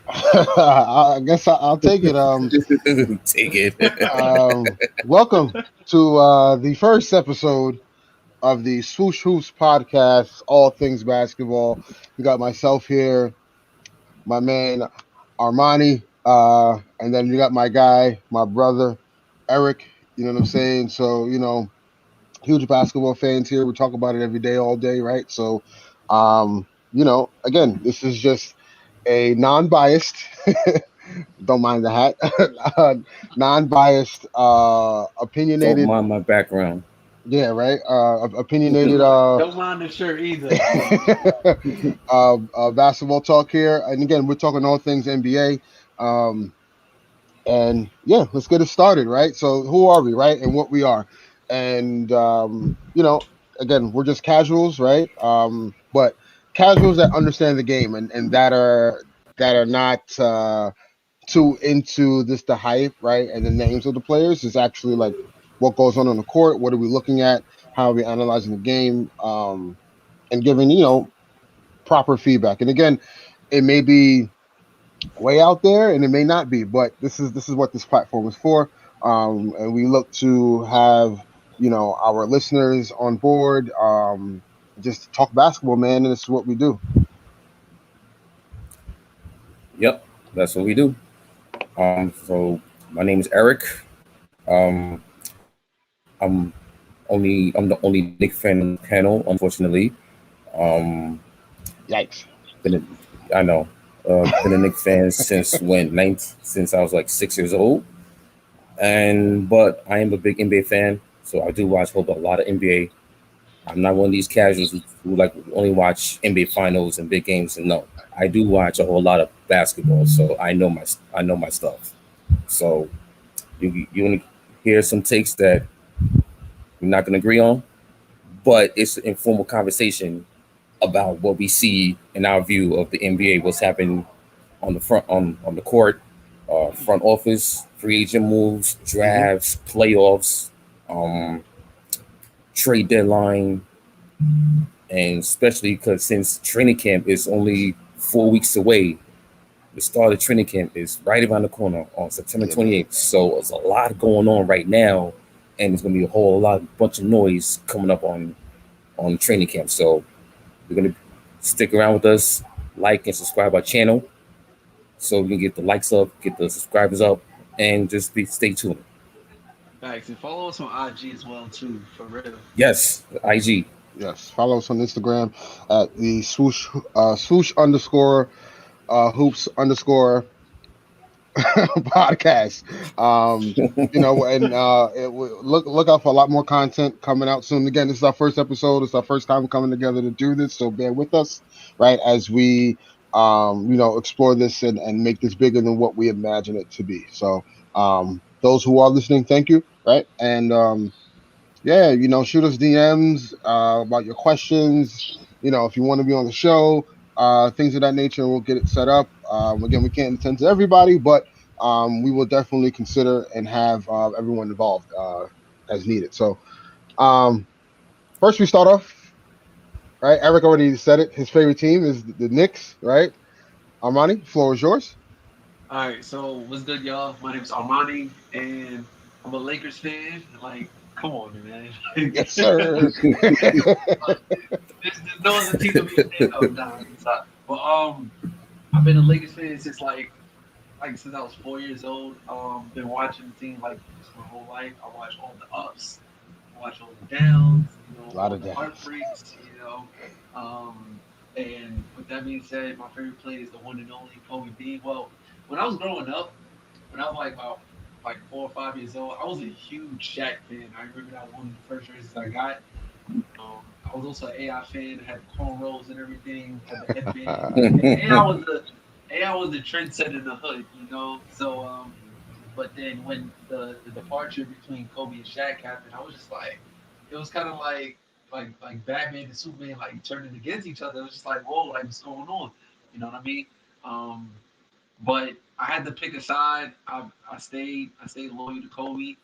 I guess I'll take it. Take it. Welcome to the first episode of the Swoosh Hoops podcast, all things basketball. We got myself here, my man Armani, and then you got my guy, my brother Eric. You know what I'm saying? So huge basketball fans here. We talk about it every day, all day, right? So, again, this is just a non-biased. Don't mind the hat. Non-biased, Don't opinionated. mind my background. Yeah, right. Opinionated. Don't mind the shirt either. Basketball talk here, and again, we're talking all things NBA. Um, and yeah, let's get it started, right? So, who are we, right, and what we are, and again, we're just casuals, right? But casuals that understand the game and that are not. Too into this the hype, right? And the names of the players is actually like what goes on the court, what are we looking at, how are we analyzing the game, and giving proper feedback. And again, it may be way out there and it may not be, but this is what this platform is for. And we look to have our listeners on board, just talk basketball, man, and this is what we do. Yep, that's what we do. So my name is Eric. Um, I'm the only Nick fan on the panel, unfortunately. Um, Yikes. been I know. Been a Nick fan since since I was like 6 years old. And but I am a big NBA fan, so I do watch a lot of NBA. I'm not one of these casuals who like only watch NBA finals and big games. And no, I do watch a whole lot of basketball, so I know my stuff. So you want to hear some takes that we're not going to agree on, but it's an informal conversation about what we see in our view of the NBA, what's happening on the court, front office, free agent moves, Hmm. drafts, playoffs, um, trade deadline, and especially because since training camp is only 4 weeks away, the start of training camp is right around the corner on September Yeah, man. 28th. So there's a lot going on right now, and there's gonna be a whole bunch of noise coming up on training camp. So we're gonna stick around with us, like and subscribe our channel, so we can get the likes up, get the subscribers up, and just stay tuned. Thanks. And follow us on IG as well too, for real. Yes, IG. Yes, follow us on Instagram at the swoosh underscore hoops underscore podcast. And look out for a lot more content coming out soon. Again, this is our first episode. It's our first time coming together to do this, so bear with us, right, as we explore this and make this bigger than what we imagine it to be. So those who are listening, thank you, right, and yeah, shoot us DMs about your questions. If you want to be on the show, things of that nature, and we'll get it set up. Again, we can't attend to everybody, but we will definitely consider and have everyone involved as needed. So, um, first we start off, right? Eric already said it. His favorite team is the Knicks, right? Armani, floor is yours. All right, so what's good, y'all? My name is Armani, and I'm a Lakers fan. Like, come on, man. Yes, sir. There's no other team to be a fan of. Nah, it's not. But I've been a Lakers fan since since I was 4 years old. Been watching the team like just my whole life. I watch all the ups, I watch all the downs, A lot all of the downs. heartbreaks. And with that being said, my favorite player is the one and only Kobe B. Well, when I was growing up, when I was like about like 4 or 5 years old, I was a huge Shaq fan. I remember that one of the first jerseys I got. I was also an AI fan. I had the cornrows and everything, had the headband. AI was the trendsetter in the hood, you know. So, but then when the departure between Kobe and Shaq happened, I was just like, it was kind of like Batman and Superman like turning against each other. It was just like, whoa, like what's going on? You know what I mean? Um, but I had to pick a side. I stayed loyal to Kobe,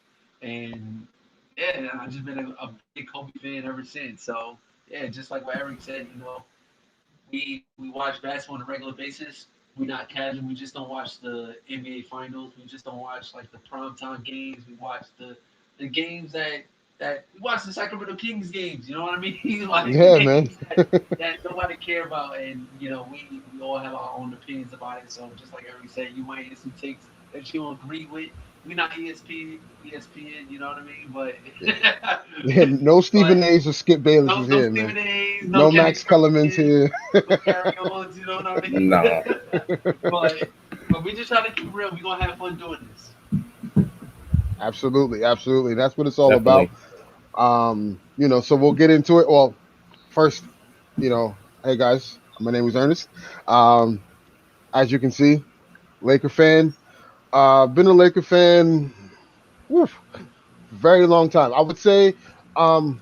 and yeah, I've just been a big Kobe fan ever since. So yeah, just like what Eric said, we watch basketball on a regular basis. we're not casual. We just don't watch the NBA finals. We just don't watch like the primetime games. We watch the games that we watch the Sacramento Kings games. You know what I mean? Like the Yeah, man. games that nobody care about, and we all have our own opinions about it. So just like Eric said, you might hear some takes that you don't agree with. We're not ESPN, you know what I mean? But Yeah. Yeah, no Stephen but A's or Skip Bayless no is no here, man. Stephen A's, no No Kenny Max Kellerman's Crumpets, here. no carry ons, you know what I mean? Nah, but but we just try to keep it real. We're gonna have fun doing this. Absolutely, absolutely. That's what it's all about. definitely. So we'll get into it. Well, first, hey guys, my name is Ernest. Um, as you can see, Laker fan. Been a Laker fan, woof, very long time. I would say, um,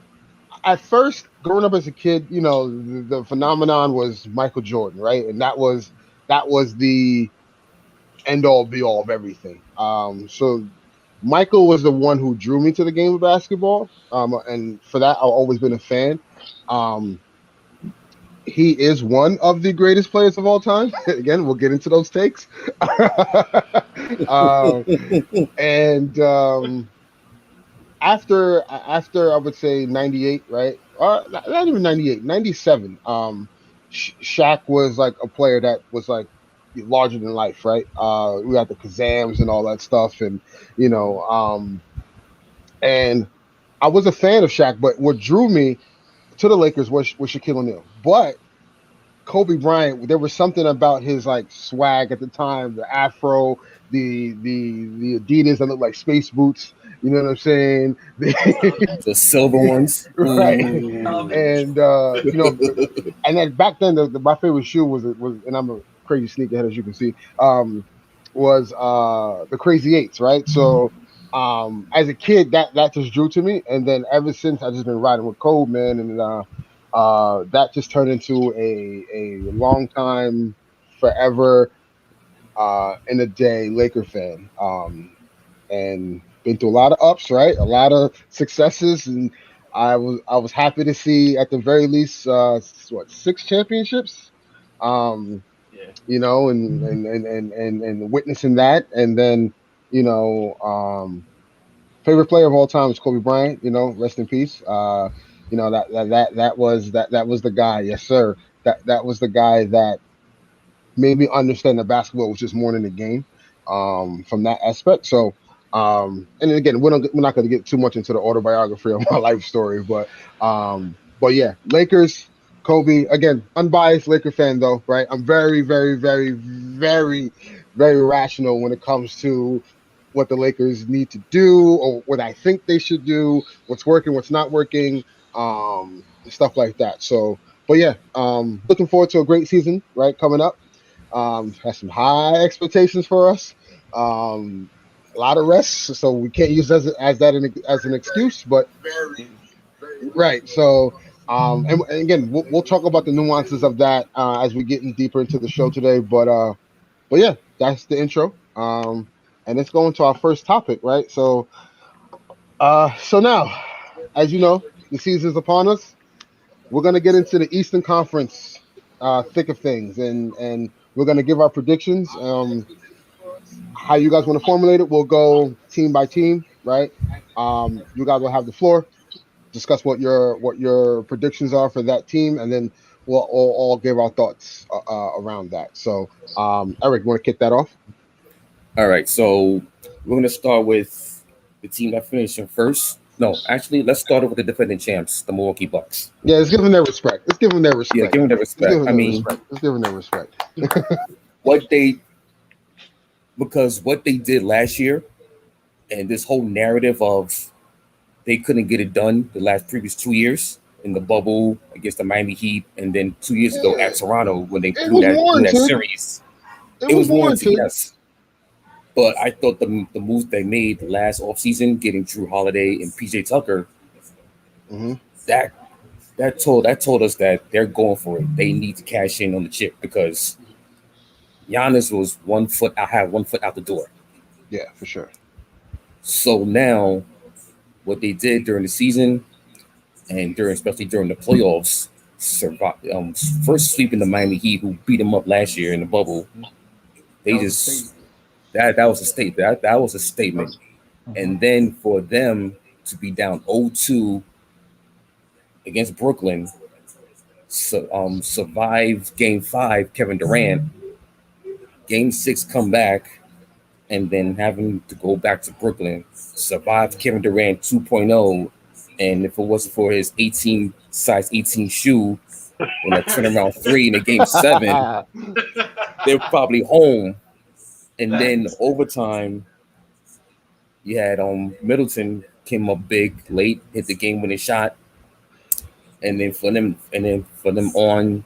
at first, growing up as a kid, the phenomenon was Michael Jordan, right? And that was the end all be all of everything. So Michael was the one who drew me to the game of basketball. And for that, I've always been a fan. Um, he is one of the greatest players of all time. Again, we'll get into those takes. um, and after I would say 98, right? Not even 98, 97. Shaq was like a player that was like larger than life, right? We got the Kazams and all that stuff, and you know, um, and I was a fan of Shaq, but what drew me to the Lakers was Shaquille O'Neal. But Kobe Bryant, there was something about his like swag at the time, the afro, the Adidas that looked like space boots. You know what I'm saying? Solid, The silver ones. Right. Ooh. solid. And and then back then my favorite shoe was, and I'm a crazy sneakerhead as you can see, was the Crazy Eights, right? So as a kid that just drew to me, and then ever since I just been riding with Cole, man, and that just turned into a long time, forever, in a day Laker fan. And been through a lot of ups, right? A lot of successes, and I was happy to see at the very least six championships. Um, Yeah. and witnessing that, and then you know favorite player of all time is Kobe Bryant. Rest in peace. That was the guy. Yes, sir. That was the guy that made me understand that basketball was just more than a game, from that aspect. So, and again, we're not going to get too much into the autobiography of my life story, but yeah, Lakers, Kobe. Again, unbiased Laker fan though, right? I'm very, very, very, very, very rational when it comes to what the Lakers need to do or what I think they should do, what's working, what's not working, stuff like that. So, but yeah, looking forward to a great season, right, coming up. Has some high expectations for us. Um, a lot of rest, so we can't use as that as an excuse. But right, so and again, we'll talk about the nuances of that as we get in deeper into the show today. But yeah, that's the intro. And let's go into our first topic, right? So now, as you know, the season's upon us. We're gonna get into the Eastern Conference thick of things, and we're gonna give our predictions. How you guys want to formulate it? We'll go team by team, right? You guys will have the floor. Discuss what your predictions are for that team, and then we'll all give our thoughts around that. So, Eric, you want to kick that off? All right, so we're gonna start with the team that finished in first. No, actually, let's start with the defending champs, the Milwaukee Bucks. Yeah, let's give them their respect. Let's give them their Yeah, respect. give them their Let's give respect. them I their mean, respect. Let's give them their respect. what they because what they did last year, and this whole narrative of they couldn't get it done the last previous 2 years in the bubble against the Miami Heat, and then 2 years ago Yeah, at Toronto when they it blew was that warranted. series. It It was was warranted, warranted. yes. But I thought the moves they made last offseason, getting Drew Holiday and PJ Tucker, Hmm. that that told us that they're going for it. They need to cash in on the chip because Giannis was 1 foot. I had 1 foot out the door. Yeah, for sure. So now, what they did during the season and especially during the playoffs, survive, first sweeping the Miami Heat, who beat them up last year in the bubble. They just that was a state that was a statement. And then for them to be down 0-2 against Brooklyn, survive Game 5, Kevin Durant, Game 6 come back, and then having to go back to Brooklyn, survive Kevin Durant 2.0, and if it wasn't for his size 18 shoe in a turnaround 3 in the Game 7, they're probably home. And then overtime, you had Middleton came up big late, hit the game winning shot, and then for them on,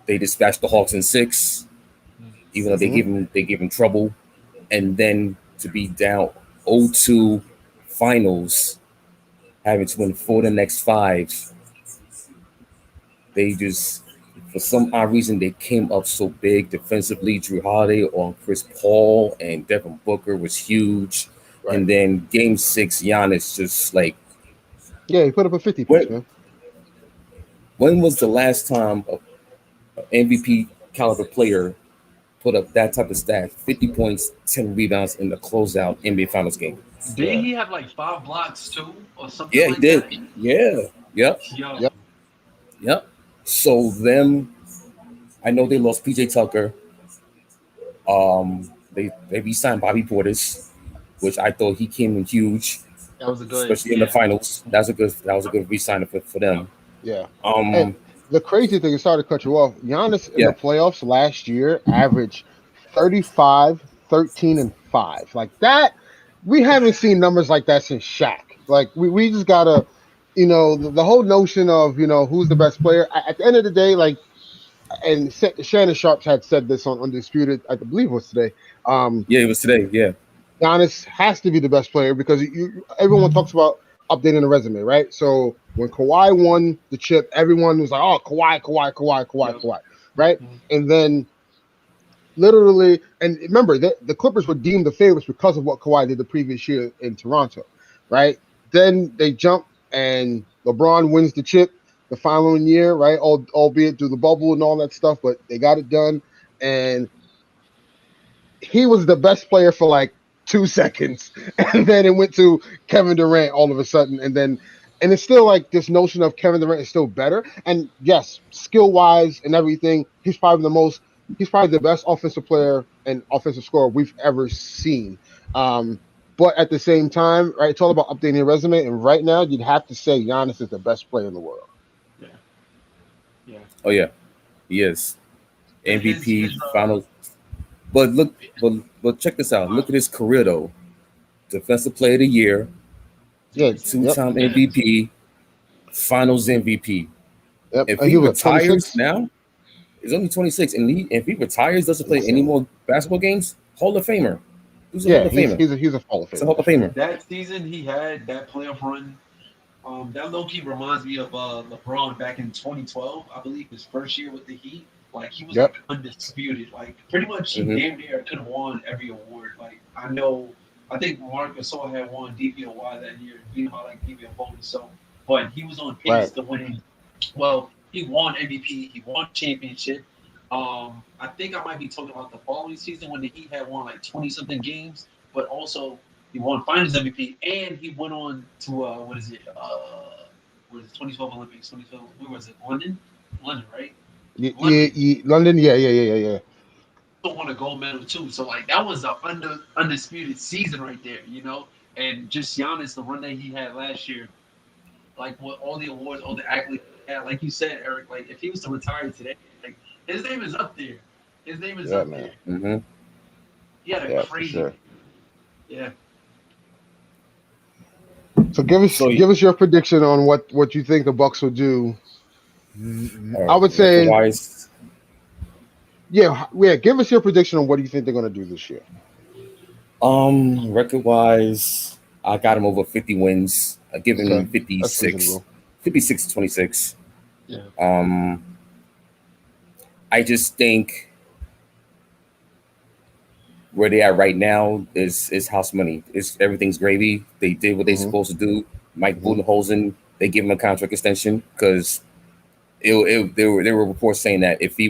they dispatched the Hawks in 6, even though they gave him trouble, and then to be down 0-2 finals, having to win 4 the next 5, they just for some odd reason they came up so big defensively. Drew Holiday on Chris Paul and Devin Booker was huge, and then Game 6, Giannis just like he put up a 50 piece, man. When was the last time an MVP caliber player put up that type of stat? 50 points, 10 rebounds in the closeout NBA Finals game. Did he have like 5 blocks too, or something? Yeah, like he did. That? Yeah. Yep. So them, I know they lost PJ Tucker. They re-signed Bobby Portis, which I thought he came in huge. That was a good, especially in the finals. That was a good re-signing for them. Yeah. And the crazy thing is, sorry to cut you off, Giannis in the playoffs last year averaged 35, 13, and 5. Like that, we haven't seen numbers like that since Shaq. Like we just gotta, the whole notion of who's the best player. At the end of the day, like, and Shannon Sharp had said this on Undisputed, I believe it was today. It was today. Yeah. Giannis has to be the best player because everyone talks about updating the resume, right? So when Kawhi won the chip, everyone was like, "Oh, Kawhi," right? And then literally, and remember that the Clippers were deemed the favorites because of what Kawhi did the previous year in Toronto, right? Then they jump and LeBron wins the chip the following year, right? Albeit through the bubble and all that stuff, but they got it done, and he was the best player for like 2 seconds, and then it went to Kevin Durant all of a sudden, and it's still like this notion of Kevin Durant is still better, and yes, skill wise and everything, he's probably the best offensive player and offensive scorer we've ever seen. But at the same time, right, it's all about updating your resume, and right now you'd have to say Giannis is the best player in the world. Yeah. Oh yeah, he is MVP finals. But check this out. Look at his career though. Defensive Player of the Year, 2-time MVP, Finals MVP. Yep. If he retires now, he's only 26, and if he retires, doesn't play any more basketball games, Hall of Famer. He's a Hall of Famer. He's a Hall of Famer. He's a Hall of Famer. That season he had that playoff run. That low-key reminds me of LeBron back in 2012, I believe, his first year with the Heat. Like, he was like undisputed. Like, pretty much he damn near could have won every award. Like, I think Marc Gasol had won DPOY that year, beat him by like maybe a bonus. So, but he was on pace to winning. Well, he won MVP, he won championship. I think I might be talking about the following season when the Heat had won like 20-something games, but also he won Finals MVP, and he went on to 2012 Olympics? 2012, where was it? London, right? London. Yeah. Won a gold medal too. So like that was an undisputed season right there, And just Giannis, the run that he had last year, like what all the awards, all the accolades, like you said, Eric. Like if he was to retire today, like his name is up there. His name is up there. Mm-hmm. He had a crazy. Sure. Yeah. So give us your prediction on what you think the Bucks will do. I would say, give us your prediction on what do you think they're going to do this year. Record-wise, I got them over 50 wins. I give them 56-26. Yeah. I just think where they are right now is house money. Everything's gravy. They did what they're supposed to do. Mike Budenholzer, they give him a contract extension because there were reports saying that if he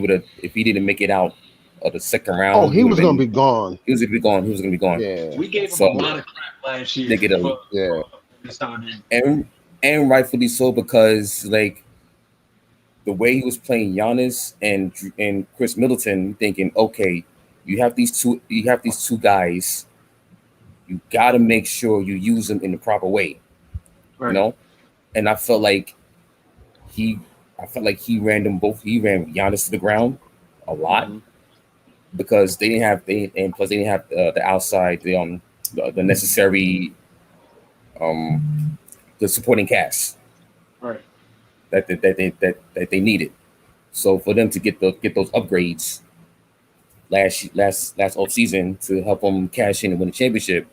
didn't make it out of the second Oh, round, he he would have was gonna been be gone. he was gonna be gone. He was gonna be gone. Yeah, We gave him So a lot of crap last they year get a yeah. for this time in. and and rightfully so because like the way he was playing Giannis and Chris Middleton, thinking, okay, you have these two guys, you got to make sure you use them in the proper way, you Right. know. And he, I felt like he ran them both. He ran Giannis to the ground a lot Hmm. because and plus they didn't have the outside the necessary um the supporting cast Right. that they needed. So for them to get those upgrades last off season to help them cash in and win the championship,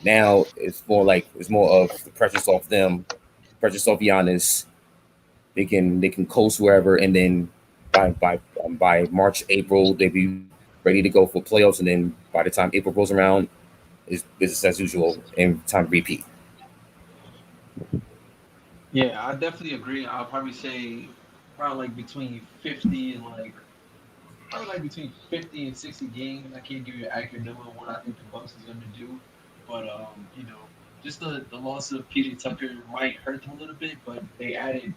now it's more of the pressures off them, pressures off Giannis. They can coast wherever, and then by March April they be ready to go for playoffs, and then by the time April rolls around, it's business as usual and time to repeat. Yeah, I definitely agree. I'll probably say probably like between 50 and like probably like between 50 and 60 games. I can't give you an accurate number of what I think the Bucks is going to do, but just the loss of PJ Tucker might hurt them a little bit. But they added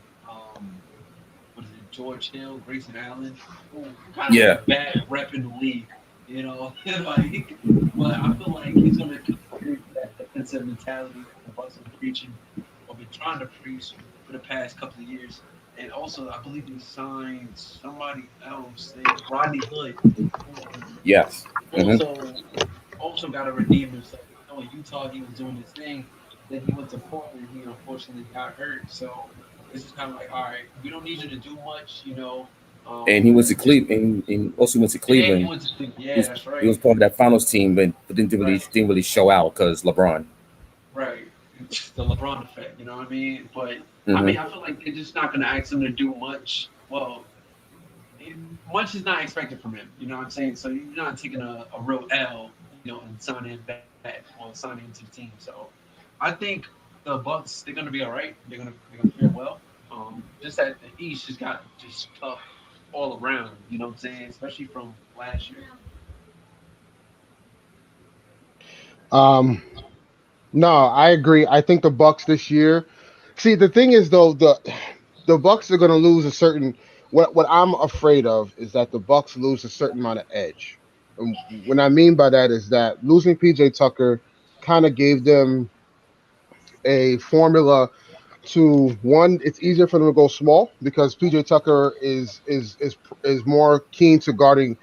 what is it, George Hill, Grayson Allen, who kind of has a Yeah, bad rep in the league, like. But I feel like he's going to contribute to that defensive mentality that the Bucks are preaching or been trying to preach for the past couple of years. And also, I believe he signed somebody else named Rodney Hood, who yes, hmm also also got to redeem himself. I know in Utah he was doing his thing. Then he went to Portland. He unfortunately got hurt. So it's just kind of like, all right, we don't need you to do much, and he went to just Cleveland, and also went to and he Cleveland. went to yeah, that's He was right, part of that finals team, but right, didn't really show out because LeBron. right. It's the LeBron effect, you know what I mean? But I Hmm mean, I feel like they're just not going to ask him to do much. Well, much is not expected from him. You know what I'm saying? So you're not taking a real L, and signing him back or signing him to the team. So I think the Bucks they're gonna be all right. They're gonna fare well. Just that the East just got just tough all around. You know what I'm saying? Especially from last year. Um, no, I agree. I think the Bucks this year. See, the thing is though, the Bucks are gonna lose a certain. What I'm afraid of is that the Bucks lose a certain amount of edge. And what I mean by that is that losing PJ Tucker kind of gave them a formula to one. It's easier for them to go small because PJ Tucker is more keen to guarding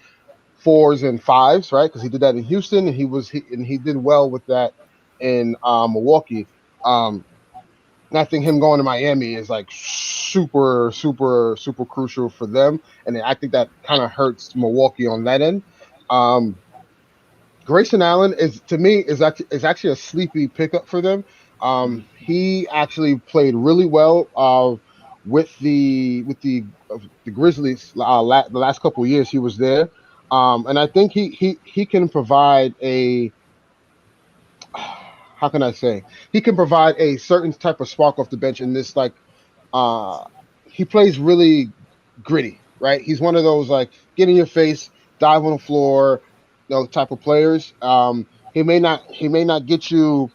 fours and fives, right? Because he did that in Houston, and he did well with that in Milwaukee. Um, and I think him going to Miami is like super crucial for them, and I think that kind of hurts Milwaukee on that end. Um, Grayson Allen is actually a sleepy pickup for them. Mhm. He actually played really well with the Grizzlies the last couple of years he was there, and I think he can provide a how can I say he can provide a certain type of spark off the bench in this uh he plays really gritty, right? He's one of those like get in your face, dive on the floor, type of players. He may not get you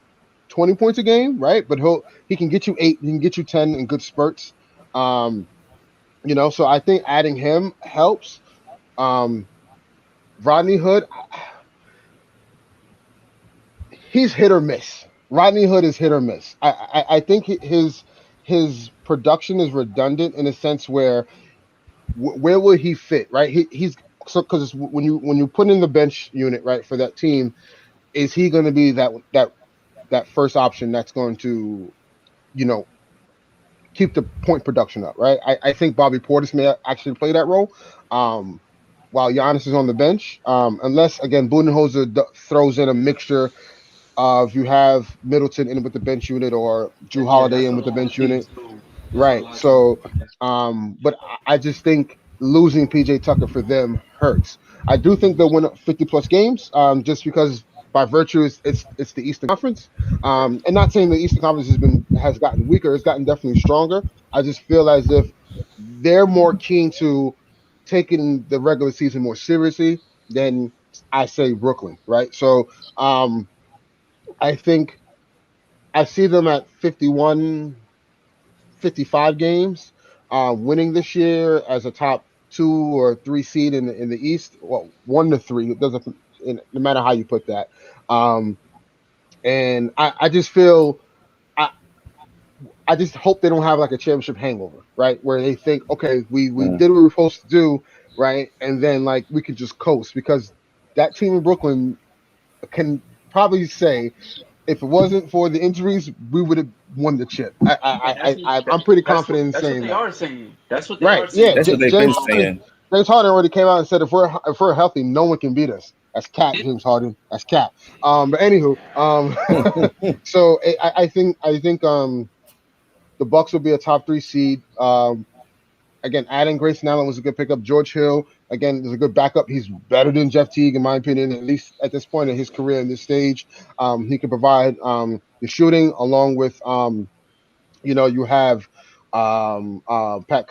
20 points a game, right? But he can get you 8, he can get you 10 in good spurts. Um, so I think adding him helps. Um, Rodney Hood, he's hit or miss. Rodney Hood is hit or miss. I think his production is redundant in a sense where where will he fit, right? He's so because when you put in the bench unit, right, for that team, is he going to be that first option that's going to you know keep the point production up, right? I think Bobby Portis may actually play that role, um, while Giannis is on the bench, unless again Budenholzer throws in a mixture of you have Middleton in with the bench unit or Drew Yeah, Holiday that's in what with a the lot of bench unit. teams do. That's what a Right. lot of teams So, do. but I just think losing PJ Tucker for them hurts. I do think they'll win 50 plus games, just because by virtue it's the Eastern Conference. And not saying the Eastern Conference has gotten weaker, it's gotten definitely stronger. I just feel as if they're more keen to taking the regular season more seriously. then I say Brooklyn, right? So I think I see them at 51, 55 games, winning this year as a top 2 or 3 seed in the East. Well, 1 to 3. It doesn't, no matter how you put that. Um, and I just feel I, I just hope they don't have like a championship hangover, right? Where they think, okay, we Mm. did what we were supposed to do, right? And then like we could just coast because that team in Brooklyn can probably say if it wasn't for the injuries, we would have won the chip. And that's what I'm pretty that's what confident in that's what saying they that. are saying. That's what they Right? are Yeah. saying. That's what they've been saying. James Harden already came out and said if we're healthy, no one can beat us. That's cat, James Harden. That's cat. But anywho, so I think the Bucks will be a top 3 seed. Again, adding Grayson Allen was a good pickup. George Hill, again, is a good backup. He's better than Jeff Teague, in my opinion, at least at this point in his career in this stage. He can provide the shooting along with, you have Pat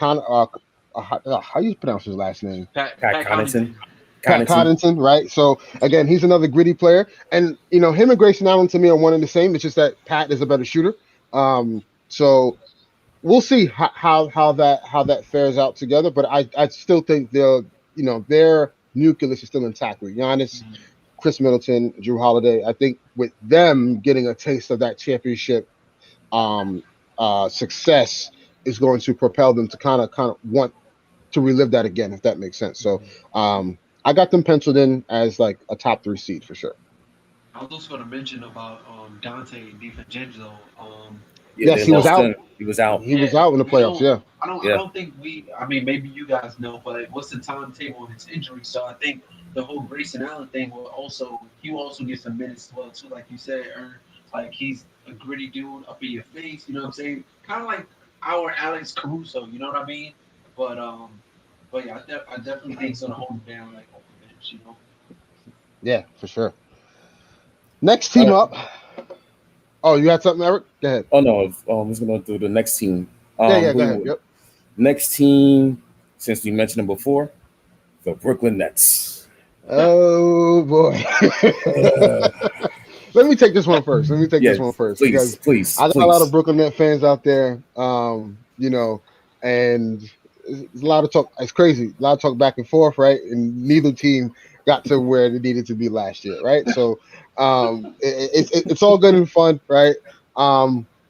how you pronounce his last name? Pat Pat Connaughton. Connaughton. Pat Connaughton. Connaughton, right? So again, he's another gritty player, and him and Grayson Allen to me are one and the same. It's just that Pat is a better shooter. So we'll see how that fares out together. But I still think their nucleus is still intact with Giannis, Chris Middleton, Drew Holiday. I think with them getting a taste of that championship um, success is going to propel them to kind of want to relive that again, if that makes sense. So I got them penciled in as like a top 3 seed for sure. I was also going to mention about Dante DiVincenzo. Yeah, Yes, they he was lost out. him. He was out. He was Yeah, out in the we playoffs. don't. Yeah. I Yeah. don't think we. I mean, maybe you guys know, but what's the timetable on his injury? So I think the whole Grayson Allen thing will also. He will also get some minutes as well too, like you said, Ern. Like he's a gritty dude up in your face. You know what I'm saying? Kind of like our Alex Caruso. You know what I mean? But but yeah, I definitely think it's gonna hold him down like off the bench. You know. Yeah, for sure. Next All team right. up. Oh, you had something, Eric? Go ahead. Oh no, I was gonna do the next team. Yeah, Who go you ahead. would Yep. next team? Since we mentioned them before, the Brooklyn Nets. Oh boy. Uh, Let me take this one first. Let me take this one yes, first please, because please, I got a lot of please. Brooklyn Net fans out there. And it's a lot of talk. It's crazy. A lot of talk back and forth, right? And neither team got to where they needed to be last year, right? So it's all good and fun, right?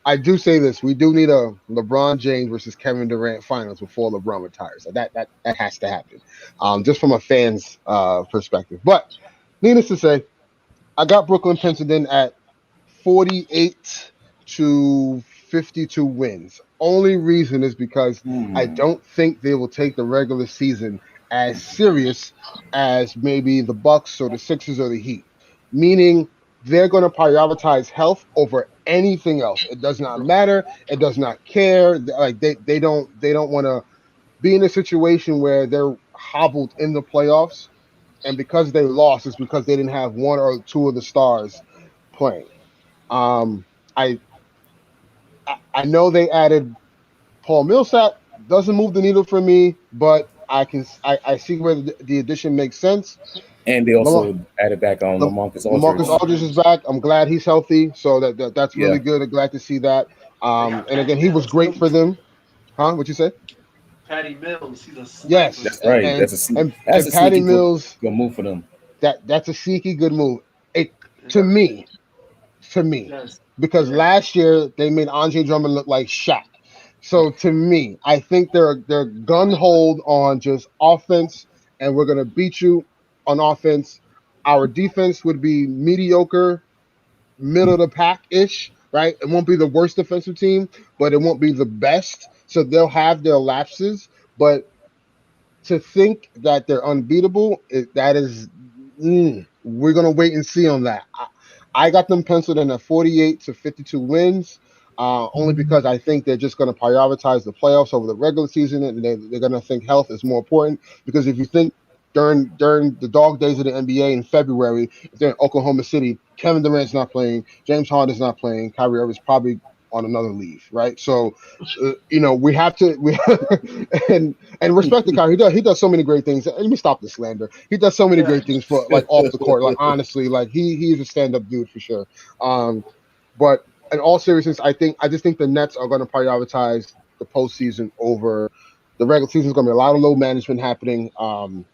I do say this: we do need a LeBron James versus Kevin Durant finals before LeBron retires. So that has to happen, just from a fan's perspective. But needless to say, I got Brooklyn penciled in at 48 to 52 wins. Only reason is because I Hmm. don't think they will take the regular season as serious as maybe the Bucks or the Sixers or the Heat. Meaning they're going to prioritize health over anything else. It does not matter. It does not care. Like they don't want to be in a situation where they're hobbled in the playoffs, and because they lost, it's because they didn't have one or two of the stars playing. Um, I I know they added Paul Millsap. Doesn't move the needle for me, but I see where the addition makes sense. And they Lam- also added back on LaMarcus Lamarcus Aldridge. Aldridge is back. I'm glad he's healthy, so that's Yeah, really good. I'm glad to see that. They got And again, Patty he was Mills great too. for them. Huh? What you say? Patty Mills, he's a sniper. Yes, that's right. That's and a Patty sneaky Mills. good move for them. That's a sneaky good move. It to Yeah. me, to me, Yes. because Yeah. last year they made Andre Drummond look like Shaq. So to me, I think they're gun hold on just offense, and we're gonna beat you on offense. Our defense would be mediocre, middle of the pack ish, right? It won't be the worst defensive team, but it won't be the best. So they'll have their lapses, but to think that they're unbeatable, that is, we're gonna wait and see on that. I got them penciled in at 48 to 52 wins, only because I think they're just going to prioritize the playoffs over the regular season, and they're going to think health is more important. Because if you think during the dog days of the NBA in February, if they're in Oklahoma City, Kevin Durant's not playing, James Harden's not playing, Kyrie Irving's probably on another leave, right? So, we have to and respect the guy. He does so many great things. Let me stop the slander. He does so many Yeah. great things for like off the court. Like honestly, like he's a stand up dude for sure. Um, but in all seriousness, I just think the Nets are going to prioritize the postseason over the regular season. Is going to be a lot of low management happening. And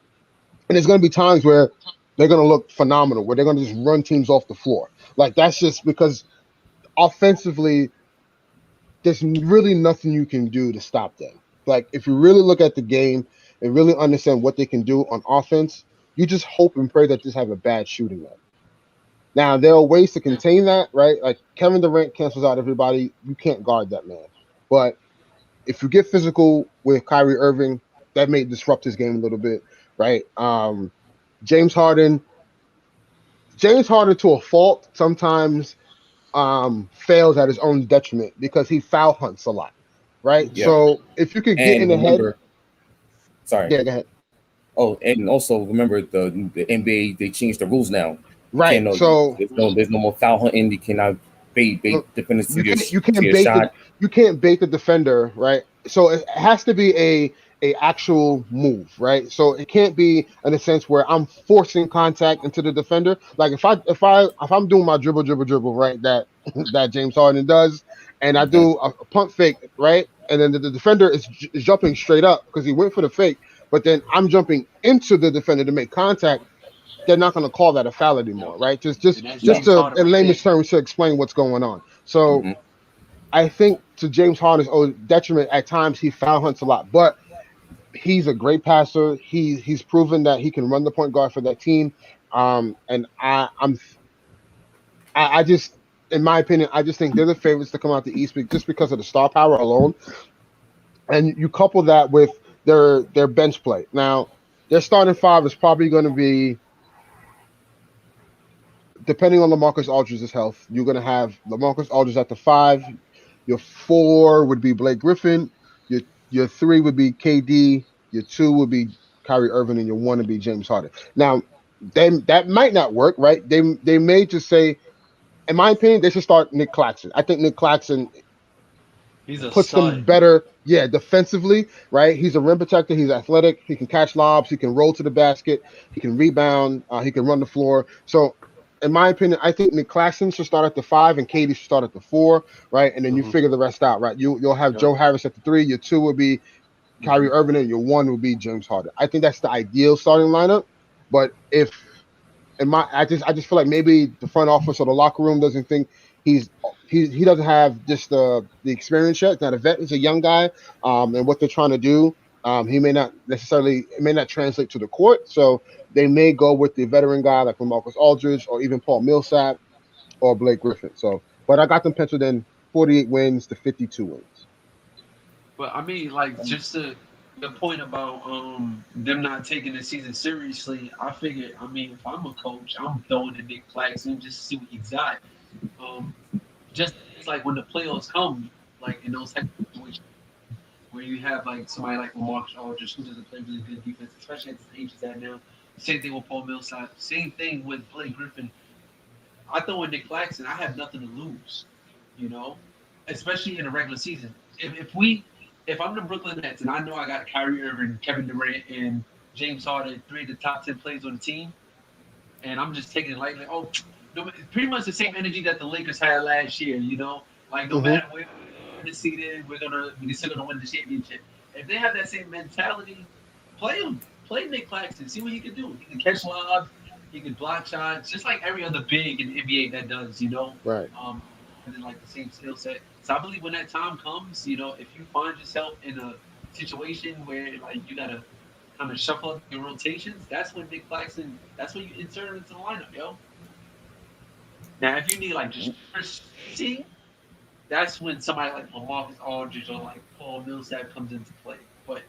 there's going to be times where they're going to look phenomenal, where they're going to just run teams off the floor. Like that's just because offensively, there's really nothing you can do to stop them. Like if you really look at the game and really understand what they can do on offense, you just hope and pray that they just have a bad shooting night. Now there are ways to contain that, right? Like Kevin Durant cancels out everybody. You can't guard that man. But if you get physical with Kyrie Irving, that may disrupt his game a little bit, right? James Harden, James Harden to a fault sometimes fails at his own detriment because he foul hunts a lot, right? Yeah, So if you could get in and the head, remember, sorry. yeah, go ahead. Oh, and also remember the NBA, they changed the rules now. You can't Right. know. So There's no more foul hunting. You cannot bait defenders you can't you to can't your bait the shot. you can't bait the defender, right? So it has to be a actual move, right? So it can't be in a sense where I'm forcing contact into the defender. Like if I'm doing my dribble, right, that that James Harden does, and I Mhm. do a pump fake, right, and then the defender is jumping straight up because he went for the fake, but then I'm jumping into the defender to make contact. They're not going to call that a foul anymore, Yep. right? Just And just that's just No. James to Harden in right there. layman's terms to explain what's going on. So Hmm. I think to James Harden's detriment, at times he foul hunts a lot, but he's a great passer. He's proven that he can run the point guard for that team. And I just, in my opinion, I just think they're the favorites to come out the East just because of the star power alone. And you couple that with their bench play. Now, their starting five is probably going to be, depending on LaMarcus Aldridge's health, you're going to have LaMarcus Aldridge at the five. Your four would be Blake Griffin. Your three would be KD. Your two would be Kyrie Irving, and your one would be James Harden. Now, that might not work, right? They may just say, in my opinion, they should start Nick Claxton. I think Nick Claxton He's a puts them stud. better, yeah, defensively, right? He's a rim protector. He's athletic. He can catch lobs. He can roll to the basket. He can rebound. He can run the floor. So, in my opinion, I think Nick Claxton should start at the five and Katie should start at the four, right? And then you Hmm. figure the rest out, right? You'll have Yep. Joe Harris at the three. Your two will be Kyrie Hmm. Irving, and your one will be James Harden. I think that's the ideal starting lineup. But if and my I just feel like maybe the front office or the locker room doesn't think he's he doesn't have just the experience yet. He's not a vet. He's a young guy, and what they're trying to do, he may not necessarily it may not translate to the court. So they may go with the veteran guy like Marcus Aldridge or even Paul Millsap or Blake Griffin. So, but I got them penciled in 48 wins to 52 wins. But I mean, like, just to the point about them not taking the season seriously, I figured. I mean, if I'm a coach, I'm throwing the Nick Claxton just to see what he's got. Um, just it's like when the playoffs come, like in those type of situations where you have like somebody like Marcus Aldridge who doesn't play really good defense, especially at the age he's at now. Same thing with Paul Millsap. Same thing with Blake Griffin. I throw in Nick Claxton. I have nothing to lose, you know, especially in the regular season. If I'm the Brooklyn Nets and I know I got Kyrie Irving, Kevin Durant, and James Harden, three of the top 10 players on the team, and I'm just taking it lightly. Oh, no, pretty much the same energy that the Lakers had last year. You know, like no Mm-hmm. matter where we're seated, we're still gonna win the championship. If they have that same mentality, play him, play Nick Claxton, see what he can do. He can catch lobs, he can block shots, just like every other big in the NBA that does. You know, Right. and then like the same skill set. So I believe when that time comes, you know, if you find yourself in a situation where like you gotta kind of shuffle up your rotations, that's when Nick Claxton, that's when you insert him into the lineup, yo. Now, if you need like just see, that's when somebody like Lamarcus Aldridge or like Paul Millsap comes into play. But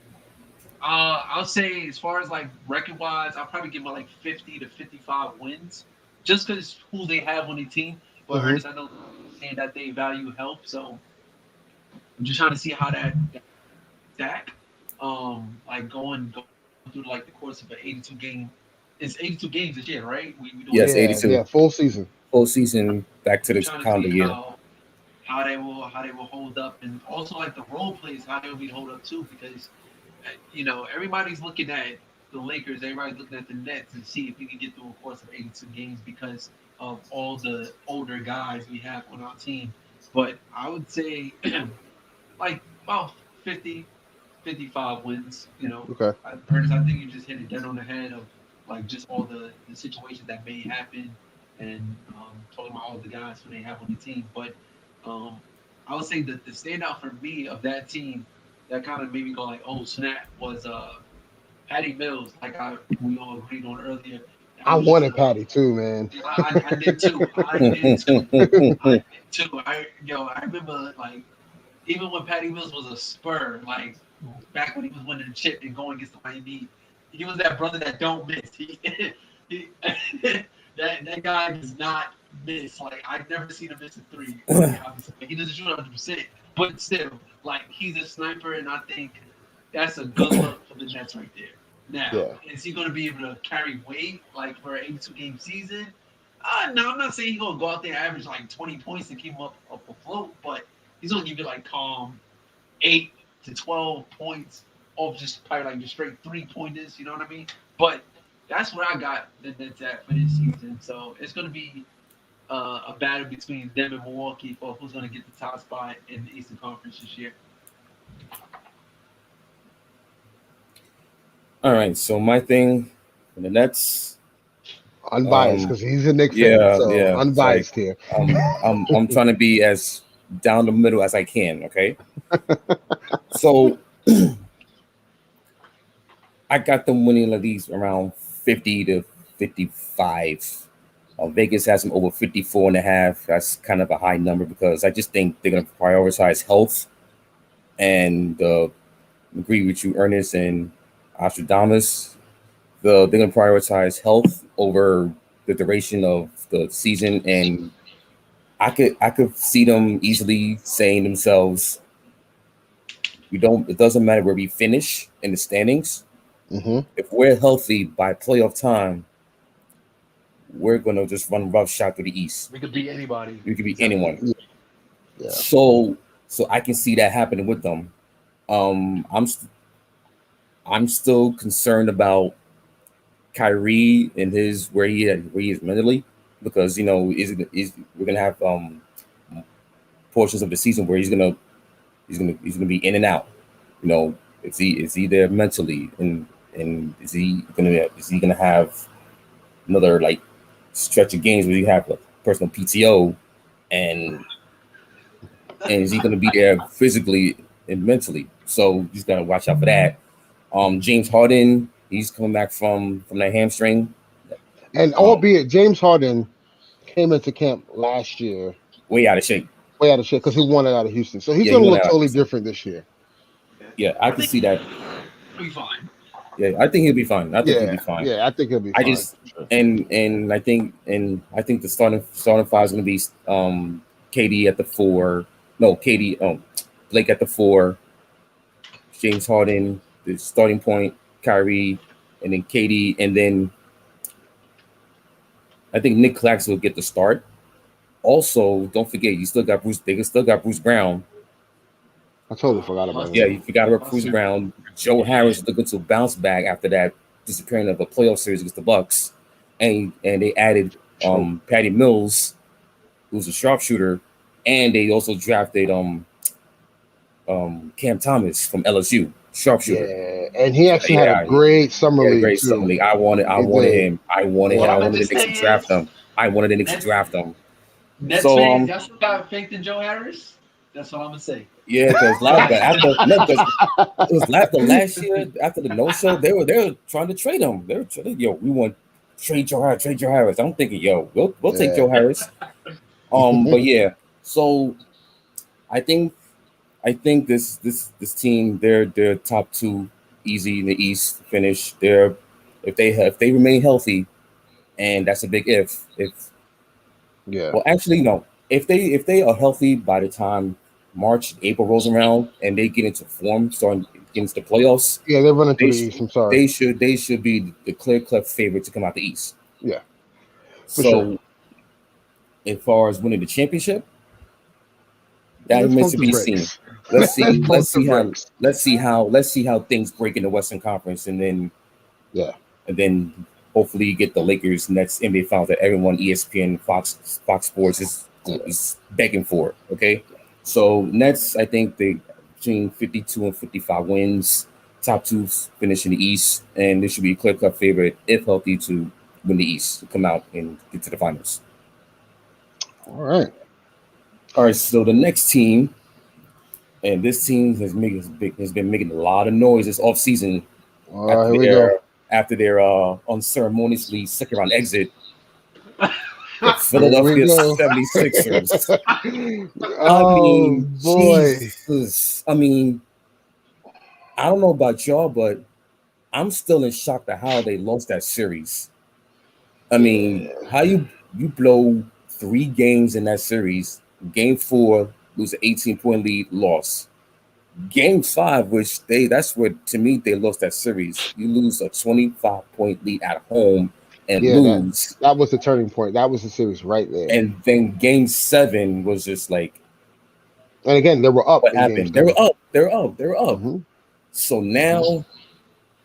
I'll say as far as like record wise, I'll probably give them like 50 to 55 wins, just because who they have on the team. But Mm-hmm. Ernest, I know saying that they value help, so I'm just trying to see how that stack, like going through like the course of an 82 game. It's 82 games this year, right? We doing Yes, Yeah. 82 Yeah. Full season. full season back to I'm this trying to see calendar year. how. how they will hold up, and also like the role plays, how they will be hold up too, because everybody's looking at the Lakers, everybody's looking at the Nets and see if we can get through a course of 82 games because of all the older guys we have on our team. But I would say like about 50, 55 wins. Okay. Ernest, I think you just hit it dead on the head of like just all the situations that may happen, and talking about all the guys who they have on the team. But um, I would say that the standout for me of that team that kind of made me go like, oh snap, was Patty Mills, like we all agreed on earlier. That I was just wanted Patty too, man. I did too. I did too. I did too. I remember like even when Patty Mills was a Spur, like back when he was winning the chip and going against the Miami, he was that brother that don't miss. He that guy does not miss. Like I've never seen him miss a three. Obviously, he doesn't shoot 100%, but still, like he's a sniper, and I think that's a good look for the Nets right there. Now, Yeah. is he going to be able to carry weight like for an 82 game season? No, I'm not saying he's going to go out there and average like 20 points and keep him up afloat, but he's going to give you like calm 8 to 12 points off just probably like just straight 3-pointers. You know what I mean? But that's what I got the Nets at for this season. So it's going to be a battle between them and Milwaukee for who's going to get the top spot in the Eastern Conference this year. All right, so my thing for the Nets, Unbiased because he's a Knicks fan, yeah, so yeah, it's unbiased like, here. I'm trying to be as down the middle as I can. Okay, so I got them winning at least around 50 to 55. Vegas has them over 54 and a half. That's kind of a high number because I just think they're going to prioritize health and agree with you, Ernest and Astradamus. They're going to prioritize health over the duration of the season, and I could see them easily saying themselves, "We don't. It doesn't matter where we finish in the standings. Mm-hmm. If we're healthy by playoff time, we're going to just run rough shot through the East. We could beat anybody. We could be anyone. Yeah. So I can see that happening with them. Um, I'm st- I'm still concerned about Kyrie and his where he is mentally because is we're gonna have portions of the season where he's gonna be in and out. Is he there mentally and is he gonna have another like stretch of games where you have like personal PTO and is he gonna be there physically and mentally? So you just gotta watch out for that. James Harden, he's coming back from that hamstring. And albeit James Harden came into camp last year Way out of shape. way out of shape because he won it out of Houston, so he's Yeah, going he to went look out. totally different this year. Yeah, I can see that. He'll be fine. Yeah, I think he'll be fine. I think he'll Yeah, be fine. yeah, I think he'll be I fine. just Sure. and I think the starting five is going to be KD at the 4. No, KD. Blake at the 4. James Harden, the starting point. Kyrie, and then KD, and then I think Nick Claxton will get the start. Also, don't forget you still got Bruce. They still got Bruce Brown. I totally forgot about Yeah, him. you forgot about Bruce Brown. Joe Harris is looking to bounce back after that disappearing of a playoff series against the Bucks, and they added Patty Mills, who's a sharpshooter, and they also drafted Cam Thomas from LSU, sharpshooter. Yeah, and he actually had a Yeah, great summer he had a league great too. summer league. I wanted did. him. I wanted Yeah. him. I What I'm wanted the about to Knicks to say draft is, him. I wanted the Knicks to Nets, draft him. Nets So fans, y'all still got faith in Joe Harris? That's what I'm gonna say. yeah, because it was after last year after the no show they were trying to trade him. They were trying to, we want trade Joe Harris. I'm thinking we'll take Yeah. Joe Harris. But yeah, so I think this team they're top 2 easy in the East finish. If they remain healthy, and that's a big if. Yeah. Well, actually, no. If they are healthy by the time March, April rolls around, and they get into form, starting against the playoffs, Yeah, they're running through they the sh- East. I'm sorry. they should be the clear cut favorite to come out the East. Yeah, for So, sure. as far as winning the championship, That Let's remains pump to the be seen. brakes. Let's Let's see. pump the brakes. Let's see how things break in the Western Conference, Yeah. and then hopefully you get the Lakers next NBA Finals that everyone, ESPN, Fox Sports is begging for. Okay, so Nets, I think they between 52 and 55 wins. Top two finish in the East, and this should be a clear cut favorite if healthy to win the East, to come out and get to the finals. All right. All right, so the next team, and this team has been making a lot of noise this offseason after Here we go. their unceremoniously second round exit, the Here we Philadelphia go. 76ers. I Oh mean, boy. Jesus. I mean, I don't know about y'all, but I'm still in shock at how they lost that series. I mean, Yeah. how you blow 3 games in that series, game four, lose an 18-point lead, loss. Game five, which that's where to me they lost that series. You lose a 25-point lead at home and Yeah, lose. that was the turning point. That was the series right there. And then game seven was just like, And again, they were up what in game happened? They were seven. up. They were up. They were up. Mm-hmm. So Mm-hmm. now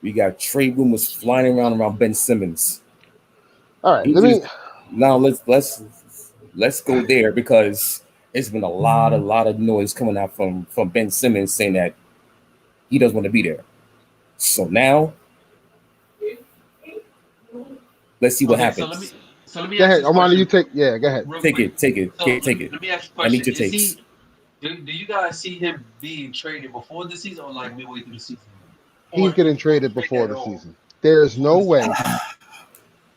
we got trade rumors flying around Ben Simmons. All right, He let me. just now let's go there because it's been a lot of noise coming out from Ben Simmons saying that he doesn't want to be there. So now let's see what Okay, happens. so let me Go ask ahead, this Armando. You question take. Yeah, go ahead. real Take quick. it, take it, So take it. let me ask you a I need question. your takes. Do you guys see him being traded before the season or like midway through the season? He's getting Or traded straight before at the all season. There is before no the season? way.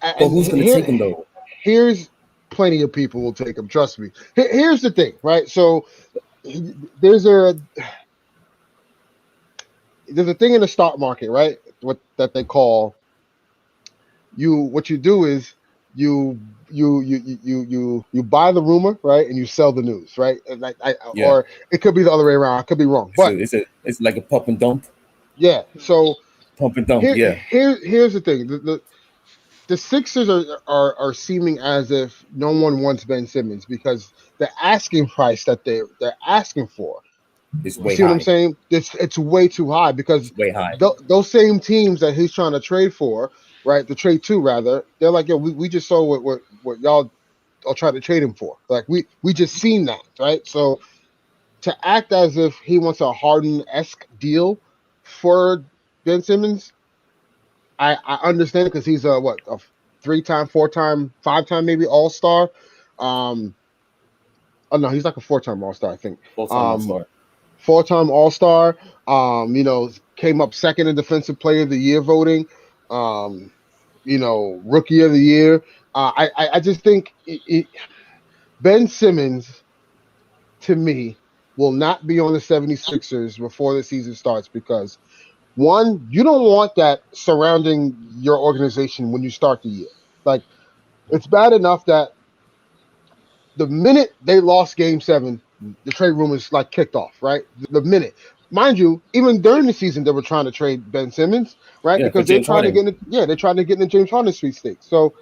But And who's gonna take him though? here's plenty of people will take him. Trust me. Here's the thing, right? So there's a there's a thing in the stock market, right? What that they call you. What you do is you you buy the rumor, right, and you sell the news, right? And Yeah. or it could be the other way around. I could be wrong, but It's like a pump and dump. yeah. So Pump and dump, yeah. here's the thing. The Sixers are seeming as if no one wants Ben Simmons because the asking price that they're asking for. It's You way see what I'm high. saying? It's way too high because It's way high. those same teams that he's trying to trade for, right? The trade to rather, they're like, yo, we just saw what y'all are trying to trade him for. Like we just seen that, right? So to act as if he wants a Harden-esque deal for Ben Simmons, I understand because he's a 3-time, 4-time, 5-time maybe All-Star. Um, oh no, he's like a 4-time All-Star, I think. Full time all Um, star. 4-time All-Star. Came up second in Defensive Player of the Year voting. Um, Rookie of the Year. I just think Ben Simmons to me will not be on the 76ers before the season starts because one, you don't want that surrounding your organization when you start the year. Like it's bad enough that the minute they lost game seven, the trade rumors like kicked off, right? The minute. Mind you, even during the season they were trying to trade Ben Simmons, right? Yeah, for Because they're James trying to Harden. get in they're trying to get in the James Harden sweepstakes. So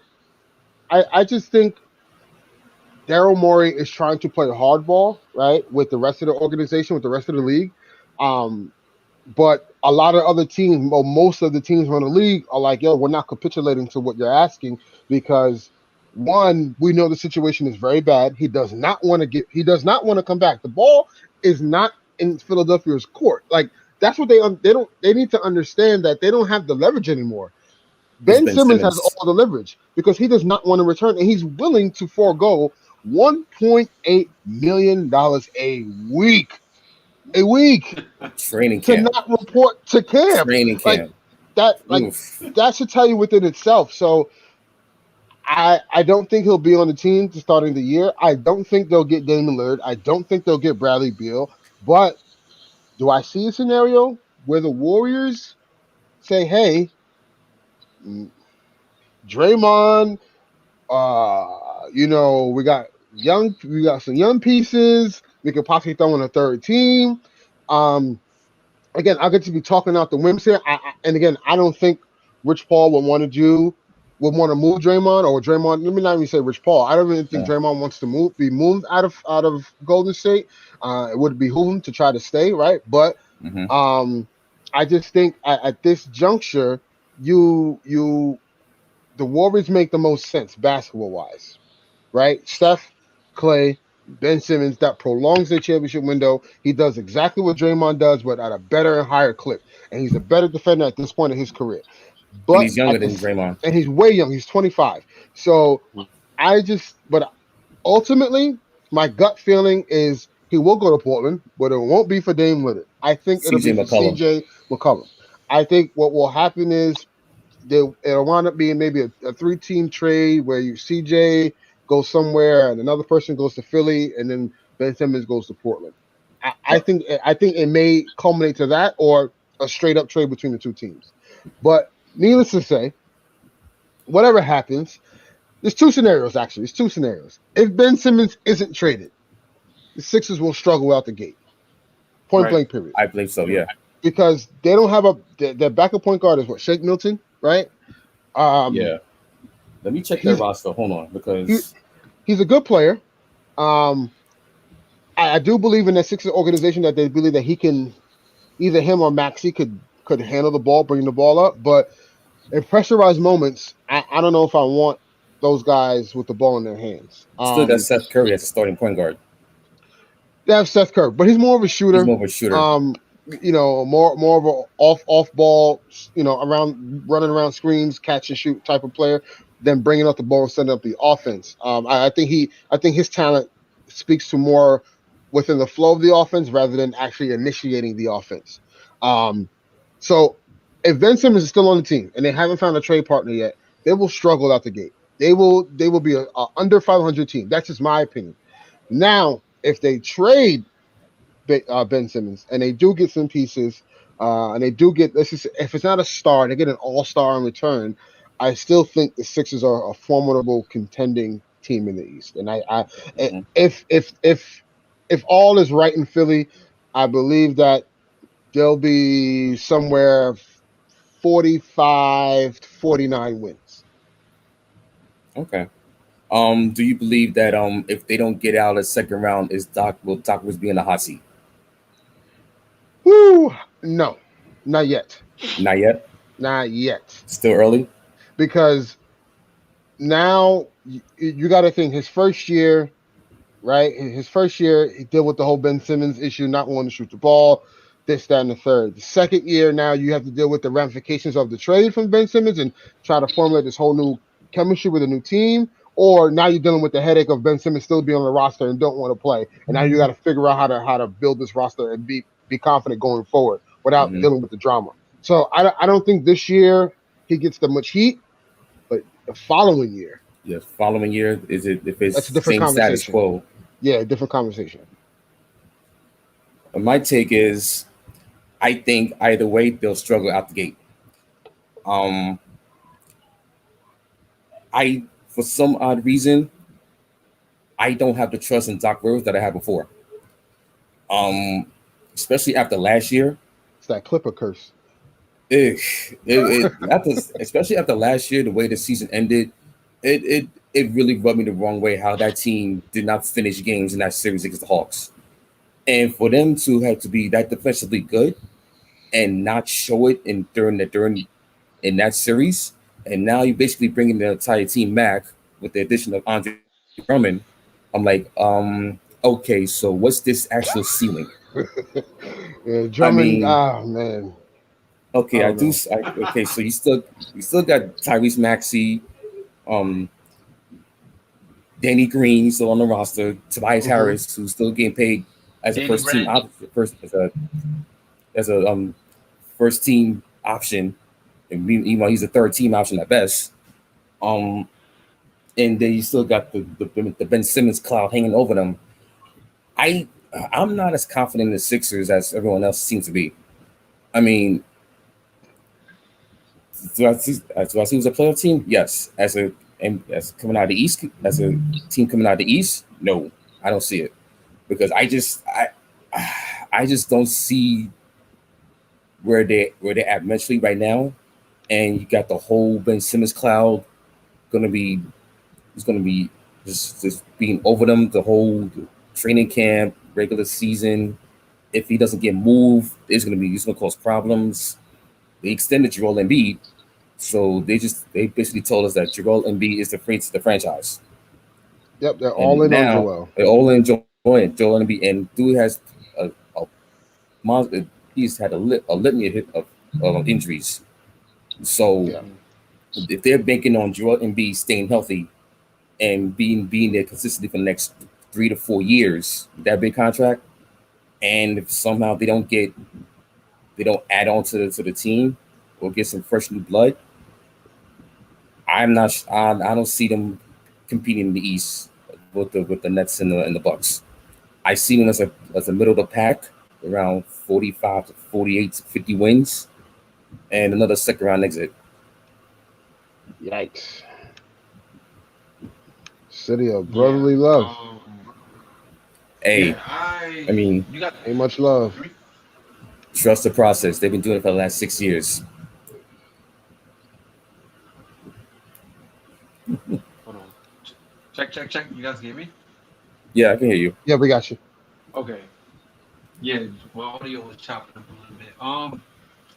I just think Daryl Morey is trying to play hardball, right, with the rest of the organization, with the rest of the league. Um, but a lot of other teams, well, most of the teams around the league are like, yo, we're not capitulating to what you're asking because one, we know the situation is very bad. He does not want to come back. The ball is not in Philadelphia's court. Like that's what they need to understand that they don't have the leverage anymore. It's Ben Ben Simmons has Simmons. all the leverage because he does not want to return and he's willing to forego $1.8 million a week Training to camp. not report to camp. Training Like camp. like Oof. that should tell you within itself. So I don't think he'll be on the team to starting the year. I don't think they'll get Damian Lillard. I don't think they'll get Bradley Beal. But do I see a scenario where the Warriors say, "Hey, mm, Draymond, we got some young pieces. We could possibly throw in a third team." Um, Again, I get to be talking out the whims here. And again, I don't think Rich Paul would want to do. would want to move Draymond, or Draymond. Let me not even say Rich Paul. I don't even think Yeah. Draymond wants to be moved out of Golden State. It would behoove him to try to stay, right? But Mm-hmm. I just think at this juncture, the Warriors make the most sense basketball wise, right? Steph, Clay, Ben Simmons, that prolongs their championship window. He does exactly what Draymond does, but at a better and higher clip. And he's a better defender at this point in his career. And But he's younger at than this, Draymond. and he's way young. He's 25. So but ultimately, my gut feeling is he will go to Portland, but it won't be for Dame Lillard. I think it'll CJ be for McCollum. CJ McCollum. I think what will happen is it'll wind up being maybe a 3-team trade where CJ goes somewhere and another person goes to Philly, and then Ben Simmons goes to Portland. I But think it may culminate to that, or a straight up trade between the two teams. But needless to say, whatever happens, there's two scenarios actually. There's two scenarios. If Ben Simmons isn't traded, the Sixers will struggle out the gate. Point Right. blank period. I believe so. Yeah. Because they don't have their backup point guard is what, Shake Milton, right? Yeah. Let me check their He's roster. Hold on, he, because he's a good player. I do believe in that Sixers organization that they believe that he can, either him or Maxey could handle the ball, bring the ball up. But in pressurized moments, I don't know if I want those guys with the ball in their hands. still got Seth Curry as a starting point guard. They have Seth Curry, but he's more of a He's shooter. more of a shooter. More of a off ball, around running around screens, catch and shoot type of player than bringing up the ball and setting up the offense. I think his talent speaks to more within the flow of the offense rather than actually initiating the offense. So if Ben Simmons is still on the team and they haven't found a trade partner yet, they will struggle out the gate. They will be a under 500 team. That's just my opinion. Now, if they trade Ben Simmons and they do get some pieces, and they do get, let's just, if it's not a star, they get an all-star in return, I still think the Sixers are a formidable contending team in the East. And Mhm. if all is right in Philly, I believe that they'll be somewhere 45 to 49 wins. Okay. Do you believe that if they don't get out of the second round, is Doc was being a hot seat? Woo! No, not yet. Not yet. Not yet. Still early. Because now you got to think his first year, right? His first year, he dealt with the whole Ben Simmons issue, not wanting to shoot the ball, this, that, and the third. The second year, now you have to deal with the ramifications of the trade from Ben Simmons and try to formulate this whole new chemistry with a new team. Or now you're dealing with the headache of Ben Simmons still being on the roster and don't want to play, and now you got to figure out how to build this roster and be confident going forward without Hmm. dealing with the drama. So I don't think this year he gets the much heat, but the following year, The following year, is it if it's that's a different same status conversation. quo? Yeah, different conversation. My take is, I think either way they'll struggle out the gate. Um, I for some odd reason I don't have the trust in Doc Rivers that I had before. Um, Especially after last year. It's that Clipper curse. It, after, especially after last year, the way the season ended, it really rubbed me the wrong way how that team did not finish games in that series against the Hawks. And for them to have to be that defensively good and not show it during in that series, and now you're basically bringing the entire team back with the addition of Andre Drummond. I'm like, okay, so what's this actual ceiling? Yeah, I Drummond. mean, Oh man, I okay, don't know. okay, so you still got Tyrese Maxey, um, Danny Green still on the roster, Tobias Hmm. Harris who's still getting paid as a Danny first team Green. first as a first team option, and meanwhile he's a third team option at best. Um, and then you still got the Ben Simmons cloud hanging over them. I I'm not as confident in the Sixers as everyone else seems to be. I mean, do I see as a playoff team? Yes. As coming out of the East, as a team coming out of the East, no, I don't see it because I just don't see where they're at mentally right now, and you got the whole Ben Simmons cloud. gonna be he's gonna be just being over them the whole training camp, regular season. If he doesn't get moved, he's gonna cause problems. They extended Joel Embiid, so they basically told us that Joel Embiid is the franchise, Yep, they're all and in on now Joel. they're all enjoying Joel Embiid, and dude has a he's had a litany of injuries. So Yeah, if they're banking on Joel Embiid staying healthy and being there consistently for the next 3 to 4 years, that big contract, and if somehow they don't add on to the team or get some fresh new blood, I'm not. I don't see them competing in the East with the Nets and the Bucks. I see them as a middle of the pack, around 45 to 48 to 50 wins, and another second round exit. yikes. City of Yeah. brotherly love. Hey, Yeah. I mean, You got Ain't much love. three. trust the process. They've been doing it for the last 6 years. Hold on. Check, check, check. You guys get me? Yeah, I can hear you. Yeah, we got you. Okay. Yeah. My audio was chopping up a little bit.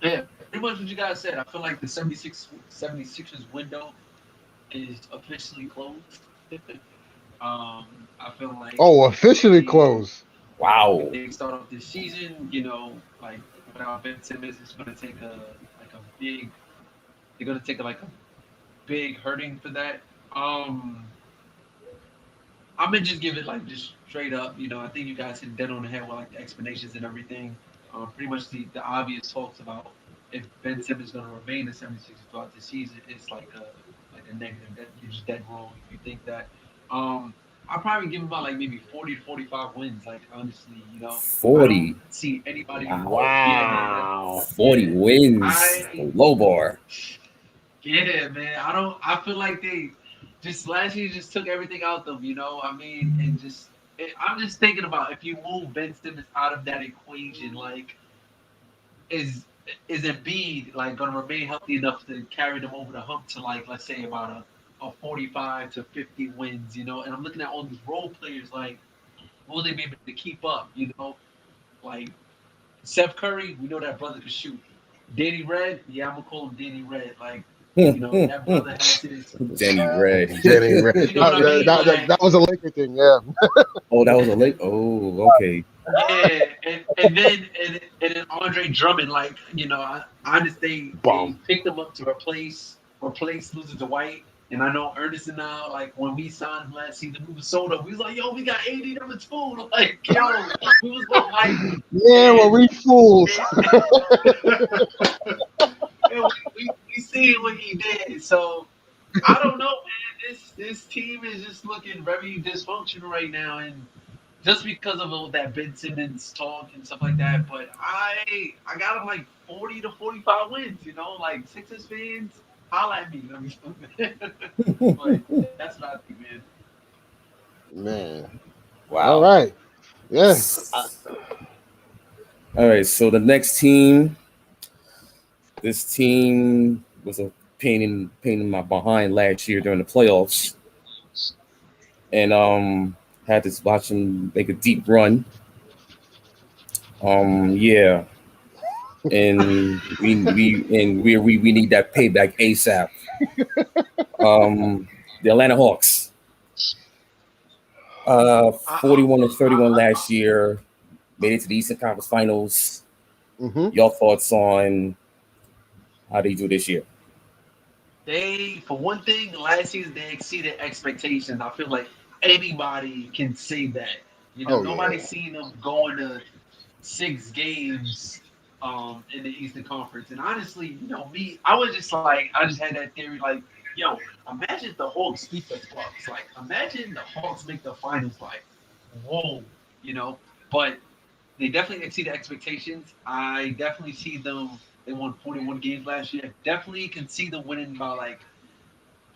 Yeah. Pretty much what you guys said. I feel like the 76ers window is officially closed. I feel like Oh, if officially closed. Wow. they start off this season, like without Ben Simmons, it's gonna take a big. They're gonna take like a big hurting for that. Um, I'm gonna just give it like just straight up. I think you guys hit dead on the head with like the explanations and everything. Pretty much the obvious talks about if Ben Simmons is gonna remain the 76 throughout the season, it's like a negative. That you're just dead wrong if you think that. I'll probably give him about like maybe 40 to 45 wins. Like honestly, I don't 40. see anybody. Wow. Yeah, man. Wow. 40 Yeah, wins. I Low bar. yeah, man. I don't. I feel like they just last year just took everything out of them. I mean, and I'm just thinking about if you move Ben Simmons out of that equation, like is is Embiid like going to remain healthy enough to carry them over the hump to like let's say about a 45 to 50 wins, And I'm looking at all these role players like will they be able to keep up, Like Seth Curry, we know that brother can shoot. Danny Red, yeah, I'm gonna call him Danny Red. Like, that brother has his. Danny Red. Danny Red. You know what I mean? That was a Laker thing, yeah. Oh, that was a late. Oh, okay. Yeah, and then Andre Drummond, like I just they Bomb. picked him up to replace losing to White. And I know Ernest now, like when we signed him last season, we was sold up. We was like, yo, we got 80 number two. Like, yo, we was going like, Yeah, well, we fools. and we seen what he did. So I don't know, man. This team is just looking very dysfunctional right now, and just because of all that Ben Simmons talk and stuff like that. But I got him like 40 to 45 wins. Like Sixers fans, holla at me. But that's what I think, man. Man. All Wow. right. Yeah. All right. So the next team, this team was a pain in my behind last year during the playoffs, and had to watch them make a deep run. Yeah, and we need that payback ASAP. The Atlanta Hawks, I, 41 and 31 last year, made it to the Eastern Conference Finals. Mm-hmm. Your thoughts on how they do this year? for one thing, last season they exceeded expectations. I feel like anybody can say that. Oh, Nobody's yeah. seen them going to 6 games in the Eastern Conference. And honestly, me, I just had that theory like, yo, imagine if the Hawks beat the Bucks. Like, imagine the Hawks make the finals. Like, whoa, you know. But they definitely exceeded expectations. I definitely see them. They won 41 games last year. Definitely can see them winning by like,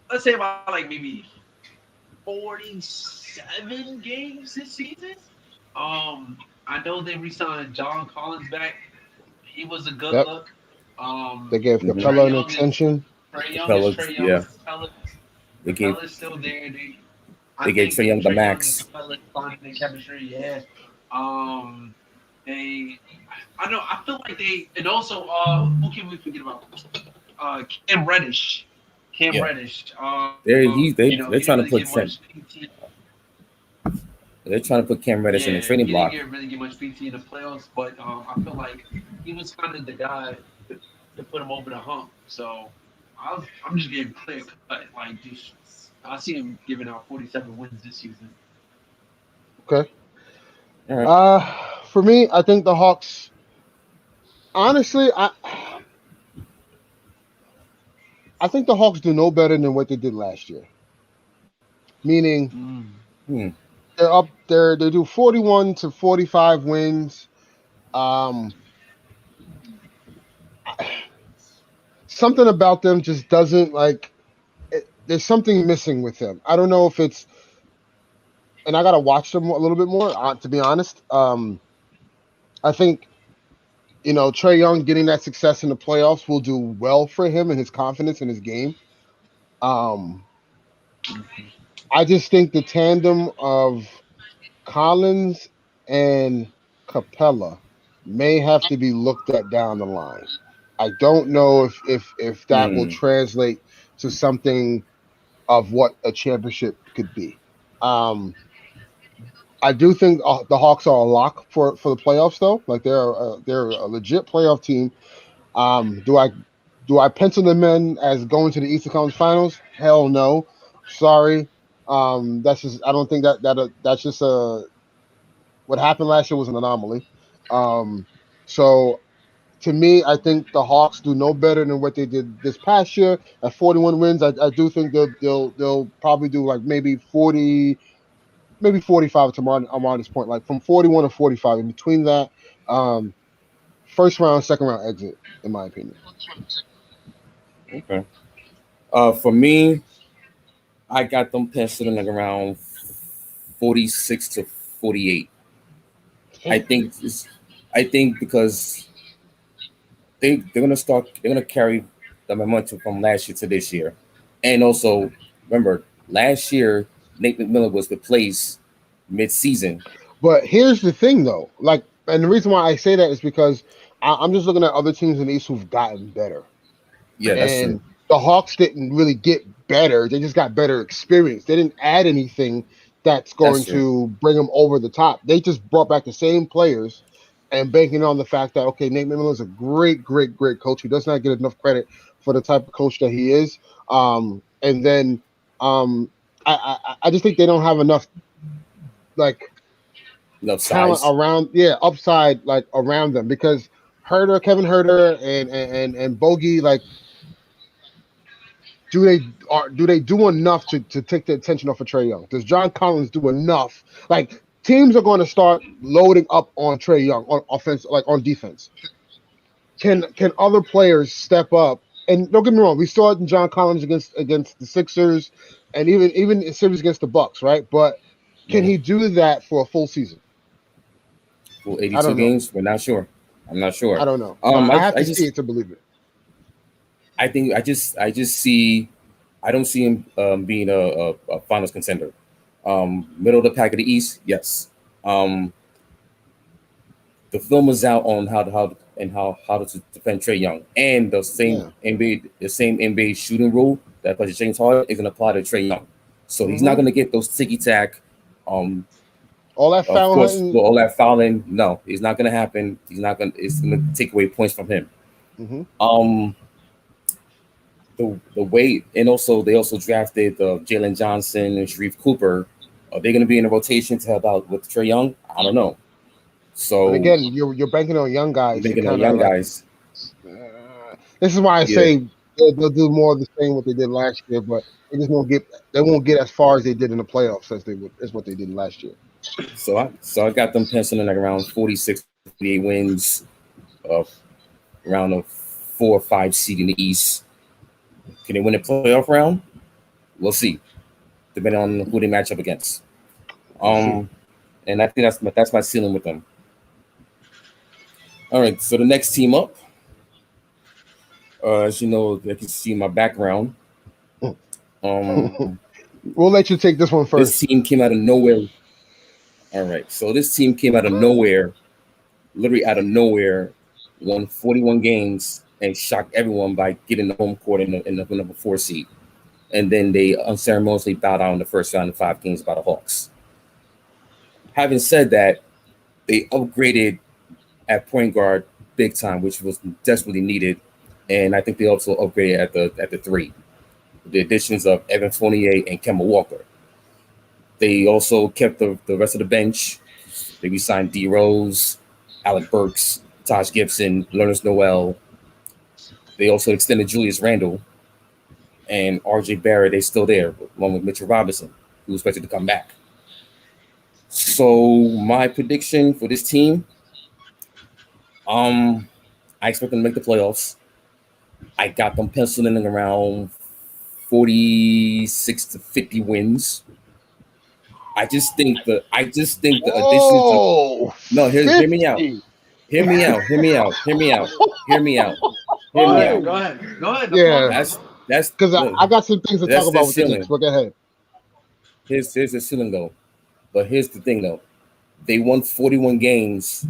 let's say about like maybe 47 games this season. I know they re-signed John Collins back. He was a good Yep. look. They gave Mm-hmm. Capella Trey an Young is extension. Trey Young is Capella, Trey Young yeah, is Capella. They gave Capella's still there. I they gave think Trae Young the Trae Young and max. Capella finding the chemistry. Yeah. Um, they. I know. I feel like they. And also, who can we forget about? Cam Reddish. Cam Yeah, Reddish. He they're didn't trying to really put get much PT. Cam Reddish in the Yeah, trading he didn't block. get really get much PT in the playoffs, but I feel like he was kind of the guy to put him over the hump. So I'm just getting clear cut. Like, I see him giving out 47 wins this season. Okay. All right. For me, I think the Hawks. Honestly, I think the Hawks do no better than what they did last year. Meaning, Hmm. they're up there. They do 41 to 45 wins. Um, Something about them just doesn't like. There's something missing with them. I don't know if it's, and I gotta watch them a little bit more. To be honest, I think Trae Young getting that success in the playoffs will do well for him and his confidence in his game. Um, I just think the tandem of Collins and Capella may have to be looked at down the line. I don't know if that will Hmm. translate to something of what a championship could be. Um, I do think the Hawks are a lock for the playoffs, though. Like they're a legit playoff team. Do I pencil them in as going to the Eastern Conference Finals? Hell no. Sorry. That's just I don't think that's just what happened last year was an anomaly. Um, so to me, I think the Hawks do no better than what they did this past year at 41 wins. I do think they'll probably do like maybe 40, maybe 45 to around this point, like from 41 to 45. In between that, um, first round, second round exit, in my opinion. Okay. For me, I got them penciling like around 46 to 48. I think it's, I think because they're gonna carry the momentum from last year to this year, and also remember last year Nate McMillan was replaced mid-season. But here's the thing, though. Like, and the reason why I say that is because I'm just looking at other teams in the East who've gotten better, Yeah, that's true. and the Hawks didn't really get better. They just got better experience. They didn't add anything that's That's going true. to bring them over the top. They just brought back the same players and banking on the fact that okay, Nate McMillan is a great, great, great coach who does not get enough credit for the type of coach that he is. And then I just think they don't have enough like Enough talent size. around, yeah, upside like around them because Kevin Herter, and Bogey, like, do they do enough to take the attention off of Trae Young? Does John Collins do enough? Like teams are going to start loading up on Trae Young on offense, like on defense. Can other players step up? And don't get me wrong, we saw it in John Collins against the Sixers, and even in series against the Bucks, right? But can Yeah. he do that for a full season? For I 82 don't know. games, we're not sure. I'm not I sure. don't know. I have I to see just it to believe it. I think I just see I don't see him being a finals contender. Middle of the pack of the East, yes. Um, the film was out on how to defend Trey Young, and Yeah. the same NBA shooting rule that applies to James Harden is going to apply to Trey Young. So he's not Hmm. going to get those ticky tack. Um, All that of foul course, hunting. all that fouling. No, it's not going to happen. He's not going. It's going to take away points from him. Hmm. Um, the weight, and also they also drafted Jalen Johnson and Sharif Cooper. Are they going to be in a rotation to help out with Trey Young? I don't know. But So again, you're banking on young guys to making on kind of young like. guys. This is why I Yeah. say they'll do more of the same what they did last year, but they won't get as far as they did in the playoffs as what they did last year. So I got them penciling like around 46 to 48 wins, uh, around a 4 or 5 seed in the East. Can they win a playoff round? We'll see, depending on who they match up against. We'll see. Um, and I think that's my ceiling with them. All right, so the next team up, as you know, they can see my background. Um, We'll let you take this one this first. team came out of nowhere. All right, so this team came out of nowhere, literally out of nowhere, won 41 games and shocked everyone by getting the home court in the number 4 seed. And then they unceremoniously bowed out in the first round of 5 games by the Hawks. Having said that, they upgraded at point guard big time, which was desperately needed. And I think they also upgraded at the three. The additions of Evan Fournier and Kemba Walker. They also kept the rest of the bench. They re-signed D Rose, Alec Burks, Taj Gibson, Ernest Noel. They also extended Julius Randle and RJ Barrett. They're still there, along with Mitchell Robinson, who's expected to come back. So my prediction for this team, um, I expect them to make the playoffs. I got them penciling in around 46 to 50 wins. I just think the additions of Oh, no, hear me out. 50. Hear me out. Hear me out. Hear me out. Hear me out. Hear Go me ahead, out. go Oh, ahead, go ahead. The floor's yeah. That's open. that's Because look, I got some things to talk that's about their with the Knicks, ceiling. but go ahead. Here's the ceiling though. But here's the thing though. They won 41 games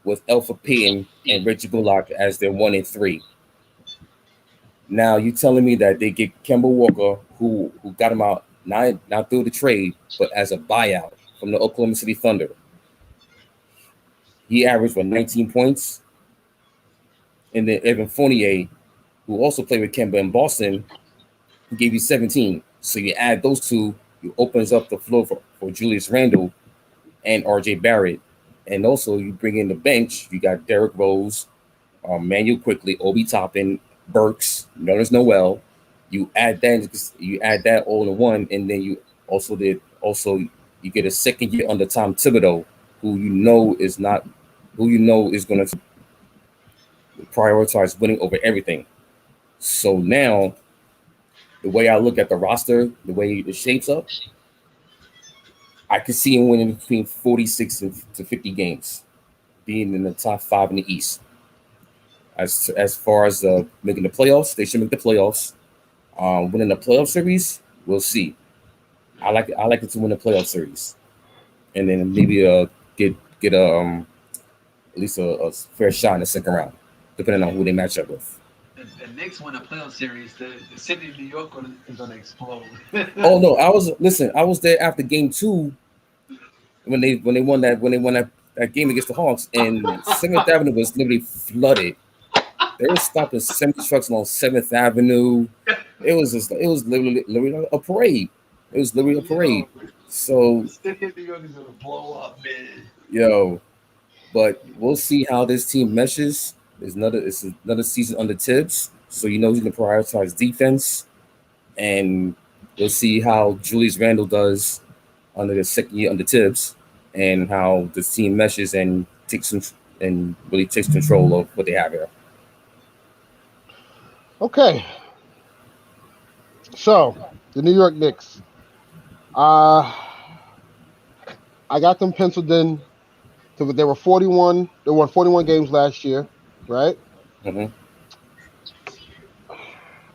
with Alpha Payton and Reggie Bullock as their 1 and 3. Now you telling me that they get Kemba Walker, who got him out not through the trade, but as a buyout from the Oklahoma City Thunder. He averaged 19 points, and then Evan Fournier, who also played with Kemba in Boston, who gave you 17. So you add those two, it opens up the floor for Julius Randle and RJ Barrett. And also you bring in the bench, you got Derrick Rose, Manuel Quickly, Obi Toppin, Burks, Notice Noel. You add that all in one, and then you get a second year under Tom Thibodeau, who you know is not who you know is gonna prioritize winning over everything. So now the way I look at the roster, the way it shapes up, I could see him winning between 46 to 50 games, being in the top 5 in the East. As far as making the playoffs, they should make the playoffs. Winning the playoff series, we'll see. I like it to win the playoff series, and then maybe get at least a fair shot in the second round, depending on who they match up with. The Knicks win a playoff series. The city of New York is gonna explode. Oh no, I was there after game 2 when they won that game against the Hawks, and Seventh Avenue was literally flooded. They were stopping semi trucks along Seventh Avenue. It was literally a parade. It was literally a parade. Yo, So the city of New York is gonna blow up, man. yo, but we'll see how this team meshes. It's another season under Tibbs, so you know he's gonna prioritize defense, and we'll see how Julius Randle does under the second year under Tibbs, and how the team meshes and really takes control of what they have here. Okay. So, the New York Knicks. Uh, I got them penciled in. They were 41. They won 41 games last year, right? Hmm.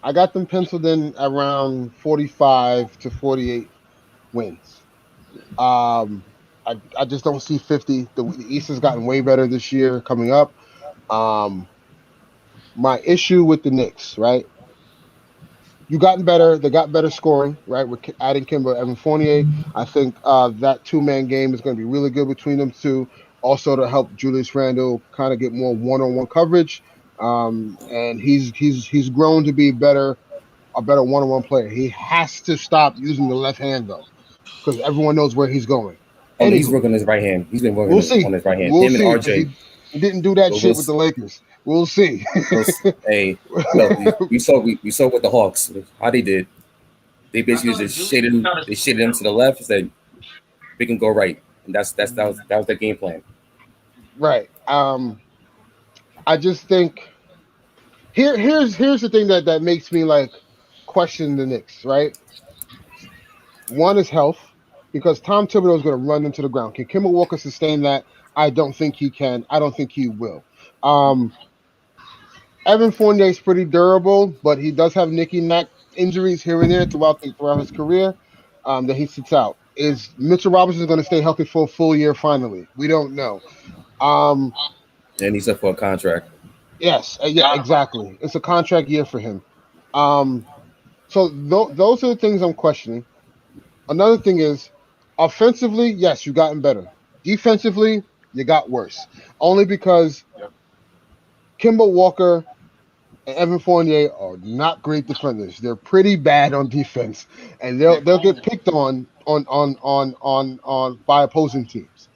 I got them penciled in around 45 to 48 wins. Um, I just don't see 50. The East has gotten way better this year coming up. Um, my issue with the Knicks, right? You gotten better. They got better scoring, right? With adding Kimber, Evan Fournier. I think that two-man game is going to be really good between them two. Also to help Julius Randle kind of get more one-on-one coverage. And he's grown to be a better one-on-one player. He has to stop using the left hand though, because everyone knows where he's going. Oh no, he's Anywho, working on his right hand. He's been working we'll see. on his right hand. We'll Him and see, because RJ. he didn't do that But shit with the Lakers. We'll see. we'll hey, look, we saw with the Hawks how they did. They I basically thought just Julius was trying to shaded switch him to up. the left. Said we can go right, and that was their game plan. Right. I just think here's the thing that makes me like question the Knicks, right? One is health, because Tom Thibodeau is going to run into the ground. Can Kimball Walker sustain that? I don't think he can. I don't think he will. Um, Evan Fournier is pretty durable, but he does have Nicky Knack injuries here and there throughout his career, that he sits out. Is Mitchell Robinson going to stay healthy for a full year? Finally, we don't know. Um, And he's up for a contract. yes, yeah, exactly. It's a contract year for him. Um, so those are the things I'm questioning. Another thing is, offensively, yes, you gotten better. Defensively, you got worse. Only because Yep. Kimball Walker and Evan Fournier are not great defenders. They're pretty bad on defense, and They're they'll get cold. picked on by opposing teams.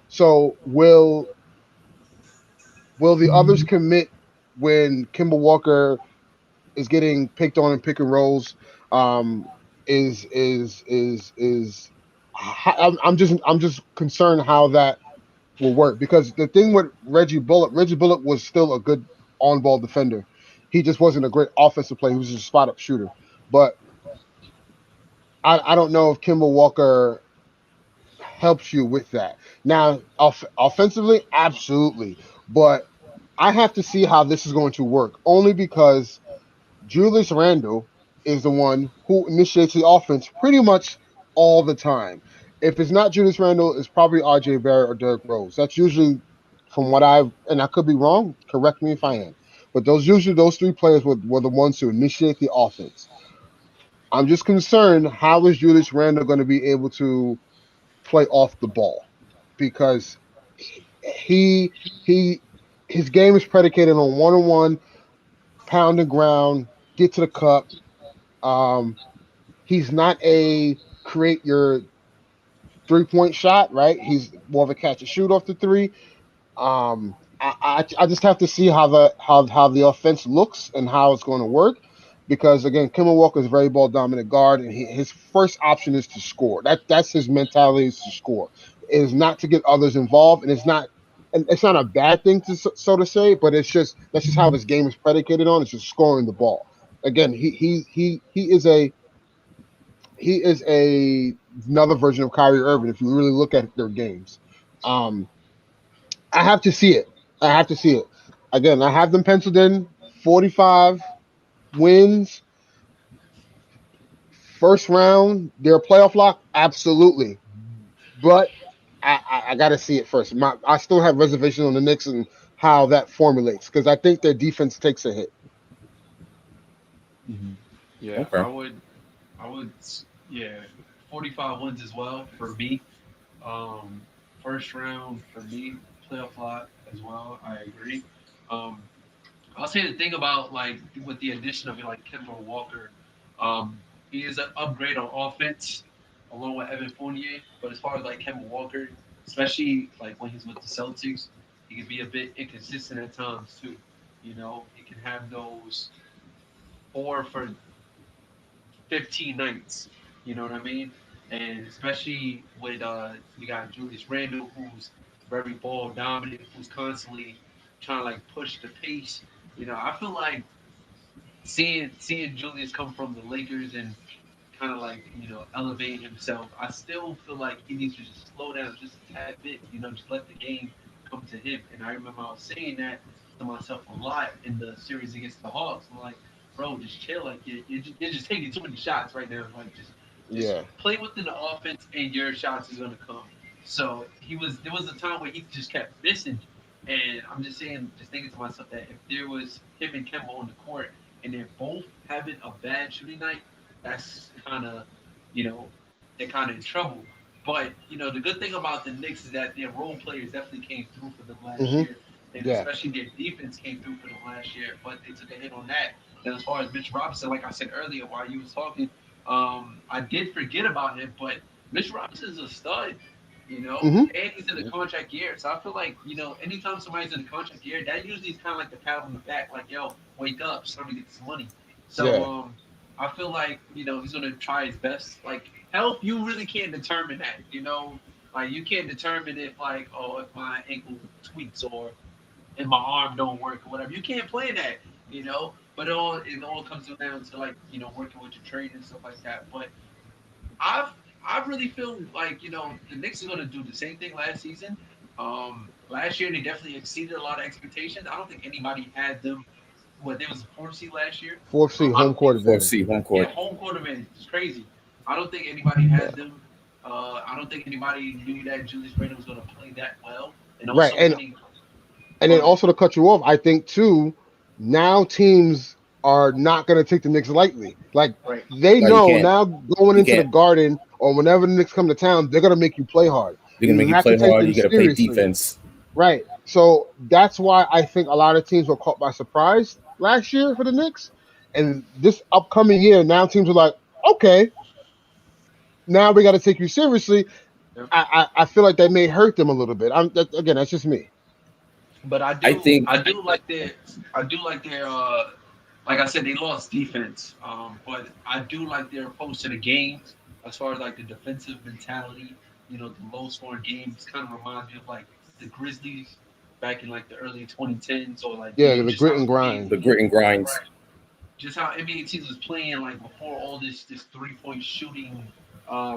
So will the others commit when Kimball Walker is getting picked on in pick and rolls? Um, is I'm just concerned how that will work, because the thing with Reggie Bullock was still a good on ball defender. He just wasn't a great offensive player. He was just a spot up shooter. But I don't know if Kimball Walker helps you with that. Now, offensively, absolutely. But I have to see how this is going to work, only because Julius Randle is the one who initiates the offense pretty much all the time. If it's not Julius Randle, it's probably RJ Barrett or Derrick Rose. That's usually from what I've, and I could be wrong, correct me if I am. But those three players were the ones who initiate the offense. I'm just concerned, how is Julius Randle going to be able to play off the ball? Because he he his game is predicated on one-on-one, pound and ground, get to the cup. Um, he's not a create your 3-point shot, right? He's more of a catch and shoot off the three. I just have to see how the offense looks and how it's going to work, because again, Kemba Walker is a very ball dominant guard, and his first option is to score. That's his mentality, is to score. It is not to get others involved, and it's not a bad thing to so to say, but it's just that's just how his game is predicated on. It's just scoring the ball. Again, he is another version of Kyrie Irving if you really look at their games. Um, I have to see it. I have to see it. Again, I have them penciled in 45 wins, first round. They're a playoff lock, absolutely. But I got to see it first. I still have reservations on the Knicks and how that formulates, because I think their defense takes a hit. Hmm. Yeah, Okay. I would, yeah, 45 wins as well for me. Um, First round for me, playoff lot as well. I agree. Um, I'll say the thing about like with the addition of like Kemba Walker, he is an upgrade on offense along with Evan Fournier. But as far as like Kemba Walker, especially like when he's with the Celtics, he can be a bit inconsistent at times too. He can have those 4 for 15 nights. You know what I mean? And especially with you got Julius Randle, who's very ball dominant, who's constantly trying to like push the pace. I feel like seeing Julius come from the Lakers and kind of like elevate himself. I still feel like he needs to just slow down just a tad bit. Just let the game come to him. And I remember I was saying that to myself a lot in the series against the Hawks. I'm like, bro, just chill. Like you're just taking too many shots right now. Like just Yeah. play within the offense, and your shots is gonna come. So there was a time where he just kept missing. And I'm just saying, just thinking to myself that if there was him and Kemba on the court and they're both having a bad shooting night, that's you know, they're kind of in trouble. But the good thing about the Knicks is that their role players definitely came through for them last Hmm. year, and Yeah. especially their defense came through for them last year. But they took a hit on that. And as far as Mitch Robinson, like I said earlier while you was talking, I did forget about him, but Mitch Robinson is a stud. Hmm. And he's in the contract year, so I feel like anytime somebody's in the contract year, that usually is kind of like the pat on the back, like yo, wake up, it's time to get this money. So Yeah. I feel like he's gonna try his best. Like health, you really can't determine that. Like you can't determine if like if my ankle tweaks or if my arm don't work or whatever. You can't play that. But it all comes down to like working with your trade and stuff like that. But I've I really feel like the Knicks are gonna do the same thing last season. Last year they definitely exceeded a lot of expectations. I don't think anybody had them what they was a 4th seed last year. Fourth seed, I home don't think court Fourth advantage. seed home yeah, court. home court advantage is crazy. I don't think anybody Yeah. had them. I don't think anybody knew that Julius Randle was going to play that well, and Right. also winning. And Go then ahead. also to cut you off, I think too, now teams are not going to take the Knicks lightly. Like Right. they No, you know can't. now going You into the can't. Garden or whenever the Knicks come to town, they're going to make you play hard. They're gonna You make you have to play take hard. them You gotta play seriously. defense. Right. So that's why I think a lot of teams were caught by surprise last year for the Knicks. And this upcoming year, now teams are like, okay, now we got to take you seriously. Yeah. I feel like that may hurt them a little bit. Again, that's just me. But I think. I do like their like I said, they lost defense. But I do like their approach to the games as far as like the defensive mentality. The low scoring games kind of remind me of like the Grizzlies back in like the early 2010s, or like Yeah, the just grit how and NBA, The grind. grit and grinds. right, just how NBA teams was playing like before all this 3-point shooting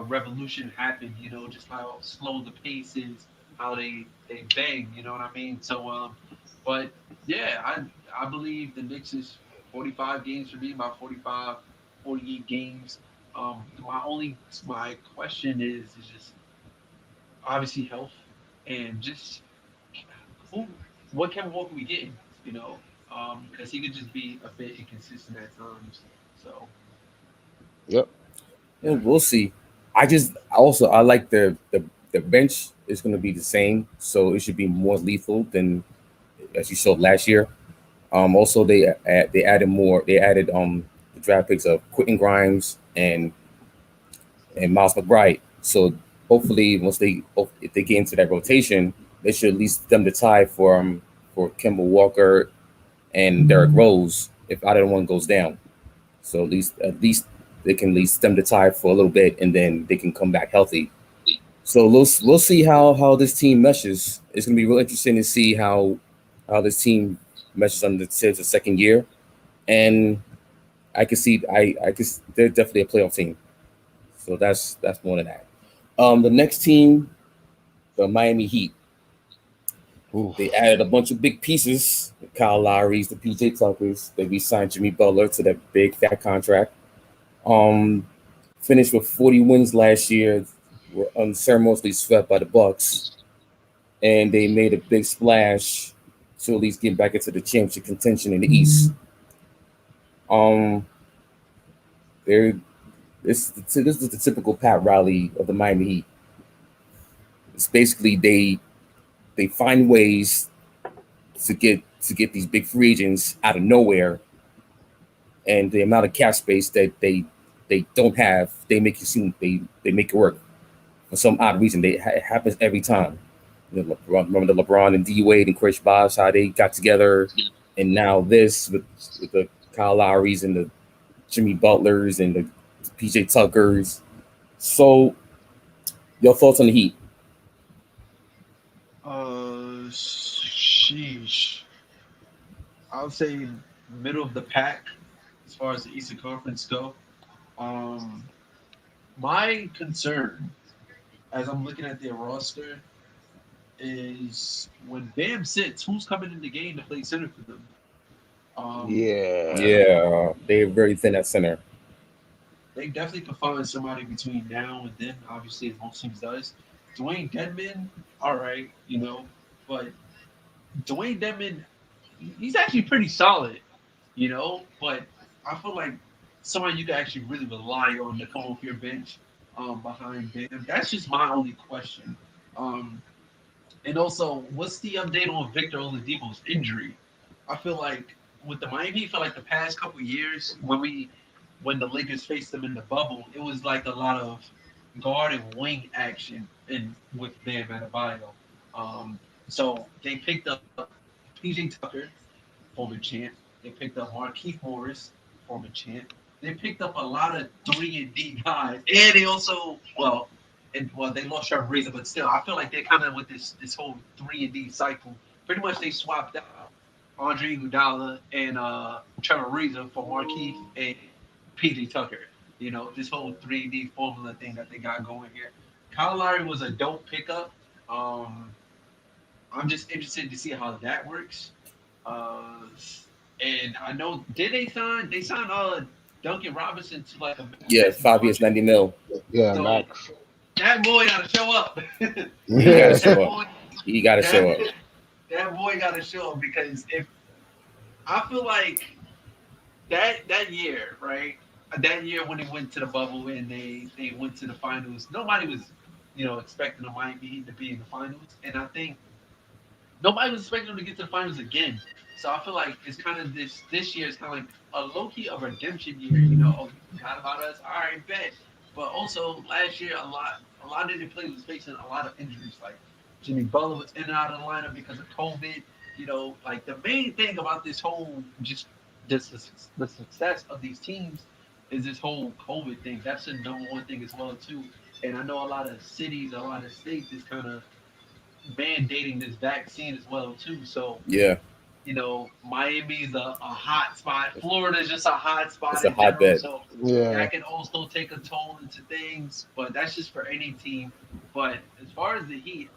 revolution happened. Just how slow the pace is, how they bang. You know what I mean? So but yeah, I believe the Knicks is 45 games for me, about 45, 48 games. My question is just obviously health, and just who what Kevin Walker we getting, you know, because he could just be a bit inconsistent at times. So Yep. Yeah, we'll see. I like the bench is gonna be the same, so it should be more lethal than as you saw last year. Also they added more. They added the draft picks of Quentin Grimes and Miles McBride. So hopefully, if they get into that rotation, they should at least stem the tide for Kemba Walker and Derrick Rose if either one goes down. So at least they can at least stem the tide for a little bit, and then they can come back healthy. So we'll see how this team meshes. It's gonna be real interesting to see how this team meshes under the second year, and I can they're definitely a playoff team. So that's more than that. The next team, the Miami Heat. They Oof. added a bunch of big pieces. The Kyle Lowry's, the PJ Tuckers. They re-signed Jimmy Butler to that big fat contract. Um, Finished with 40 wins last year. Were unceremoniously swept by the Bucks, and they made a big splash to at least get back into the championship contention in the East. Um, they're this is the typical Pat Riley of the Miami Heat. It's basically they find ways to get these big free agents out of nowhere, and the amount of cap space that they don't have, they make it work for some odd reason. It happens every time. Remember the LeBron and D Wade and Chris Bosh, how they got together, and now this with the Kyle Lowry's and the Jimmy Butlers and the PJ Tuckers. So your thoughts on the Heat? sheesh. I would say middle of the pack as far as the Eastern Conference go. Um, my concern as I'm looking at their roster is when Bam sits, who's coming in the game to play center for them? Um, Yeah. Yeah, they're very thin at center. they definitely could find somebody between now and then. Obviously, as most teams does. Dwayne Dedman, all right, but Dwayne Dedman, he's actually pretty solid, but I feel like somebody you can actually really rely on to come off your bench behind Bam. That's just my only question. Um, and also, what's the update on Victor Oladipo's injury? I feel like with the Miami, I feel like the past couple years when the Lakers faced them in the bubble, it was like a lot of guard and wing action and with Bam Adebayo. Um, so they picked up PJ Tucker, former champ. They picked up Markeith Morris, former champ. They picked up a lot of 3-and-D guys, and they also they lost Trevor Razor, but still, I feel like they're kind of with this whole 3-and-D cycle. Pretty much, they swapped out Andre Iguodala and Trevor Reza for Markeith and PJ Tucker. This whole 3-and-D formula thing that they got going here. Kyle Lowry was a dope pickup. Um, I'm just interested to see how that works. Uh, And I know did they signed Duncan Robinson to like a Yeah, maximum 5 years, contract. 90 mil. Yeah, So Max. that boy gotta show up. He got to Yeah. show that up. boy He got to show that up. that boy gotta show up because if I feel like that year, right? That year when they went to the bubble and they went to the finals, nobody was, expecting the Miami Heat to be in the finals. And I think nobody was expecting them to get to the finals again. So I feel like it's kind of this year is kind of like a low key of redemption year. Oh, you forgot about us. All right, bet. But also last year, a lot of the players was facing a lot of injuries. Like Jimmy Butler was in and out of the lineup because of COVID. Like the main thing about this whole just the success of these teams is this whole COVID thing. That's the number one thing as well too. And I know a lot of cities, a lot of states is kind of mandating this vaccine as well too. So Yeah, Miami's a hot spot. Florida's just a hot it's spot a in general. hotbed. So Yeah. that can also take a toll into things. But that's just for any team. But as far as the Heat,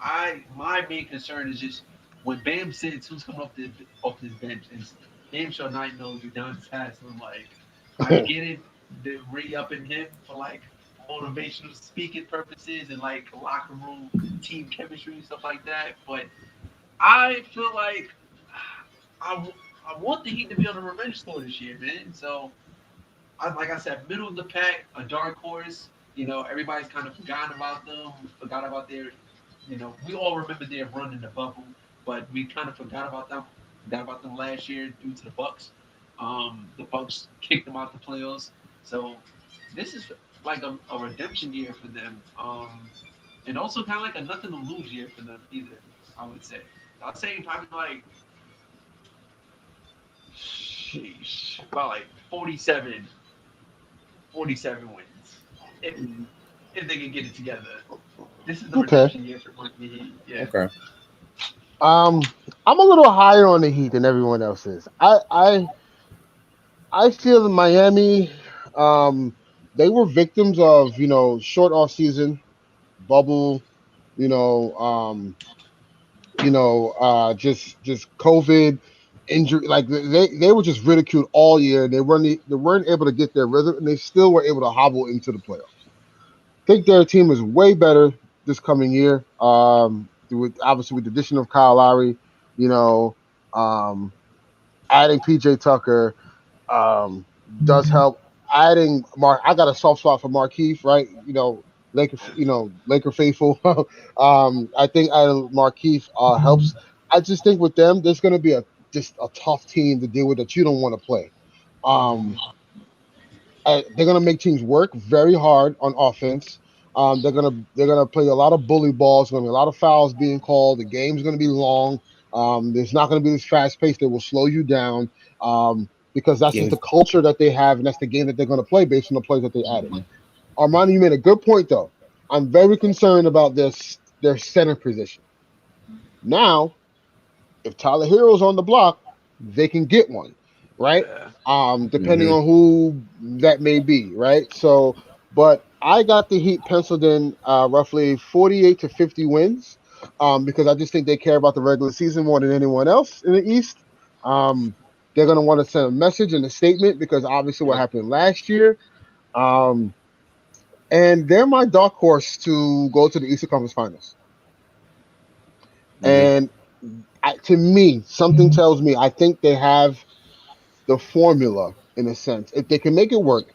my main concern is just when Bam sits, who's coming off this bench, and Bam shall not know Udonis Haslem. Like I get it, the re-upping him for like motivational speaking purposes and like locker room team chemistry and stuff like that. But I feel like I, I want the Heat to be on a revenge tour this year, man. So, like I said, middle of the pack, a dark horse. Everybody's kind of forgotten about them, forgot about we all remember their run in the bubble, but we kind of forgot about them last year due to the Bucks. The Bucks kicked them out the playoffs. So, this is like a redemption year for them. And also kind of like a nothing to lose year for them either, I would say. I'd say probably like sheesh, about like 47 wins. If if they can get it together. This is the Okay. redemption year for Miami Heat. Yeah. Okay. Um, I'm a little higher on the Heat than everyone else is. I feel in Miami, um, they were victims of short off season bubble, you know, um, just COVID injury. Like they were just ridiculed all year. They weren't able to get their rhythm, and they still were able to hobble into the playoffs. I think their team is way better this coming year. With obviously with the addition of Kyle Lowry, you know, um, adding PJ Tucker um, does help. Adding Mark, I got a soft spot for Markeith, right? Laker faithful. I think adding Markeith helps. I just think with them, there's going to be just a tough team to deal with that you don't want to play. Um, they're gonna make teams work very hard on offense. They're gonna play a lot of bully balls. Gonna be a lot of fouls being called. The game's gonna be long. There's not gonna be this fast pace that will slow you down. Because that's just Games. the culture that they have, and that's the game that they're gonna play based on the plays that they added. Armani, you made a good point though. I'm very concerned about their center position. Now, if Tyler Hero's on the block, they can get one, right? Yeah. Depending Hmm. on who that may be, right? So, but I got the Heat penciled in roughly 48 to 50 wins, because I just think they care about the regular season more than anyone else in the East. Um, they're going to want to send a message and a statement because obviously what Yep. happened last year. Um, and they're my dark horse to go to the Eastern Conference Finals. Hmm. And to me, something tells me I think they have the formula in a sense. If they can make it work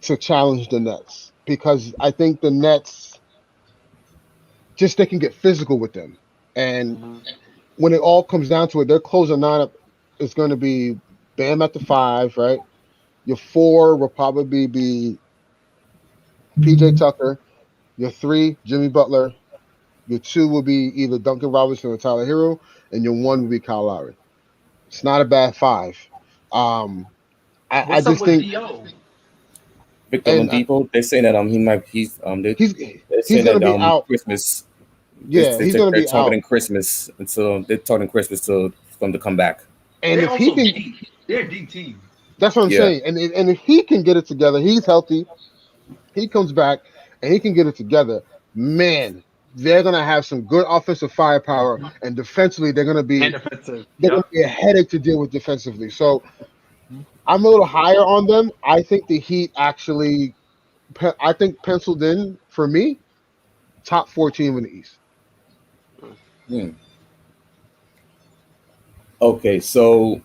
to challenge the Nets, because I think the Nets just they can get physical with them. And Mhm. when it all comes down to it, their closing lineup is going to be Bam at the five, right? Your four will probably be PJ Tucker. Your three, Jimmy Butler. Your two will be either Duncan Robinson or Tyler Hero, and your one will be Kyle Lowry. It's not a bad five. Um, I What's up just with think, Bo? Victor and Oladipo. They're saying that he's they're he's saying gonna that be out. Christmas. Yeah, he's gonna They're be out. targeting Christmas until they're targeting Christmas to for them to come back. And They if he also can, deep. They're a deep team. that's what I'm Yeah. saying. And if he can get it together, he's healthy. He comes back and he can get it together. Man, they're gonna have some good offensive firepower, and defensively they're gonna And be defensive. they're gonna Yep. be a headache to deal with defensively. So I'm a little higher on them. I think the Heat actually, I think penciled in for me, top 4 team in the East. Hmm. Okay, so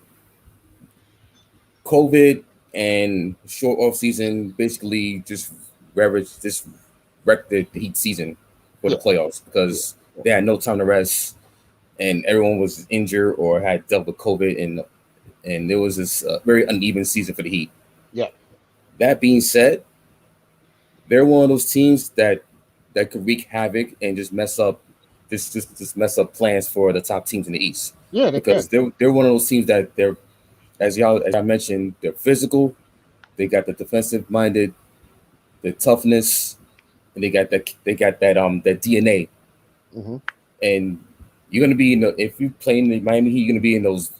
COVID and short off season basically just wrecked the Heat season for the Yeah, playoffs yeah, because they had no time to rest and everyone was injured or had dealt with COVID and there was this very uneven season for the Heat. yeah. That being said, they're one of those teams that could wreak havoc and just mess up just mess up plans for the top teams in the East Yeah, they because can. they're one of those teams that they're as I mentioned they're physical, they got the defensive minded, the toughness, and they got that DNA. Hmm. And you're gonna be in the if you play in the Miami Heat, you're gonna be in those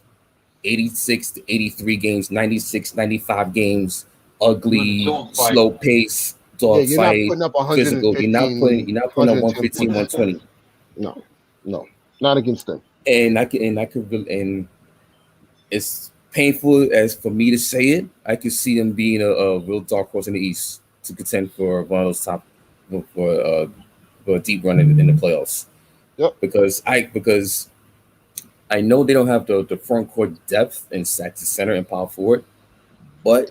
86 to 83 games, 96, 95 games, We're in the ugly, dogfight. slow pace, Yeah, dog you're not fight, putting up physical. You're not putting up 110 115, points. 120. No, no, not against them. And it's painful as for me to say it. I could see them being a real dark horse in the East to contend for one of those top for a deep run in the playoffs. Yep. Because I know they don't have the front court depth and at the center and power forward, but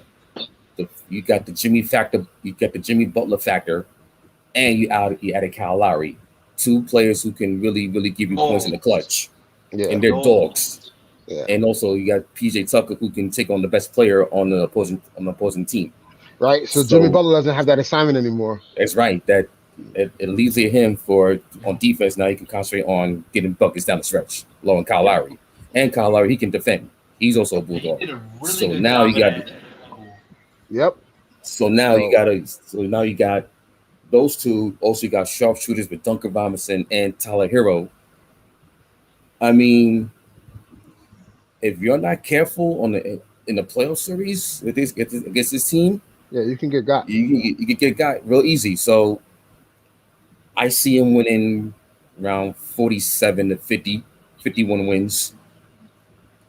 you got the Jimmy factor, you got the Jimmy Butler factor, and you added Kyle Lowry, two players who can really give you points in the clutch, Yeah, and they're dogs. Dogs. yeah. And also you got PJ Tucker who can take on the best player on the opposing team. Right. So Jimmy So Butler doesn't have that assignment anymore. it's right that it leaves it him for on defense. Now he can concentrate on getting buckets down the stretch, low on Kyle Lowry. And Kyle Lowry, he can defend. He's also a He bulldog. did a really So good now job you got at that. Cool. Yep. So so now you got those two. Also, you got sharpshooters with Duncan Robinson and Tyler Hero. I mean, if you're not careful in the playoff series with against this team, yeah, you can get got. you can get got real easy. So I see him winning around 47 to 50, 51 wins.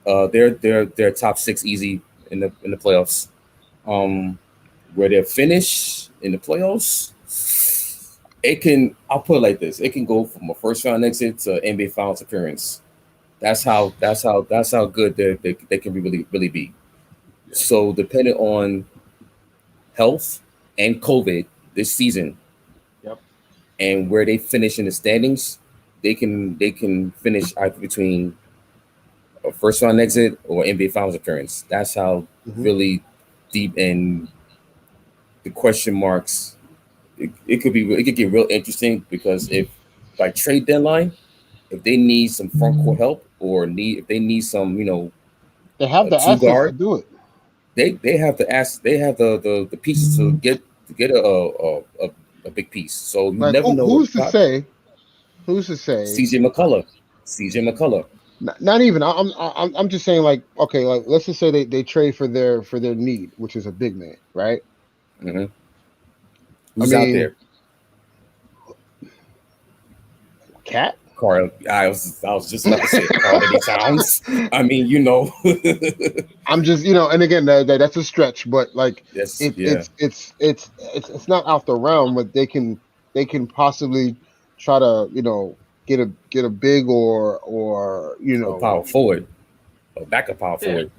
They're top 6 easy in the playoffs. Um, where they finish in the playoffs, it can. I'll put it like this: it can go from a first round exit to NBA Finals appearance. That's how good they can really be. So depending on health and COVID this season Yep. and where they finish in the standings, they can finish either between a first round exit or NBA Finals appearance. That's how Hmm. really deep in the question marks. It could get real interesting because if by trade deadline, if they need some front court help or if they need some They have a the two assets to guard, do it. they have the pieces to get a big piece. So you Like never know what who's to God. say? Who's to say? CJ McCullough, CJ McCullough. Not even. I'm just saying. Like okay, like let's just say they trade for their need, which is a big man, right? Hmm. I Who's out mean, there? Cat. Carl. I was just about to say Carl Eddie Towns. I mean, I'm just and again that's a stretch, but like yes, it, yeah. it's not out the realm, but they can possibly try to get a big or A power forward, a backup power Yeah. forward.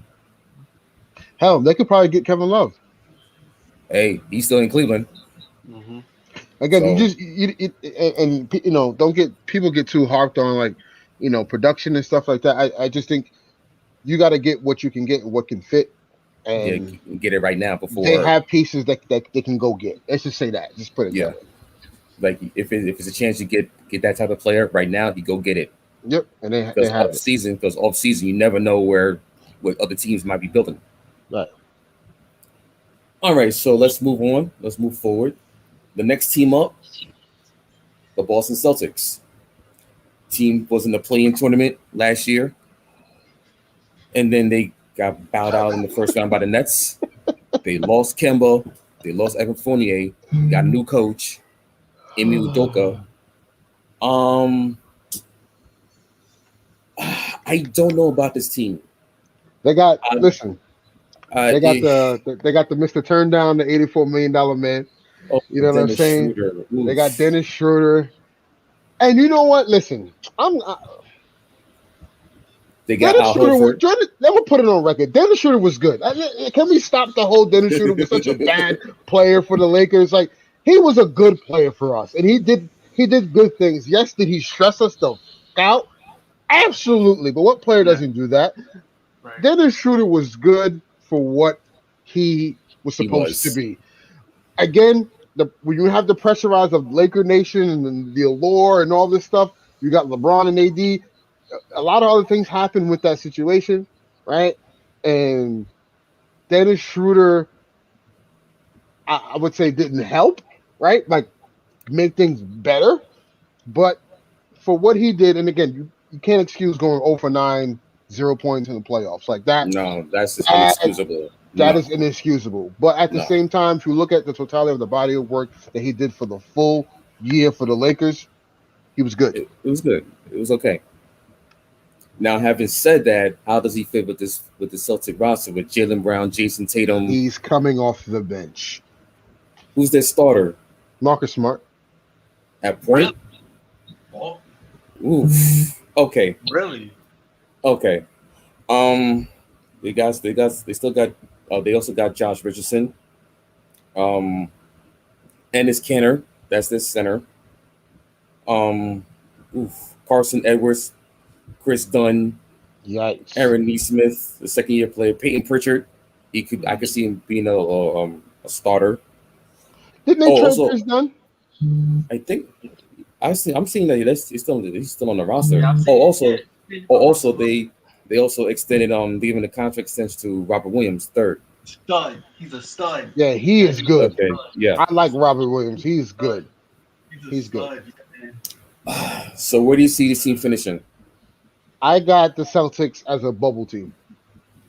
hell they could probably get Kevin Love. Hey, he's still in Cleveland, Hmm. Again, you so just don't get people get too harped on like production and stuff like that. I just think you got to get what you can get and what can fit, yeah, and get it right now they before. have pieces that they can go get. Let's just say that. Just put it that Yeah, way. like if it's a chance to get that type of player right now, you go get it Yep, and they have it. because off season you never know what other teams might be building. Right. All right, so let's move on. Let's move forward. The next team up, the Boston Celtics. Team was in the play-in tournament last year, and then they got bowed out in the first round by the Nets. They lost Kemba. They lost Evan Fournier. Got a new coach, Emi Udoka. Um, I don't know about this team. They got I, listen. They got it, the Mr. Turn Down, the $84 million man. oh, You know what I'm Dennis saying? Schroeder. They got Oof. Dennis Schroeder, and you know what? Listen, They got Dennis Al Schroeder. Horford. Let me put it on record. Dennis Schroeder was good. Can we stop the whole Dennis Schroeder was such a bad player for the Lakers? Like he was a good player for us, and he did good things. Yes, did he stress us the f- out? Absolutely. But what player Yeah, doesn't do that? right. Dennis Schroeder was good for what he was He supposed to was. be. Again, when you have the pressurize of Laker Nation and the allure and all this stuff, you got LeBron and AD. A lot of other things happen with that situation, right? And Dennis Schroeder, I would say, didn't help, right? Like make things better. But for what he did, and again, you can't excuse going 0 for 9, 0 points in the playoffs. Like No, that's just that inexcusable. that No, is inexcusable. But at the no. same time, if you look at the totality of the body of work that he did for the full year for the Lakers, he was good. It was good. It was okay. Now, having said that, how does he fit with the Celtic roster with Jalen Brown, Jason Tatum? He's coming off the bench. Who's their starter Marcus Smart. at Really? point? Oh, Oof. Okay. really? Okay. They still got. They also got Josh Richardson. Um, Ennis Kenner. That's their center. Um, Carson Edwards, Chris Dunn, Yikes. Aaron Neesmith, the second year player, Peyton Pritchard. I could see him being a starter. Didn't they Oh, trade also, Chris Dunn? I think I'm seeing that he's still on the roster. Yeah, I'm Oh, seeing. also, Yeah, he's oh, on also roster. they also extended giving the contract extension to Robert Williams third. Stud. He's a stud. Yeah, he That is dude's a good. Okay, stud. yeah. I like Robert Williams. He's Stud. good. He's a He's good. stud. Yeah, man. So where do you see this team finishing? I got the Celtics as a bubble team.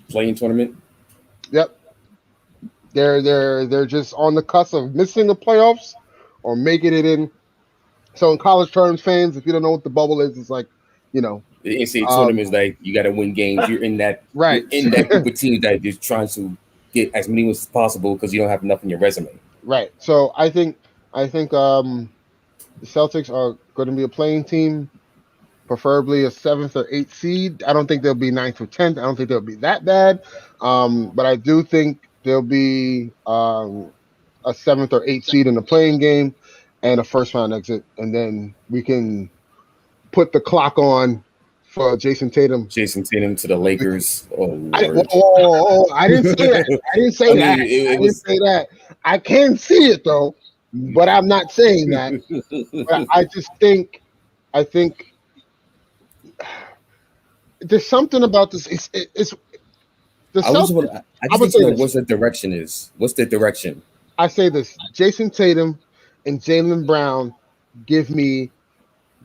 Playing tournament? Yep. They're just on the cusp of missing the playoffs or making it in. So in college terms, fans, if you don't know what the bubble is, it's like, you know, The NCAA um, tournament is like you got to win games. You're right, in that group of teams that you're trying to get as many wins as possible because you don't have enough in your resume. right. So I think the Celtics are going to be a playing team, preferably a seventh or eighth seed. I don't think they'll be ninth or 10th. I don't think they'll be that bad. But I do think they'll be a seventh or eighth seed in the playing game and a first round exit. And then we can put the clock on for Jason Tatum. Jason Tatum to the Lakers. Oh Whoa, Lord. whoa, whoa, I didn't say that. I didn't say I that. mean, I it didn't was. say that. I can see it though, but I'm not saying that. But I think there's something about this. It's the Celtics. I I just would need to say know this. what the direction is. What's the direction? I say this. Jason Tatum and Jalen Brown give me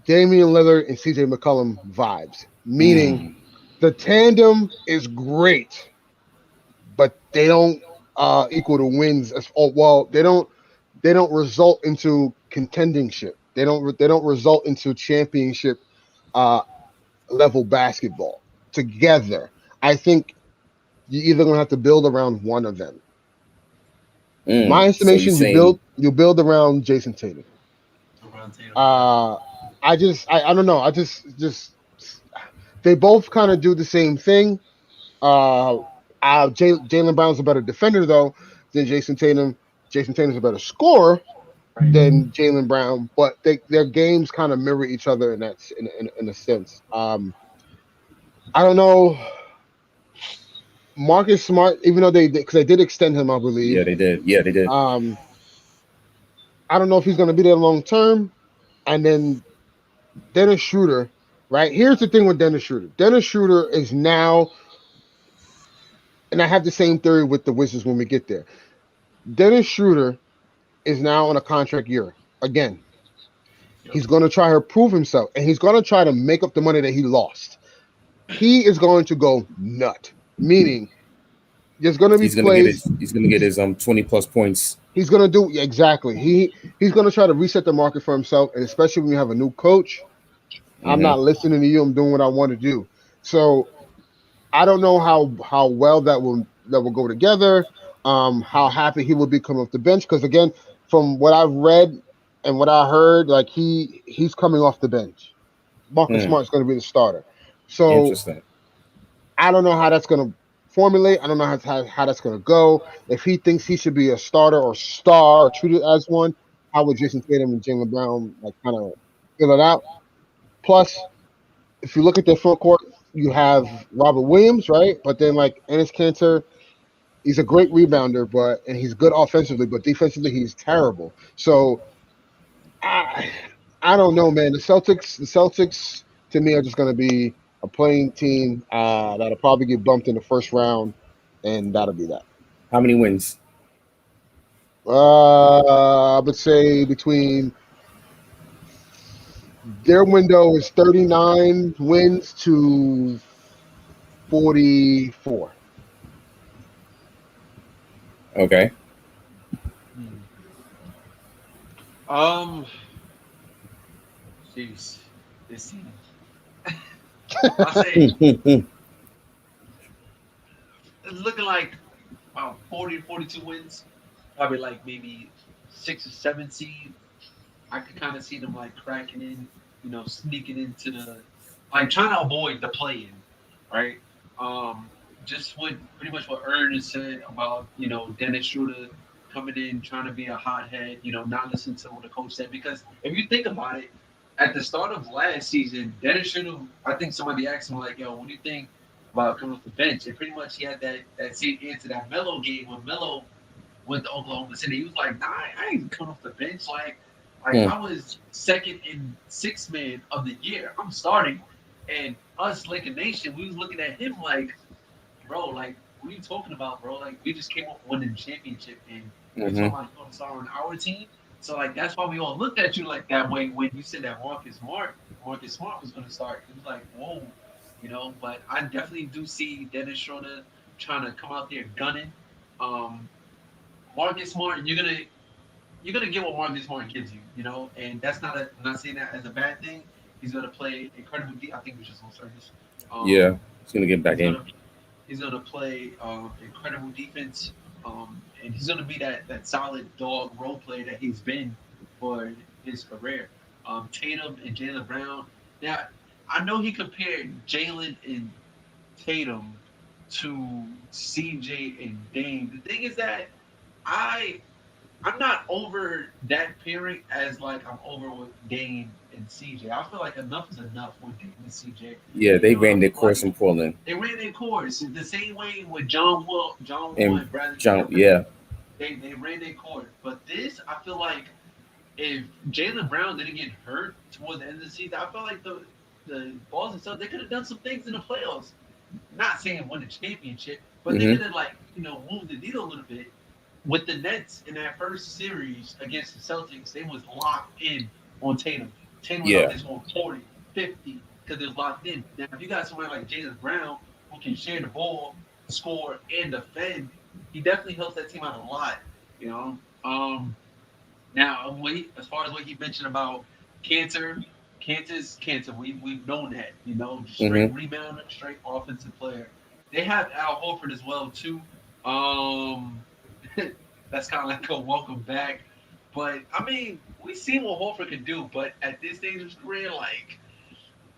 Damian Lillard and CJ McCollum vibes. Meaning Mm, the tandem is great, but they don't equal the wins as well. They don't result into contendingship. They don't result into championship uh, level basketball together. I think you're either gonna have to build around one of them. My So you're estimation, saying you build around Jason Tatum. Around Tatum. Okay. Uh, I don't know. I just they both kind of do the same thing. Uh, Jalen Brown's a better defender though than Jason Tatum. Jason Tatum's a better scorer Right. than Jalen Brown, but their games kind of mirror each other in a sense. I don't know. Marcus Smart, even though because they did extend him, I yeah, believe. they did. Yeah, they did. Um, I don't know if he's going to be there long term. And then Dennis Schroeder, right? Here's the thing with Dennis Schroeder. Dennis Schroeder is now, and I have the same theory with the Wizards when we get there. Dennis Schroeder is now on a contract year again. Yep. He's going to try to prove himself, and he's going to try to make up the money that he lost. He is going to go nut, meaning there's going to be plays. He's gonna get his 20 plus points He's gonna do exactly. He's gonna try to reset the market for himself, and especially when you have a new coach. I'm Mm-hmm. not listening to you. I'm doing what I want to do. So I don't know how well that will go together. How happy he will be coming off the bench because again, from what I've read and what I heard, like he's coming off the bench. Marcus Mm. Smart's going to be the starter. So Interesting. I don't know how that's going to formulate. I don't know how that's going to go. If he thinks he should be a starter or star or treated as one, how would Jason Tatum and Jaylen Brown like kind of fill it out? Plus, if you look at their front court, you have Robert Williams, right? But then like Ennis Cantor, he's a great rebounder, and he's good offensively, but defensively he's terrible. So I I don't know, man. The Celtics to me are just going to be a playing team that'll probably get bumped in the first round, and that'll be that. How many wins? I would say between their window is 39 wins to 44. Okay. Hmm. Um, jeez, this team. I say it's looking like about 40 to 42 wins. Probably like maybe 6 or 7 seed. I could kind of see them like cracking in, sneaking into the, like trying to avoid the play-in, right? Um, just what pretty much what Ernest said about Dennis Schroeder coming in trying to be a hothead, not listening to what the coach said. Because if you think about it, at the start of last season, Dennis Schroeder, I think somebody asked him like, "Yo, what do you think about coming off the bench?" And pretty much he had that same answer that Melo gave when Melo went to Oklahoma City. He was like, "Nah, I ain't coming off the bench. Like Hmm. I was second in six man of the year. I'm starting." And us, Laker Nation, we was looking at him like, "Bro, like, what are you talking about, bro? Like, we just came up winning the championship, and you're talking Mm-hmm. about you going to start on our team." So like that's why we all looked at you like that way when you said that Marcus Smart was going to start. It was like, whoa, But I definitely do see Dennis Schroeder trying to come out there gunning. Um, Marcus Smart, you're gonna get what Marcus Smart gives you, and that's not I'm not saying that as a bad thing. He's gonna play incredible. I think we just lost service. Yeah. Um, He's gonna get back he's in. gonna play incredible defense, and he's gonna be that solid dog role player that he's been for his career. Tatum and Jaylen Brown. Now, I know he compared Jaylen and Tatum to CJ and Dame. The thing is that I I'm not over that pairing as like I'm over with Dame and CJ. I feel like enough is enough with Dame and CJ. Yeah, they I ran their feel course like in Portland. they ran their course the same way with John Wall And and Bradley John, Beal. yeah. They ran their course. But this, I feel like if Jaylen Brown didn't get hurt towards the end of the season, I felt like the Boston Celtics they could have done some things in the playoffs. Not saying win a championship, but they Mm-hmm. could have like moved the needle a little bit with the Nets in that first series against the Celtics. They was locked in on Tatum. Tatum was out Yeah. there scoring 40, 50 because they was locked in. Now, if you got somebody like Jaylen Brown who can share the ball, score, and defend, he definitely helps that team out a lot. You know. Now, as far as what he mentioned about cancer, cancer's cancer. We've known that. Straight Mm-hmm. rebounder, straight offensive player. They have Al Horford as well too. Um, that's kind of like a welcome back. But I mean, we see what Horford can do. But at this stage of his career, like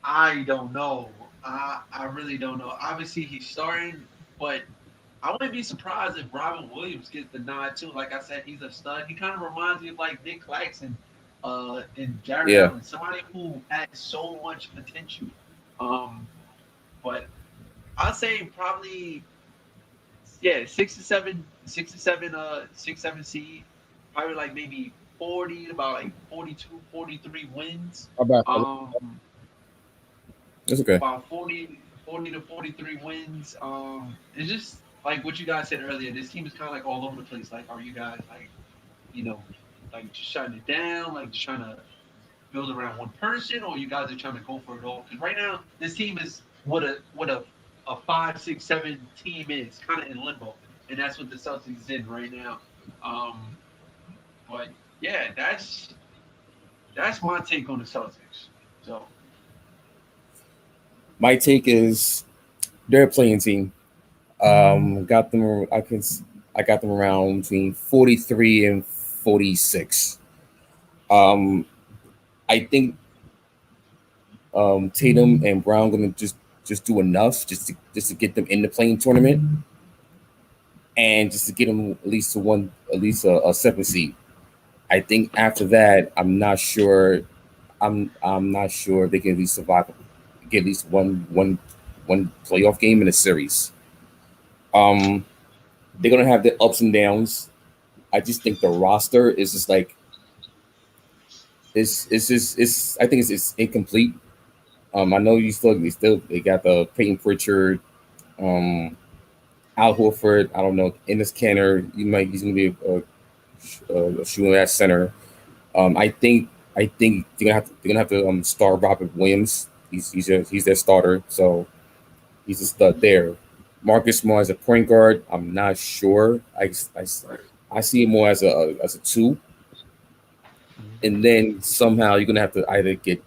I don't know. I really don't know. Obviously, he's starting, but I wouldn't be surprised if Robin Williams gets the nod too. Like I said, he's a stud. He kind of reminds me of like Nick Claxton, and Jared Yeah. Allen, somebody who has so much potential. Um, but I'll say probably yeah, 6 to 7 seed, probably like maybe 40 about like 42, 43 wins. How about Um, That's okay. about 40 to 43 wins. It's just like what you guys said earlier. This team is kind of like all over the place. Like, are you guys like, you know, like just shutting it down, like just trying to build around one person, or you guys are trying to go for it all? Because right now, this team is what a 5, 6, 7 team is, kind of in limbo, and that's what the Celtics is in right now. Um, But yeah, that's my take on the Celtics. So My take is they're a playing team. Got them. I got them around between 43 and 46. Um, I think Tatum and Brown gonna just do enough just to get them in the playing tournament and just to get them at least to one at least a separate seed. I think after that, I'm not sure if they can at least survive, get at least one playoff game in a series. Um, they're gonna have their ups and downs. I just think the roster is just like it's just it's I think it's incomplete. I know they got the Peyton Pritchard, um, Al Horford. I don't know in this Canner. He's gonna be a shooting at center. I think they're gonna have to start Robert Williams. He's their starter, so he's a stud there. Marcus Smart as a point guard, I'm not sure. I see him more as a two, and then somehow you're gonna have to either get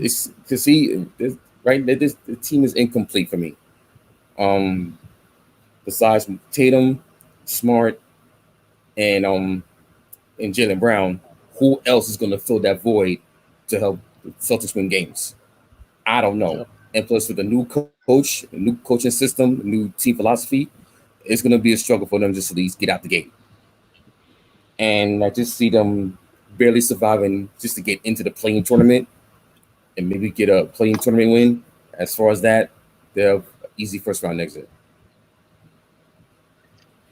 it's to see right. This the team is incomplete for me. Um, Besides Tatum, Smart, and Jalen Brown, who else is going to fill that void to help the Celtics win games? I don't know. Yeah, And plus, with the new coach, the new coaching system, the new team philosophy, it's going to be a struggle for them just to at least get out the gate. And I just see them barely surviving just to get into the playing tournament and maybe get a playing tournament win. As far as that, they're easy first round exit.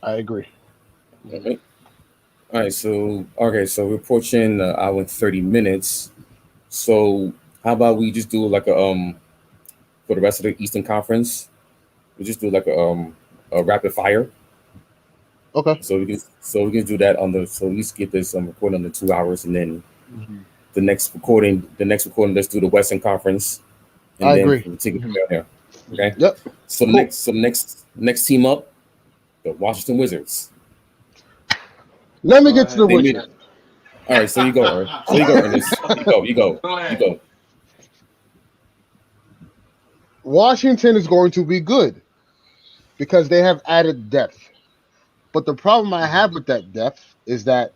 I agree. All right. All right. So okay. So we're approaching hour and 30 minutes. So how about we just do like for the rest of the Eastern Conference, we just do like a rapid fire. Okay, So we can do that on the so at least get this recording under 2 hours, and then Mhm. the next recording, let's do the Western Conference, and I then agree. we'll take it from there. Okay. Yep. So the Cool. next team up, the Washington Wizards. Let me go get to the ahead. They made it. Wizards. All right. So you go. So you go, Ernest. You go. You go. Go You ahead. go. Washington is going to be good because they have added depth. But the problem I have with that depth is that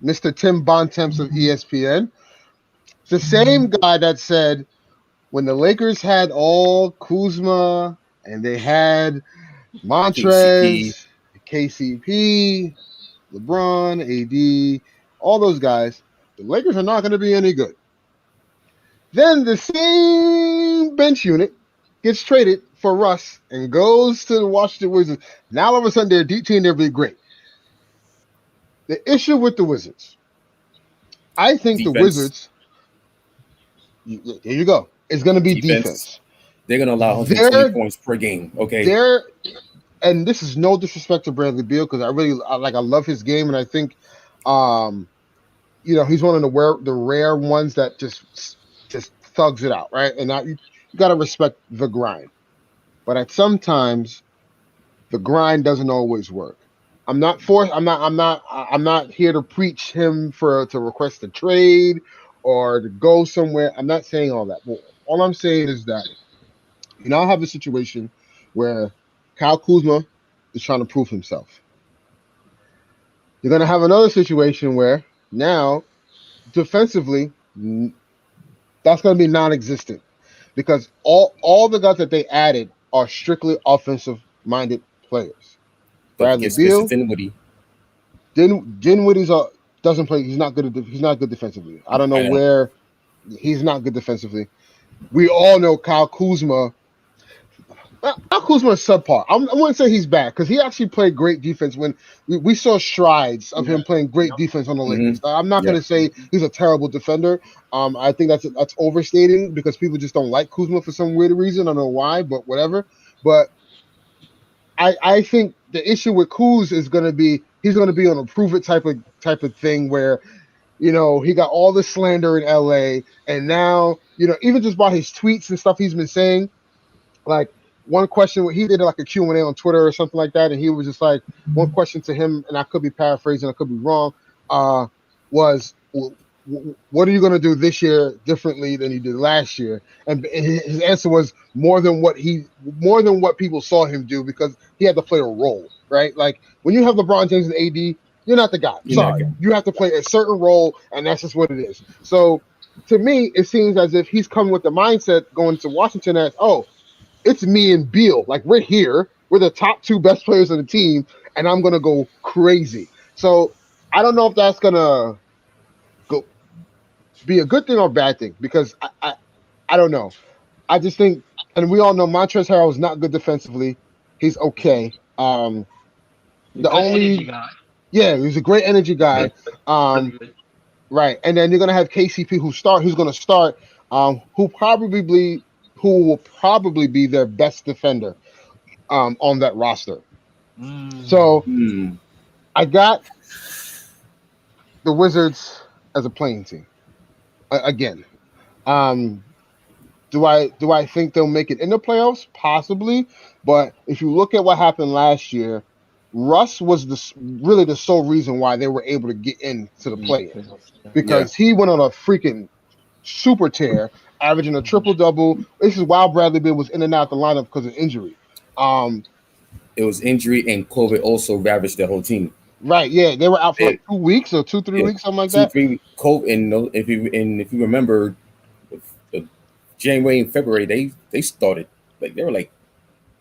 Mr. Tim Bontemps of ESPN, it's the same guy that said when the Lakers had all Kuzma and they had KCP. Montrez, KCP, LeBron, AD, all those guys, the Lakers are not going to be any good. Then the same bench unit gets traded for Russ and goes to the Washington Wizards. Now all of a sudden they're a deep team, they're be great. The issue with the Wizards, I think the Defense. Wizards, there you go, it's going to be Defense. defense. They're gonna allow 120 They're points per game. Okay. they're and this is no disrespect to Bradley Beal because I love his game and I think um he's one of the rare ones that just thugs it out, right? And you got to respect the grind. But at sometimes the grind doesn't always work. I'm not forced. I'm not here to preach him to request a trade or to go somewhere. I'm not saying all that. But all I'm saying is that you now have a situation where Kyle Kuzma is trying to prove himself. You're going to have another situation where now defensively that's going to be non-existent because all the guys that they added are strictly offensive minded players. Don't Bradley forget Spencer Beal, Dinwiddie. Dinwiddie's doesn't play. He's not good defensively. I don't know I know. where he's not good defensively. We all know Kyle Kuzma. Kyle Kuzma is subpar. I wouldn't say he's bad because he actually played great defense when we saw strides of him Yeah. playing great Yep. defense on the Hmm. Lakers. I'm not going Yeah. to say he's a terrible defender. I think that's overstating because people just don't like Kuzma for some weird reason. I don't know why, but whatever. But I think the issue with Kuz is going to be he's going to be on a prove it type of thing where he got all the slander in LA, and now even just by his tweets and stuff he's been saying, like one question he did like a Q&A on Twitter or something like that, and he was just like one question to him, and I could be paraphrasing, I could be wrong. Was what are you going to do this year differently than you did last year? And his answer was more than what people saw him do, because he had to play a role, right? Like when you have LeBron James and AD, you're not the guy. Sorry, you have to play a certain role, and that's just what it is. So to me, it seems as if he's coming with the mindset going to Washington as, oh, it's me and Beal. Like we're here, we're the top two best players on the team, and I'm gonna go crazy. So I don't know if that's gonna go be a good thing or a bad thing, because I don't know. I just think, and we all know Montrezl Harrell is not good defensively. He's okay. The Good energy only guy. Yeah, he's a great energy guy. Really good. Right, and then you're gonna have KCP who's gonna start, who will probably be their best defender on that roster. So I got the Wizards as a playing team again. Um, do I think they'll make it in the playoffs? Possibly, but if you look at what happened last year, Russ was really the sole reason why they were able to get into the play-in, because he went on a freaking super tear, averaging a triple-double. This is while Bradley Beal was in and out the lineup because of injury. It was injury, and COVID also ravaged the whole team. Right, yeah, they were out for like 2 weeks or 3 weeks, something like that. 2-3 COVID, and if you remember, January and February they started like they were like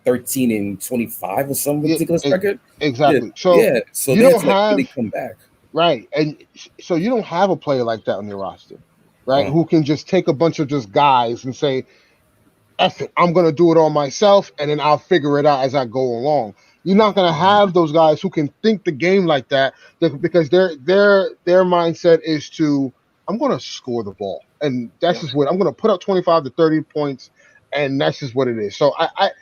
13-25 or some ridiculous record. Exactly. So you they don't had to have really come back. Right, and so you don't have a player like that on your roster, right? Who can just take a bunch of just guys and say, F it, I'm gonna do it all myself, and then I'll figure it out as I go along. You're not gonna have those guys who can think the game like that, because their mindset is to, I'm gonna score the ball, and that's just what I'm gonna put up 25 to 30 points, and that's just what it is. So I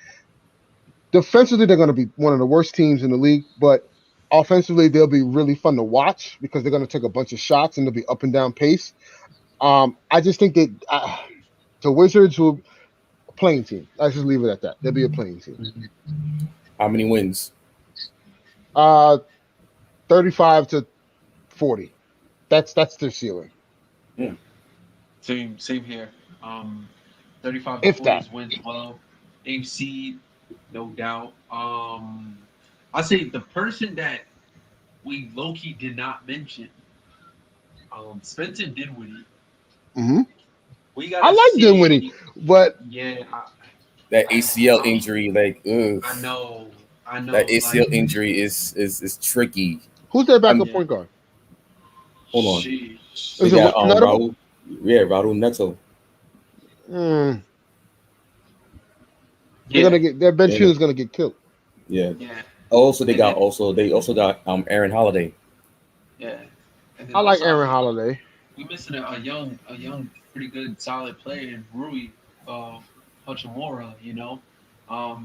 defensively they're gonna be one of the worst teams in the league, but offensively they'll be really fun to watch because they're gonna take a bunch of shots and they'll be up and down pace. I just think that the Wizards will playing team. Let's just leave it at that. They'll be a playing team. How many wins? 35 to 40. That's their ceiling. Yeah. Same here. 35 to 40 wins well. Eighth seed, no doubt. I say the person that we low-key did not mention, Spencer Dinwiddie. Mm-hmm. I like Dinwiddie, but that ACL injury, like, I know. That ACL injury is tricky. Who's their backup point guard? Hold on. Is it Neto? Raul Neto. Their bench unit is gonna get killed. Yeah. Also, they also got Aaron Holiday. Yeah. I like Aaron Holiday. We're missing a young, pretty good, solid player in Rui Hachimura, you know.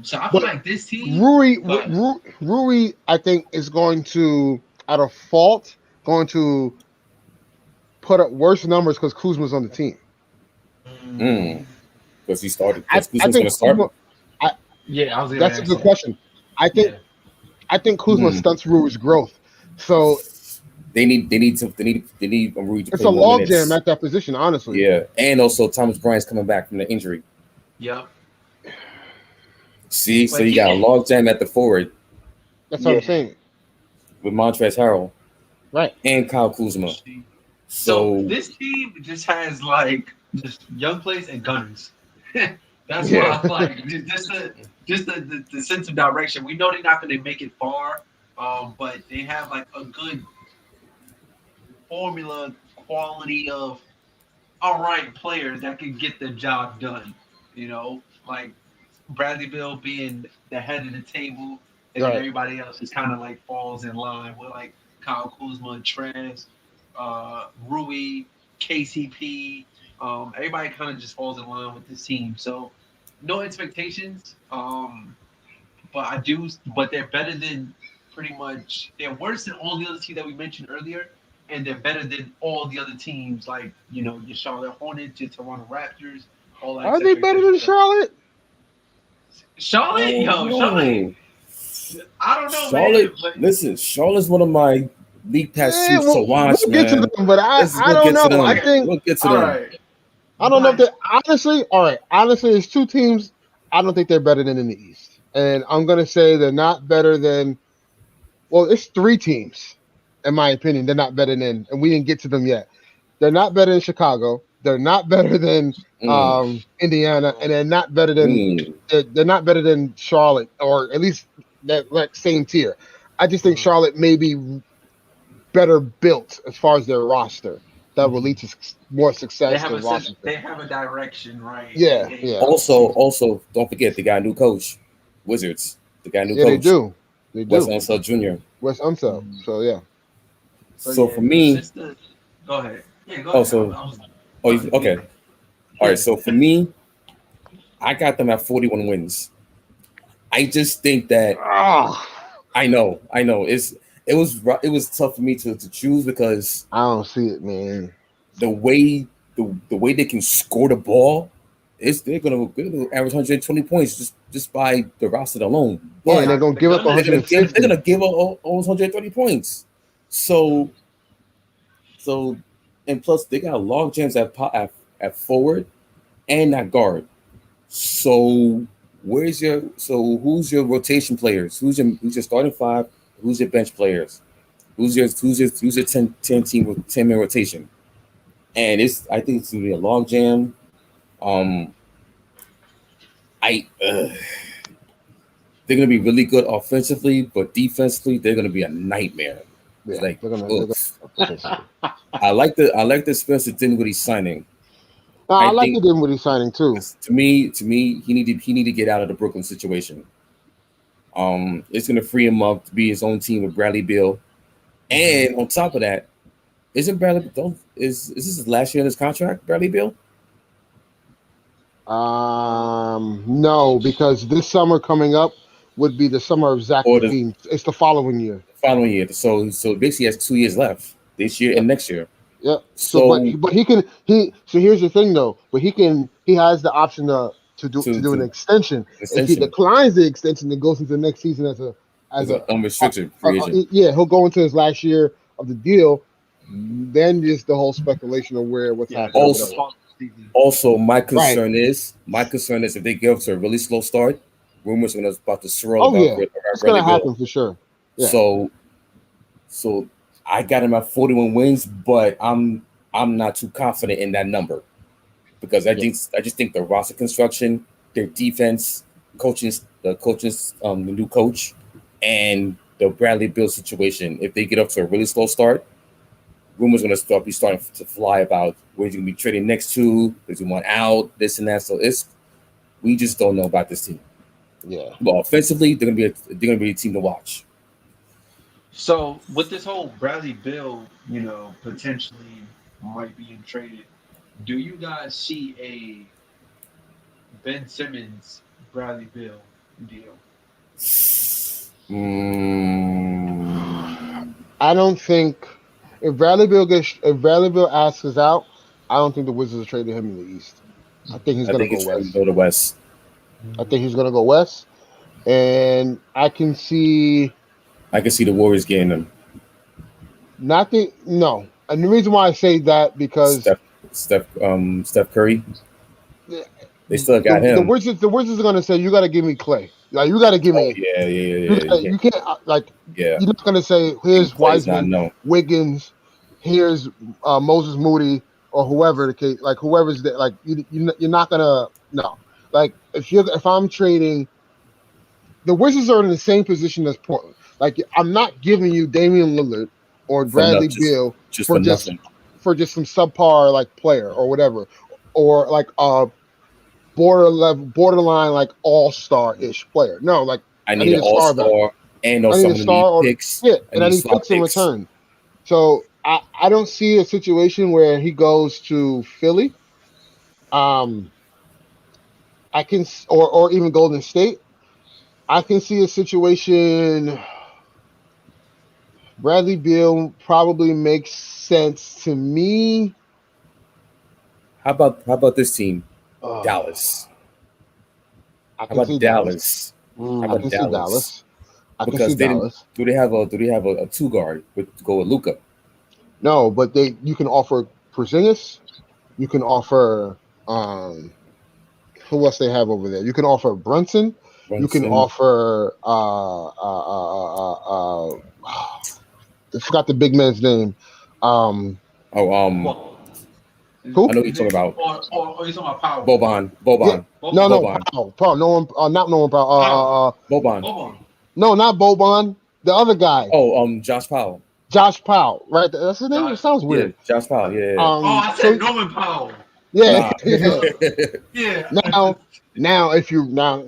So I feel like this team, Rui, I think is going to, out of fault, put up worse numbers because Kuzma's on the team. Because he started. I think Kuzma, that's a good question. I think Kuzma stunts Rui's growth. So they need Rui to play. It's a logjam at that position, honestly. Yeah, and also Thomas Bryant's coming back from the injury. Yep. See, so you got a logjam at the forward. That's what I'm saying. With Montrezl Harrell, right, and Kyle Kuzma. So this team just has like just young players and gunners. That's what I like. Just the sense of direction. We know they're not going to make it far, but they have like a good formula quality of all right players that can get the job done. You know, like Bradley Beal being the head of the table, and then everybody else just kind of like falls in line with like Kyle Kuzma, Trez, Rui, KCP. Everybody kind of just falls in line with this team. So no expectations. But they're better than pretty much. They're worse than all the other teams that we mentioned earlier, and they're better than all the other teams like your Charlotte Hornets, your Toronto Raptors. All that. Are they better than Charlotte? Charlotte, Oh yo, Charlotte. no, I don't know, man, Charlotte. but Listen, Charlotte's one of my league pass Yeah, teams to watch, we'll get to man. them, but We'll I don't get to know. I them. okay, think We'll get to all them. right, I don't know if but they honestly. All right, honestly, there's two teams. I don't think they're better than in the East, and I'm gonna say they're not better than. Well, it's three teams, in my opinion. They're not better than, and we didn't get to them yet. They're not better than Chicago. They're not better than Mm, Indiana, and they're not better than mm. they're not better than Charlotte, or at least that like same tier. I just think Mhm. Charlotte may be better built as far as their roster. That will lead to more they success have than a sense, Washington. they have a direction, right? Yeah, yeah, Also, don't forget they got a new coach, Wizards. They got a new yeah. They coach, do, they Wes do. Unseld Jr. West Unseld. Mhm. So yeah. So So yeah, for me, since the go ahead, yeah, go oh, ahead. so I was oh, about to okay, leave. all right. Yeah. So for me, I got them at 41 wins. I just think that Oh, I know. It was tough for me to choose because I don't see it, man. the way the way they can score the ball is they're gonna average 120 points just by the roster alone. Yeah, and But they're gonna The give up gun is they're 150. gonna give almost 130 points. So so and plus they got log jams at forward and at guard. So who's your rotation players? Who's your starting five? Who's your bench players? Who's your 10 team with 10-man rotation? And it's I think it's gonna be a log jam. Um, I they're gonna be really good offensively, but defensively they're gonna be a nightmare. It's Yeah, like, they're gonna oof. defensively. I like the Spencer Dinwiddie signing. No, I I like think it in what he's signing too. to me he need to get out of the Brooklyn situation. It's gonna free him up to be his own team with Bradley Beal, and on top of that, isn't Bradley don't is this his last year in his contract, Bradley Beal? No, because this summer coming up would be the summer of Zach Or the LaVine. It's the following year. following year? So basically he has 2 years left this year Yep, and next year. yep. So, So but he can he. So here's the thing though. But he has the option to do an to extension. If he extension declines the extension, then goes into the next season as is a an unrestricted free agent. yeah, he'll go into his last year of the deal. Then just the whole speculation of what's Yeah, happening, the Also, whatever. fall season. also Right. my concern is if they give us a really slow start, rumors are about to swirl Oh about yeah, it's Bradley gonna Bill. happen for sure. Yeah. So so I got him at 41 wins, but I'm not too confident in that number because Yeah. I just think the roster construction, their defense, the new coach, and the Bradley Bill situation. If they get up to a really slow start, rumors going to be starting to fly about where he's going to be trading next to. Does he want out? This and that. So it's we just don't know about this team. Yeah. But offensively, they're going to be a team to watch. So with this whole Bradley Bill, potentially might being traded, do you guys see a Ben Simmons Bradley Bill deal? Mm, I don't think if Bradley Bill asks us out, I don't think the Wizards are trading him in the East. I think he's I gonna think go it's time to west. go to West. I think he's gonna go west, and I can see I can see the Warriors getting them. not the no. And the reason why I say that because Steph, Steph Curry. the They still got him. The Wizards are gonna say you got to give me Clay. Like you got to give Oh me yeah. you can't like Yeah. you're not gonna say And here's Clay's not Wiseman, no. Wiggins, here's Moses Moody or whoever the case like whoever's there like you're not gonna no like if I'm trading the Wizards are in the same position as Portland. Like I'm not giving you Damian Lillard or For Bradley nothing, Beal just for for nothing. some subpar like player or whatever or like borderline like all-star ish player. No, like I I need need an a all star back. star, and I need also I'm a gonna star need or picks. yeah, I and I need need swap picks in picks. return. So I don't see a situation where he goes to Philly. Um, I can or even Golden State. I can see a situation. Bradley Beal probably makes sense to me. How about this team, Uh, Dallas? I How can about see Dallas. Dallas? How I about can see Dallas? Dallas. I can see Because they didn't. Dallas. Do they have a two guard with to go with Luca? No, but you can offer Porzingis. You can offer who else they have over there? You can offer Brunson. You can Brunson. offer I forgot the big man's name. Um, Oh, Well, I who? know what you're talking about. or you talking about power? Boban. Yeah, Boban. no, Boban. Boban. Powell. No one, not no one. Powell. Power. Boban. Boban. No, not Boban. The other guy, Oh, Josh Powell. Josh Powell. Right, that's his name. It Josh. sounds Yeah, weird. Josh Powell. Yeah. Oh, I So said Norman Powell. yeah, Nah. yeah. Yeah. Now, if you now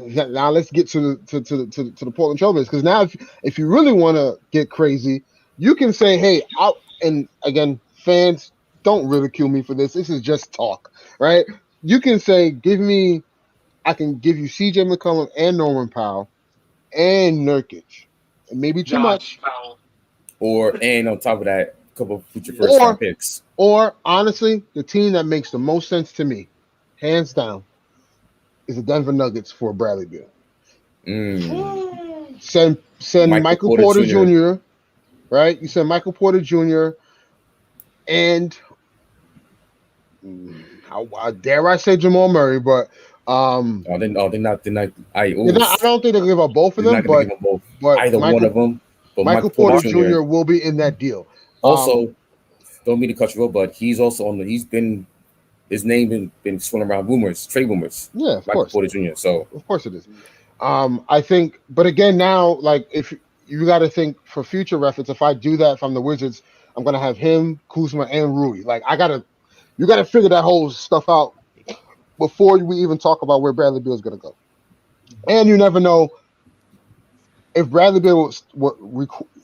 let's get to the Portland Trailblazers, because now if you really want to get crazy, you can say, hey, out and again, fans don't ridicule me for this. This is just talk, right? You can say, I can give you CJ McCollum and Norman Powell and Nurkic, and maybe too Josh much, Powell. And on top of that, a couple of future first round or picks. or honestly, the team that makes the most sense to me, hands down, is the Denver Nuggets for Bradley Beal. Mm. Send Michael Michael Porter Porter Jr. Jr. Right? You send Michael Porter Jr. and how dare I say Jamal Murray, but They're not. They're not. I I don't think they'll give up both of They're them, not going to give them both. but Either one of them. But Michael Michael Porter Porter Jr. Jr. will be in that deal. Also, don't mean to cut you off, but he's also on the. His name been swirling around rumors, trade rumors. Yeah, of Michael course, Porter Jr. So of course it is. I think, but again, now like if you got to think for future reference, if I do that from the Wizards, I'm gonna have him, Kuzma, and Rui. Like you gotta figure that whole stuff out before we even talk about where Bradley Beal is gonna go. And you never know if Bradley Beal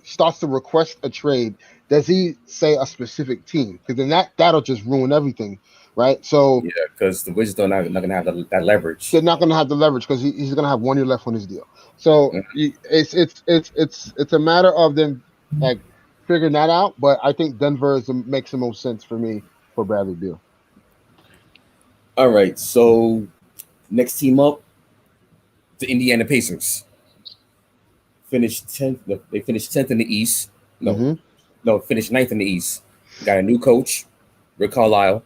starts to request a trade. Does he say a specific team? Because then that'll just ruin everything, right? So yeah, because the Wizards are not going to have that leverage. they're not going to have the leverage because he's going to have 1 year left on his deal. So Mhm. it's a matter of them like figuring that out. But I think Denver makes the most sense for me for Bradley Beal. All right, so next team up, the Indiana Pacers. Finished 10th. No, they finished 10th in the East. No, Mm-hmm. no, finished 9th in the East. Got a new coach, Rick Carlisle.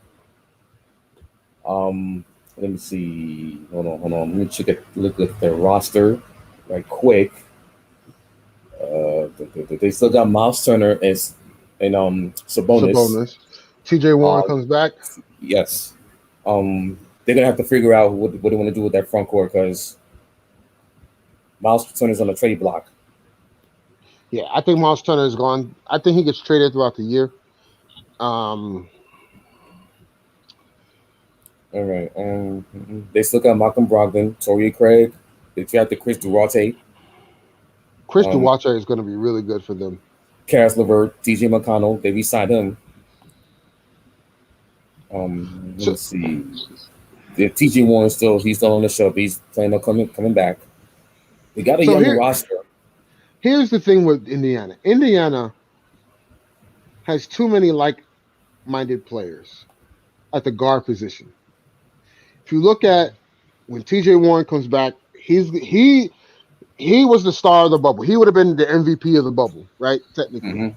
Let me see. Hold on. Let me look at their roster right quick. They still got Miles Turner and Sabonis. Sabonis. TJ Warren Um, comes back. yes. They're gonna have to figure out what they want to do with that front court because Miles Turner's on the trade block. Yeah, I think Miles Turner is gone. I think he gets traded throughout the year. Um, All right. They still got Malcolm Brogdon, Torrey Craig. They drafted Chris Duarte, Chris um, Duarte is going to be really good for them. Karis LeVert, TJ McConnell. They re-signed him. Let So, me see. The TJ Warren he's still on the show. He's planning on coming back. They got a so younger roster. here's the thing with Indiana. Indiana has too many like-minded players at the guard position. If you look at when TJ Warren comes back, he was the star of the bubble. He would have been the MVP of the bubble, right? Technically. Hmm.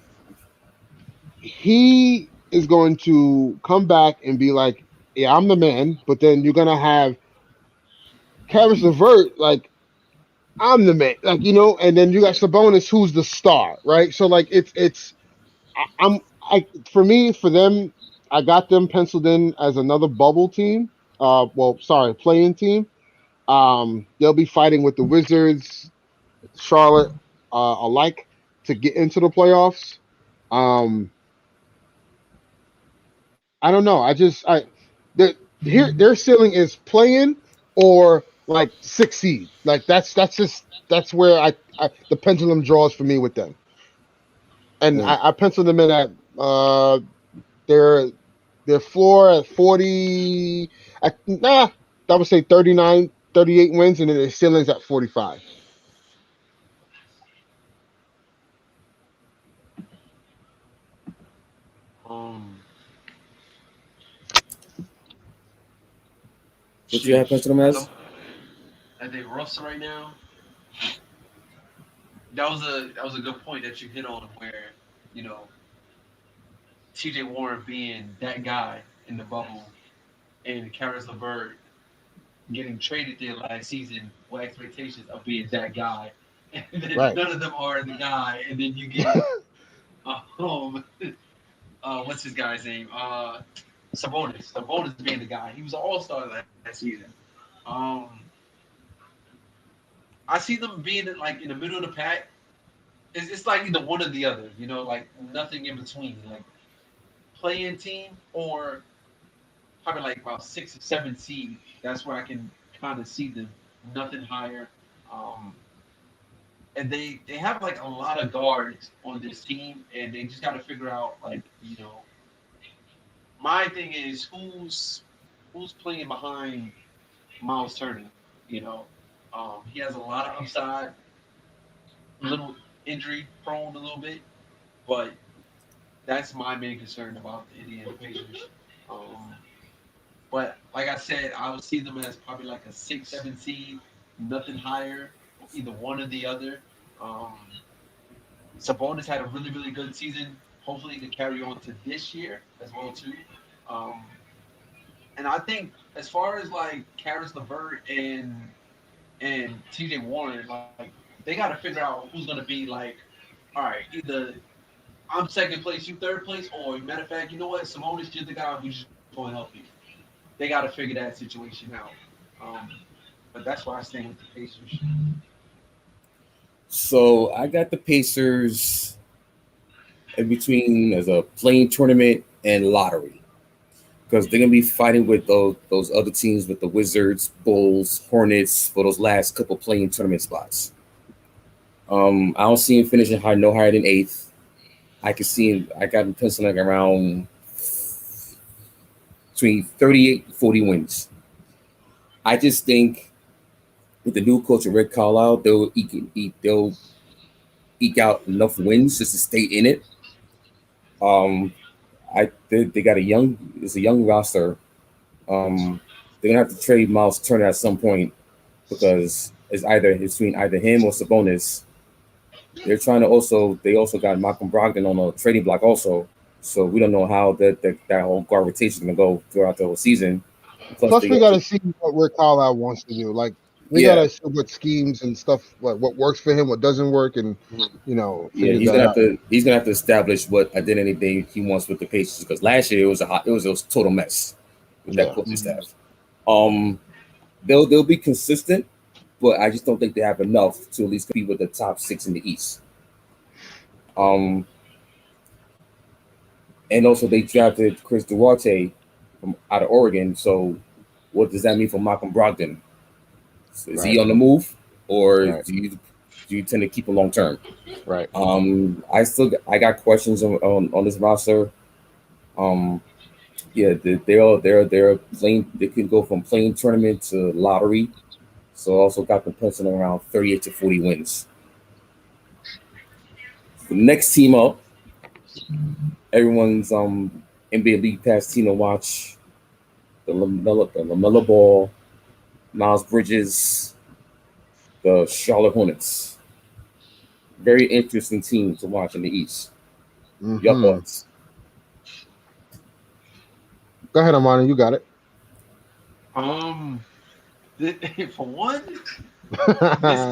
He is going to come back and be like, yeah, I'm the man, but then you're gonna have Karis LeVert, like, I'm the man, like, and then you got Sabonis, who's the star, right? So like I'm for me, for them, I got them penciled in as another bubble team. Well, sorry, playing team. They'll be fighting with the Wizards, Charlotte, alike to get into the playoffs. Um, I don't know. Their ceiling is playing or like 6 seed. Like that's where the pendulum draws for me with them. And I penciled them in at their their floor at 40. I would say 39, 38 wins, and then their ceiling's at 45. Um, What you have penciled them as? I think roster right now. That was a good point that you hit on where you know T.J. Warren being that guy in the bubble and Karis LeVert getting traded there last season with expectations of being that guy, and then Right. none of them are the guy, and then you get um what's his guy's name? Sabonis. Sabonis being the guy. He was an all-star last season. Um, I see them being like in the middle of the pack. It's like either one or the other, like nothing in between. Like playing team or probably like about 6 or 7 seed. That's where I can kind of see them. Nothing higher. Um, and they have like a lot of guards on this team, and they just got to figure out like my thing is who's playing behind Miles Turner. You know, he has a lot of upside, a little injury prone a little bit, but that's my main concern about the Indiana Pacers. Um, but like I said, I would see them as probably like a 6, 7 seed, nothing higher, either one or the other. Um, Sabonis had a really, really good season. Hopefully, he can carry on to this year as well too. Um, and I think as far as like Karis LeVert and T.J. Warren, like they got to figure out who's going to be like, all right, either I'm second place, you third place, or matter of fact, you know what, Sabonis, you're the guy who's just going to help you. They got to figure that situation out. Um, but that's why I stand with the Pacers. So I got the Pacers in between as a playing tournament and lottery because they're gonna be fighting with those other teams with the Wizards, Bulls, Hornets for those last couple playing tournament spots. I don't see him finishing high, no higher than eighth. I can see him. I got him penciling around between 38 and 40 wins. I just think with the new coach of Rick Carlisle, they'll eke out enough wins just to stay in it. Um, they got it's a young roster. They're gonna have to trade Miles Turner at some point because it's between either him or Sabonis. They also got Malcolm Brogdon on a trading block also. So we don't know how that whole guard rotation is gonna go throughout the whole season. Plus Plus, they we got also to see what Rick Carlisle wants to do. Like, we got yeah. to see what schemes and stuff, what works for him, what doesn't work, and Yeah, figure that out. he's gonna have to establish what identity he wants with the Pacers because last year it was a total mess with that Yeah. coaching staff. Um, they'll be consistent, but I just don't think they have enough to at least compete with the top six in the East. Um, and also they drafted Chris Duarte from out of Oregon. So what does that mean for Malcolm Brogdon? So is he Right. on the move, or Right. do you tend to keep him long term? Right. I got questions on this roster. Um, yeah, they're playing. They can go from playing tournament to lottery. So also got them penciling around 38 to 40 wins. The next team up, everyone's NBA League Pass team to watch. The LaMelo Ball, Miles Bridges, the Charlotte Hornets. Very interesting team to watch in the East. Your Hmm. thoughts? Go ahead, Amani. You got it. Um, for one, this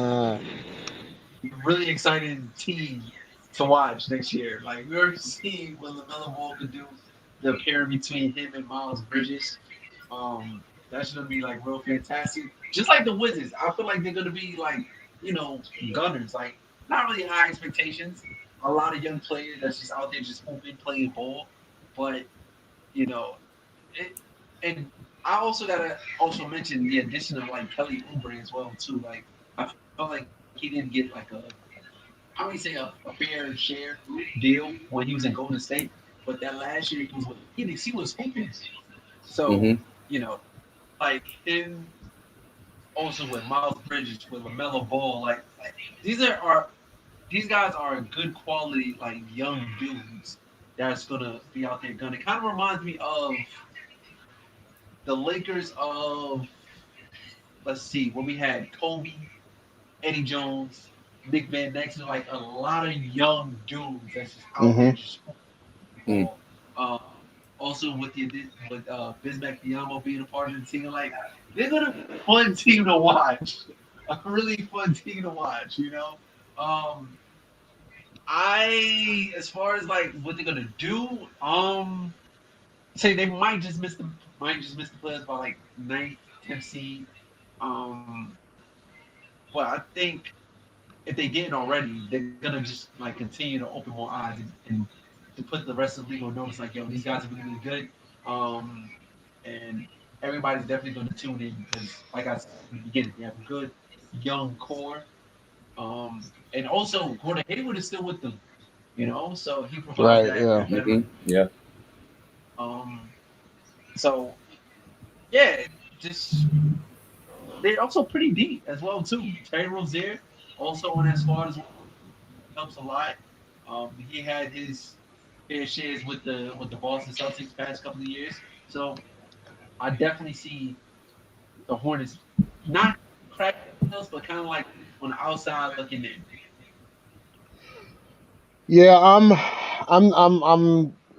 really exciting team to watch next year. Like we already seen what LaMelo Ball could do. The pair between him and Miles Bridges. That's gonna be like real fantastic. Just like the Wizards, I feel like they're gonna be like gunners. Like not really high expectations. A lot of young players that's just out there just hooping, playing ball. But you know, it, and I also gotta also mention the addition of like Kelly Oubre as well too. Like I felt like he didn't get like I wouldn't say a fair share deal when he was in Golden State, but that last year he was hooping. So Mm-hmm. you know, like him also with Miles Bridges with Lamelo Ball, like these these guys are good quality like young dudes that's gonna be out there gonna. Kind of reminds me of the Lakers of let's see, when we had Kobe, Eddie Jones, Nick Van Exel, like a lot of young dudes that's just out there Mm-hmm. just Mm. ball. Uh, Also with Bismack Diamo being a part of the team, like they're gonna be a fun team to watch, a really fun team to watch. Um, as far as like what they're gonna do, say they might just miss the playoffs by like ninth, 10th seed. Um, but I think if they didn't already, they're gonna just like continue to open more eyes and to put the rest of the league on notice. Like, yo, these guys are really, really good. Um, and everybody's definitely gonna tune in because, like I said in the beginning, they have a good young core. And also Gordon Hayward is still with them. So he provides Right. that Yeah. that veteran. Mm-hmm. Yeah. Um, so yeah, just they're also pretty deep as well too. Terry Rozier also on that squad as well helps a lot. He had his fair shares with the Boston Celtics past couple of years. So I definitely see the Hornets not cracking the playoffs, but kind of like on the outside looking in. Yeah. I'm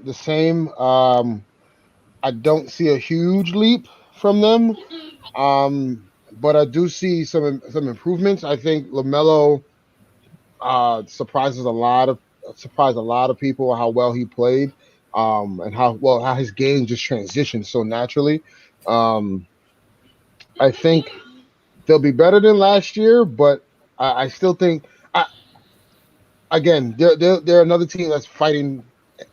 the same. I don't see a huge leap from them. But I do see some improvements. I think Lamelo surprised a lot of people how well he played, and how his game just transitioned so naturally. Um, I think they'll be better than last year, but I still think I again they're another team that's fighting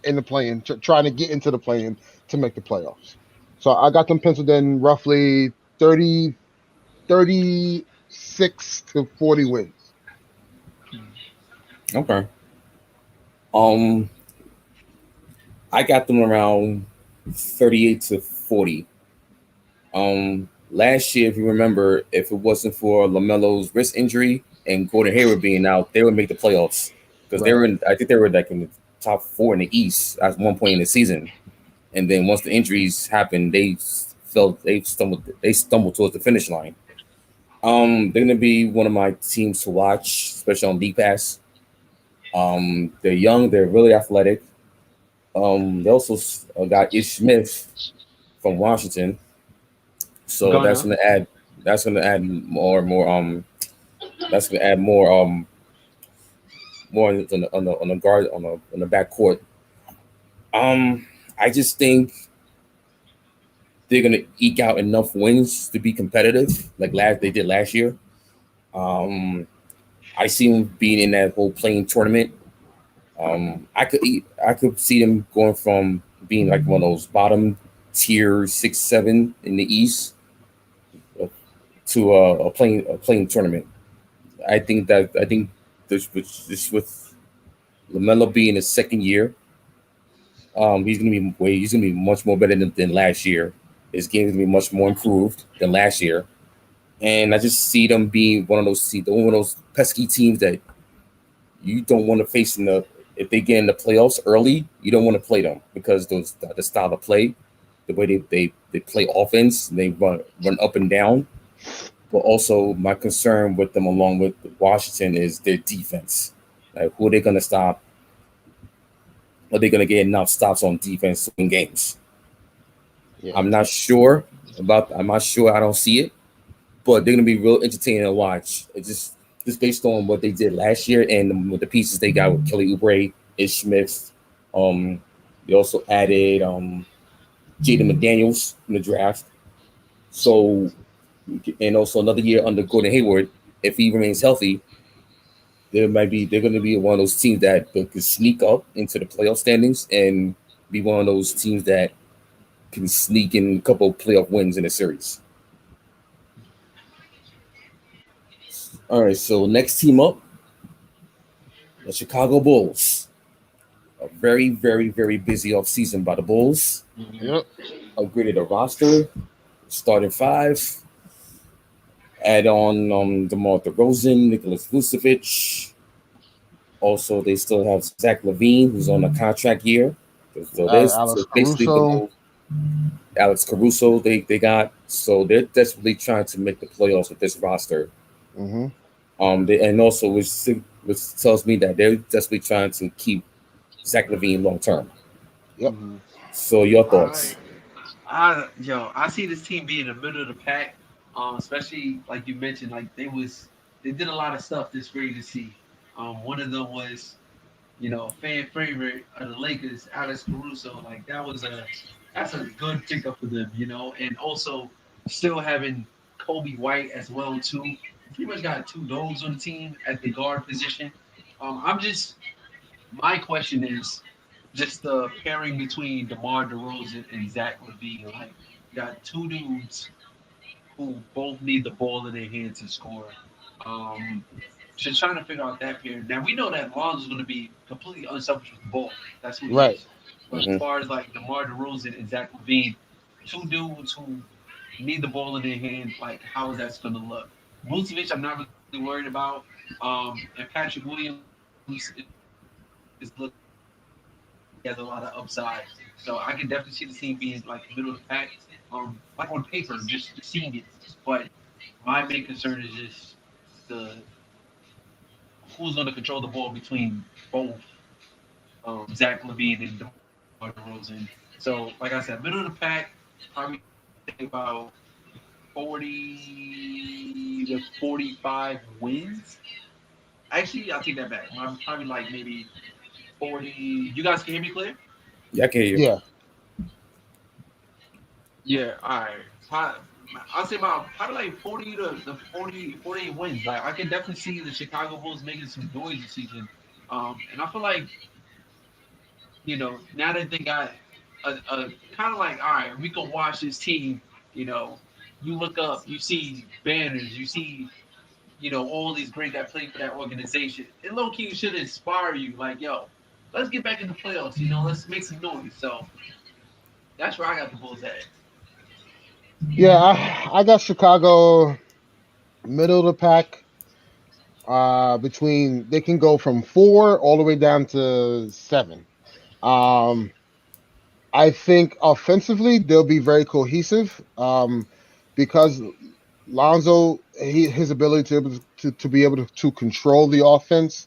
in the play-in, trying to get into the play-in to make the playoffs. So I got them penciled in roughly 30, 36 to 40 wins. Okay. Um, I got them around 38 to 40. Last year, if you remember, if it wasn't for Lamelo's wrist injury and Gordon Hayward being out, they would make the playoffs because they Right. were in. I think they were like in the top four in the East at one point in the season. And then once the injuries happened, they stumbled towards the finish line. They're gonna be one of my teams to watch, especially on League Pass. They're young, they're really athletic. They also got Ish Smith from Washington, so Gunner. that's gonna add more that's gonna add more on the guard on the back court. I just think they're gonna eke out enough wins to be competitive, like last they did last year. Um, I see them being in that whole playing tournament. I could see them going from being like one of those bottom tier 6, 7 in the East to a playing tournament. I think this with Lamelo being his second year, he's gonna be much more better than last year. His game is gonna be much more improved than last year, and I just see them being one of those pesky teams that you don't want to face in the if they get in the playoffs early, you don't want to play them because the style of play, the way they play offense, they run up and down. But also my concern with them along with Washington is their defense. Like who are they gonna stop? Are they gonna get enough stops on defense to win games? Yeah. I'm not sure I'm not sure. I don't see it, but they're gonna be real entertaining to watch. It's just based on what they did last year and with the pieces they got with Kelly Oubre, Ish Smith. Um, they also added Jaden McDaniels in the draft. So and also another year under Gordon Hayward. If he remains healthy, they're going to be one of those teams that could sneak up into the playoff standings and be one of those teams that can sneak in a couple of playoff wins in a series. All right, so next team up, the Chicago Bulls. A very, very, very busy offseason by the Bulls. Mm-hmm. Yep. Upgraded the roster, starting five, add on DeMar DeRozan, Nicholas Vucevic. Also, they still have Zach Levine, who's on a contract year. So this Alex so basically the Caruso. move. Alex Caruso, they got, so they're desperately trying to make the playoffs with this roster. Mm-hmm. And also which tells me that they're desperately trying to keep Zach Levine long term. Yep. Mm-hmm. So your I thoughts? I see this team being in the middle of the pack. Especially like you mentioned, like they did a lot of stuff this free to see. One of them was, fan favorite of the Lakers, Alex Caruso. Like that's a good pickup for them, and also still having Kobe White as well too. Pretty much got two dogs on the team at the guard position. I'm just My question is just the pairing between DeMar DeRozan and Zach Levine. Like, you got two dudes who both need the ball in their hands to score. Um, just trying to figure out that pair. Now we know that Lonzo's going to be completely unselfish with the ball. That's who he Right. is. But as Hmm. far as like DeMar DeRozan and Zach Levine, two dudes who need the ball in their hand, like how is that going to look? Vucevic, I'm not really worried about. And Patrick Williams is looking like he has a lot of upside. So I can definitely see the team being like middle of the pack. Like on paper, just seeing it. But my main concern is just the who's going to control the ball between both Zach Levine and DeMar DeRozan. So, like I said, middle of the pack, probably say about 40 to 45 wins. Actually, I'll take that back. I'm probably like maybe 40. You guys can hear me clear? Yeah, I can hear you. Yeah. Yeah, all right. I'll say about probably like 40 to 40, 48 wins. Like I can definitely see the Chicago Bulls making some noise this season. And I feel like, now that they got a kind of like, all right, we can watch this team, you know, you look up, you see banners, you see, all these great that play for that organization. It low key should inspire you, like, yo, let's get back in the playoffs, let's make some noise. So that's where I got the Bulls at. Yeah. I got Chicago middle of the pack. Between they can go from 4 all the way down to 7. Um, I think offensively they'll be very cohesive. Because Lonzo, his ability to be able to control the offense.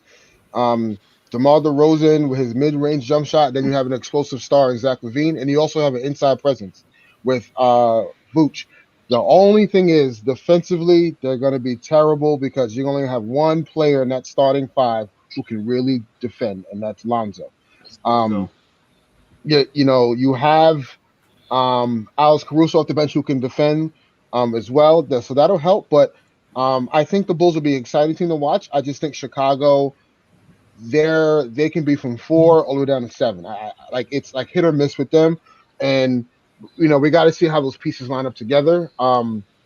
Um, DeMar DeRozan with his mid-range jump shot. Then you have an explosive star in Zach Levine, and you also have an inside presence with Vooch. The only thing is, defensively, they're going to be terrible because you only have one player in that starting five who can really defend, and that's Lonzo. Um, So you have Alex Caruso off the bench who can defend as well. So that'll help. But I think the Bulls will be an exciting team to watch. I just think Chicago, they can be from 4 all the way down to 7. Like it's like hit or miss with them, and we got to see how those pieces line up together.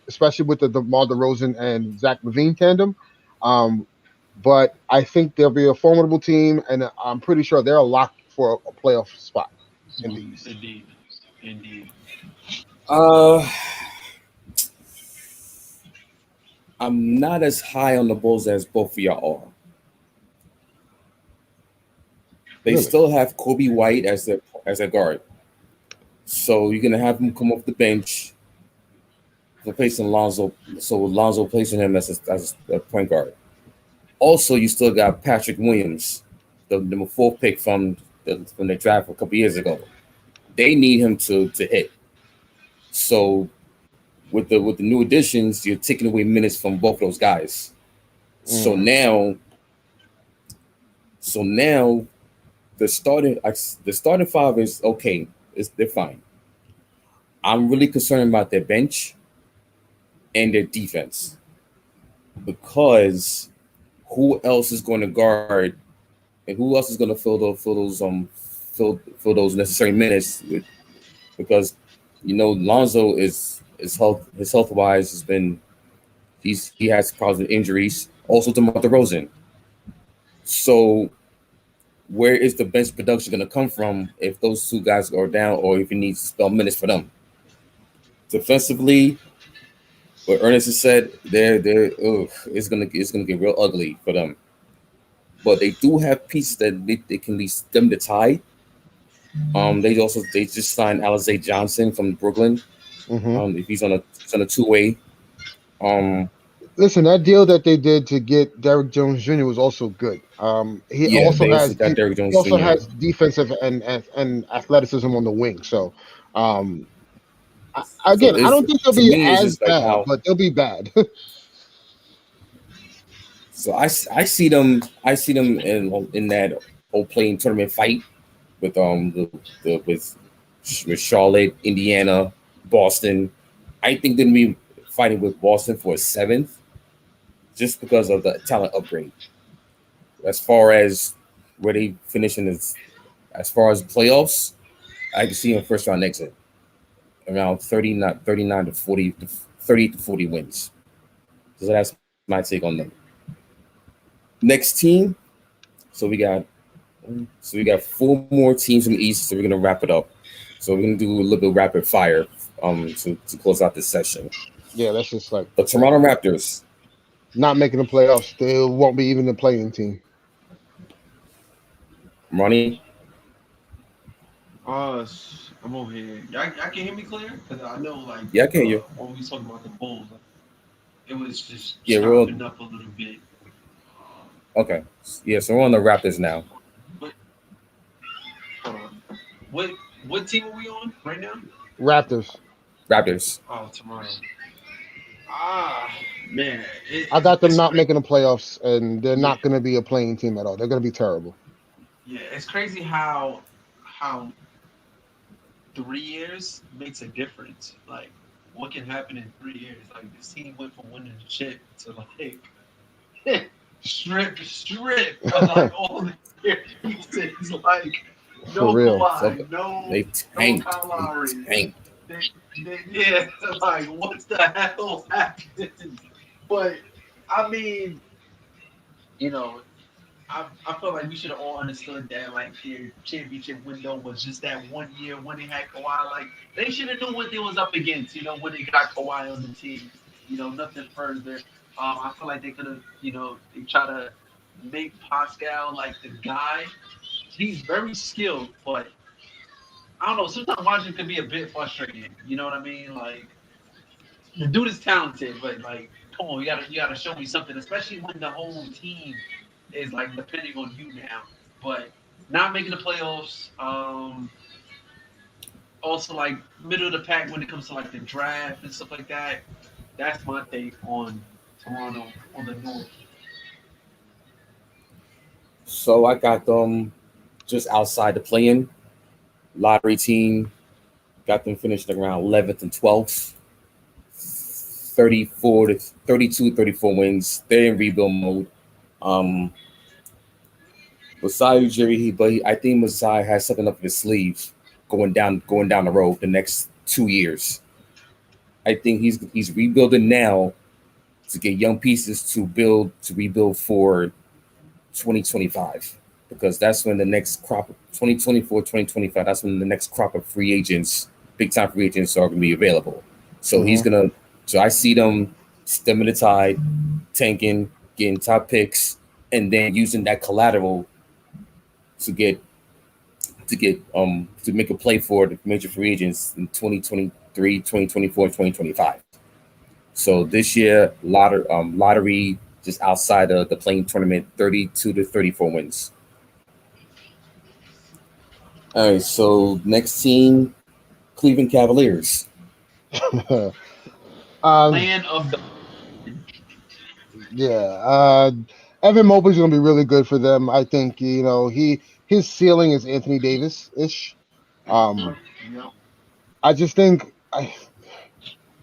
Especially with the DeMar DeRozan and Zach Levine tandem. Um, but I think they'll be a formidable team, and I'm pretty sure they're a lock for a playoff spot in the East. indeed, indeed. Uh, I'm not as high on the Bulls as both of y'all are. They Really? still have Kobe White as a guard, so you're gonna have him come off the bench, replacing Lonzo. So Lonzo placing him as a point guard. Also, you still got Patrick Williams, the number 4 pick from the draft a couple years ago. They need him to hit. So with the new additions, you're taking away minutes from both those guys. So Mm, now, so now the starting five is okay. They're fine. I'm really concerned about their bench and their defense because who else is going to guard and who else is going to fill those necessary minutes with, because Lonzo is health wise has been he has problems with injuries. Also, DeMar DeRozan. So where is the bench production going to come from if those two guys are down, or if he needs to spell minutes for them? Defensively, what Ernest has said, it's gonna get real ugly for them. But they do have pieces that they can at least stem the tide. They just signed Alizé Johnson from Brooklyn. If he's on a two-way. Listen, that deal that they did to get Derrick Jones Jr. was also good. He Yeah, also they also has got Derrick he Jones also Jr. has defensive and athleticism on the wing. So, So again, I it's don't think they'll to be me it's as just like bad, how. but they'll be bad. So I see them in that whole playing tournament fight with with Charlotte, Indiana, Boston. I think they'll be fighting with Boston for a seventh, just because of the talent upgrade. As far as where they finish as far as playoffs, I can see them first round exit around 39 to 40 to 30 to 40 wins. So that's my take on them. Next team, so we got four more teams from the East, so we're gonna wrap it up. So we're gonna do a little bit of rapid fire to close out this session. Yeah, that's just like The Toronto Raptors, not making the playoffs. They won't be even the playing team. Ronnie. I'm over here. Y'all can hear me clear? Because I know, like, Yeah, I can hear you. when we was talking about the Bulls, it was just Yeah, we're chopping on. up a little bit. Okay. Yeah, so we're on the Raptors now. But hold on. What what team are we on right now? Raptors. Raptors. Oh, Toronto. Ah, man, I got them it's not crazy. making the playoffs, and they're Yeah, not going to be a playing team at all. They're going to be terrible. yeah, it's crazy how 3 years makes a difference. Like, what can happen in 3 years? Like, this team went from winning the chip to like strip of like all the pieces. Like, For no real. So Kawhi, they no tanked. Kyle They Lowry. tanked. Yeah, like, what the hell happened? But I mean, you know, I feel like we should have all understood that like their championship window was just that 1 year when they had Kawhi. Like, they should have knew what they was up against. When they got Kawhi on the team. Nothing further. I feel like they could have. They try to make Pascal like the guy. He's very skilled, but I don't know. Sometimes watching can be a bit frustrating. You know what I mean? Like, the dude is talented, but like, come on, you gotta show me something, especially when the whole team is like depending on you now. But not making the playoffs, also like middle of the pack when it comes to like the draft and stuff like that. That's my take on Toronto on the North. So I got them just outside the play-in lottery team. Got them finishing around 11th and 12th. 34 to 32, 34 wins. They're in rebuild mode. Um, Masai Ujiri, I think Masai has something up his sleeve going down the road the next 2 years. I think he's rebuilding now to get young pieces to rebuild for 2025, because that's when the next crop of 2024, 2025, that's when the next crop of free agents, big time free agents, are going to be available. So Hmm. so I see them stemming the tide, tanking, getting top picks, and then using that collateral to get to make a play for the major free agents in 2023, 2024, 2025. So this year, lottery just outside of the playing tournament, 32 to 34 wins. All right, so next team, Cleveland Cavaliers. um, Land of the yeah. Evan Mobley's going to be really good for them. I think his ceiling is Anthony Davis ish. Um, Yep. I just think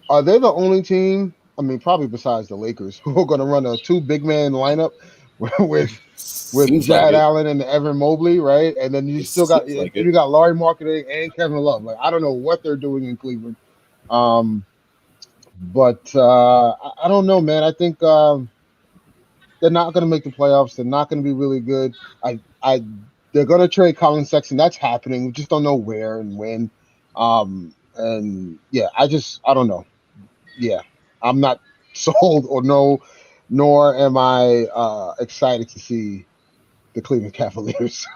are they the only team? I mean, probably besides the Lakers, who are going to run a two big man lineup with with Seems like Jared it. Allen and Evan Mobley, right? And then you It still got seems like it. you got Laurie Marketing and Kevin Love. Like, I don't know what they're doing in Cleveland. Um, but I don't know, man. I think they're not going to make the playoffs. They're not going to be really good. I they're going to trade Colin Sexton. That's happening. We just don't know where and when. And yeah, I don't know. Yeah, I'm not sold or no, nor am I excited to see the Cleveland Cavaliers.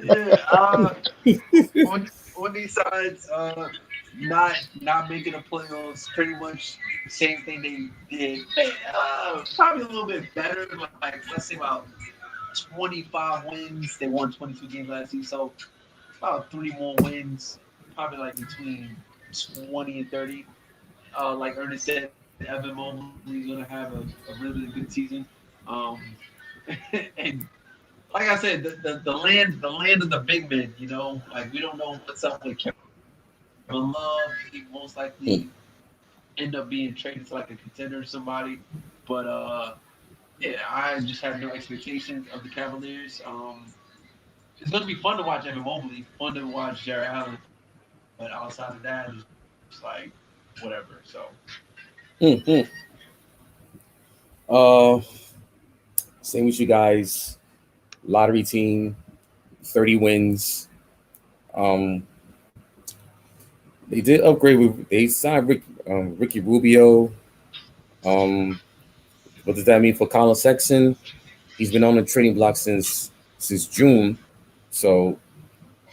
Yeah. On these sides, not making the playoffs, pretty much the same thing they did. Probably a little bit better. Like let's say about 25 wins. They won 22 games last season, so about 3 more wins. Probably like between 20 and 30. Like Ernest said, Evan Mobley's gonna have a really, really good season. Um, and like I said, the land of the big men. Like we don't know what's up with Kevin Love. He most likely end up being traded to like a contender or somebody. But yeah, I just have no expectations of the Cavaliers. It's going to be fun to watch Evan Mobley, fun to watch Jared Allen, but outside of that, it's just like whatever. So Mm-hmm. Uh, Same with you guys. Lottery team, 30 wins. Um, they did upgrade they signed Ricky Rubio. Um, what does that mean for Colin Sexton? He's been on the trading block since June. So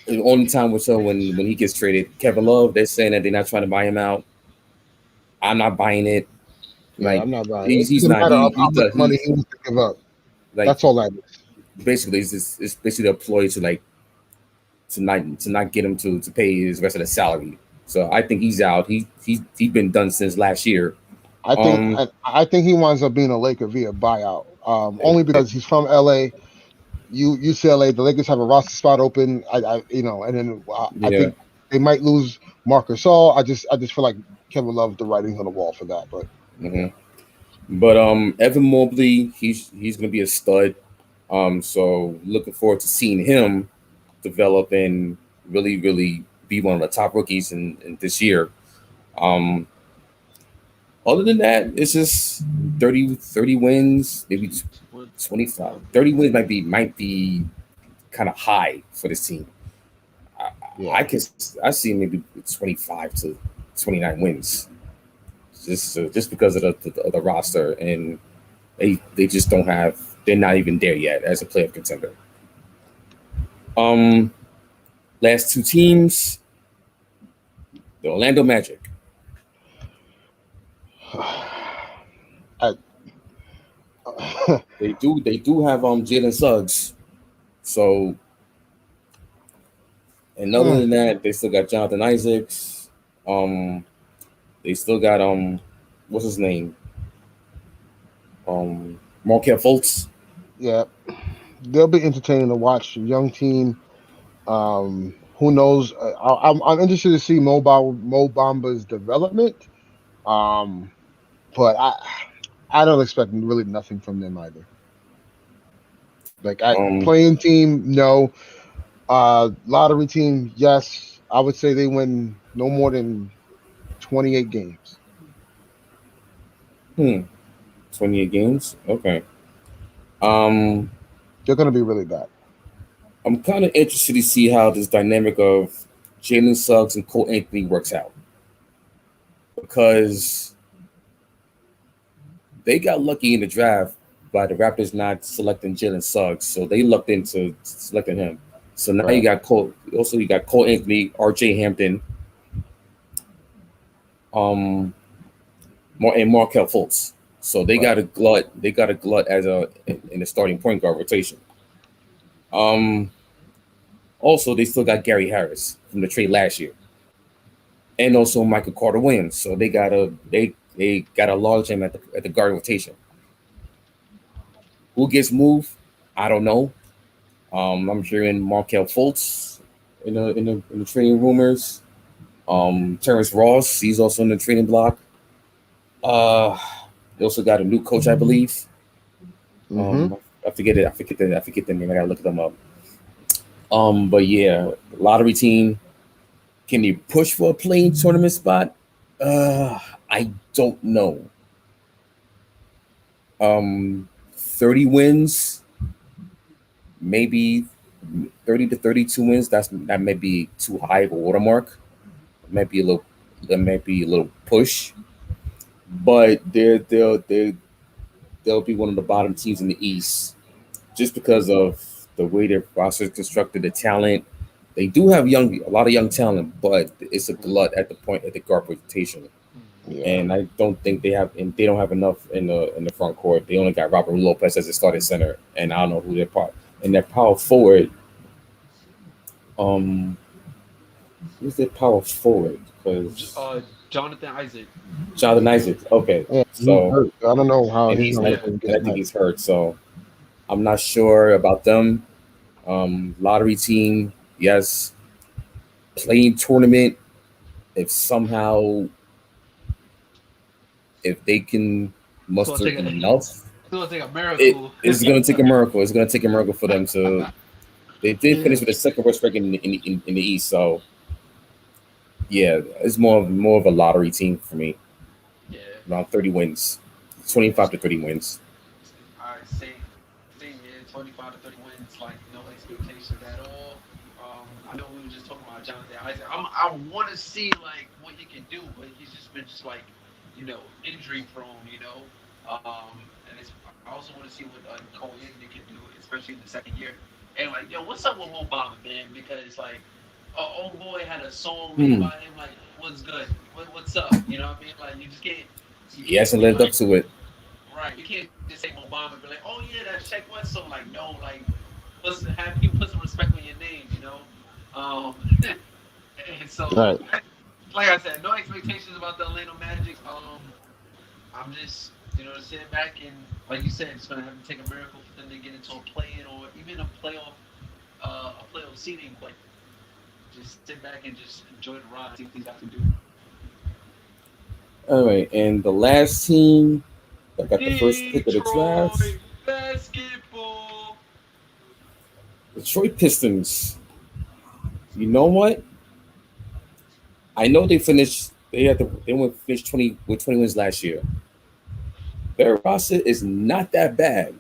the only time we saw when he gets traded, Kevin Love, they're saying that they're not trying to buy him out. I'm not buying it. Yeah, Like I'm not buying it. It he's doesn't not matter how much money he's he wants to give up. like That's all that is. basically it's basically a ploy to like to not get him to pay his rest of the salary. So I think he's out. He's been done since last year. I think Um, I think he winds up being a Laker via buyout. it, Only it, because he's from LA. UCLA, the Lakers have a roster spot open. And then I yeah. think they might lose Marcus All. I just feel like Kevin Love the writing's on the wall for that. But hmm But Evan Mobley, he's gonna be a stud. So looking forward to seeing him develop and really be one of the top rookies in this year. Um, Other than that, it's just 30 wins, maybe 25. 30 wins might be kind of high for this team. I, yeah, I see maybe 25 to 29 wins, just because of the roster, and they just don't have. They're not even there yet as a playoff contender. Um, Last two teams, the Orlando Magic. I, They do have Jalen Suggs. So, and other than that, they still got Jonathan Isaacs. Um, they still got what's his name? Markel Fultz. yeah, they'll be entertaining to watch. Young team. Who knows? I'm interested to see Mo Bamba's development. Um, but I don't expect really nothing from them either. Like Um, playing team, no. Lottery team, yes. I would say they win no more than 28 games. hmm, 28 games. Okay. Um, They're going to be really bad. I'm kind of interested to see how this dynamic of Jalen Suggs and Cole Anthony works out because they got lucky in the draft by the Raptors not selecting Jalen Suggs, so they lucked into selecting him. So now you Right. got Cole. Also, you got Cole Anthony, R.J. Hampton, um, and Markel Fultz. So they Right. got a glut. They got a glut as in the starting point guard rotation. Um, Also, they still got Gary Harris from the trade last year, and also Michael Carter Williams. So they got a large him at the guard rotation. Who gets moved? I don't know. I'm hearing Markel Fultz in the trading rumors. Terrence Ross, he's also in the trading block. Uh, they also got a new coach, I believe. Mm-hmm. I forget it. I forget the name. I gotta look them up. But yeah, lottery team. Can they push for a playing tournament spot? I don't know. 30 wins, maybe 30 to 32 wins. That may be too high of a watermark. It might be a little. That might be a little push, but they'll be one of the bottom teams in the East just because of the way their roster is constructed, the talent. They do have a lot of young talent, but it's a glut at the point at the guard rotation. Yeah. And I don't think they don't have enough in the front court. They only got Robert Lopez as a starting center, and I don't know who their part and their power forward. Um, who's their power forward? Because Jonathan Isaac. Jonathan Isaac. Okay, Yeah, he's so hurt. I don't know how and he's he's gonna and look when he and gets I think back. he's hurt. So I'm not sure about them. Lottery team, yes. Playing tournament. If somehow if they can It's gonna muster take a enough, it's gonna take a it miracle. is going to take a miracle. It's going to take a miracle for them to. They did Yeah. finish with the second worst record in the East, so yeah, it's more of a lottery team for me. Yeah. Around 30 wins, 25 to 30 wins. All right, same here. 25 to 30 wins, like no expectations at all. I know we were just talking about Jonathan Isaac. I want to see like what he can do, but he's just been just like, injury prone. And I also want to see what Cole Anthony can do, especially in the second year. And like, yo, what's up with Obama, man? Because like, old boy had a song made Hmm. by him. Like, what's good? What's up? You know what I mean? Like, you He can't hasn't be lived up like, to it. right. You can't just say Obama and be like, oh yeah, that check was so like no, like have you put some respect on your name. Um, and so Right. like I said, no expectations about the Orlando Magic. I'm just sitting back and like you said, it's gonna have to take a miracle for them to get into a play-in or even a playoff seeding. But just sit back and just enjoy the ride, see what these guys can do. All right, and the last team that got the first pick of the draft, Detroit basketball. Detroit Pistons. You know what? I know they finished. They went finished 20 wins last year. Their roster is not that bad.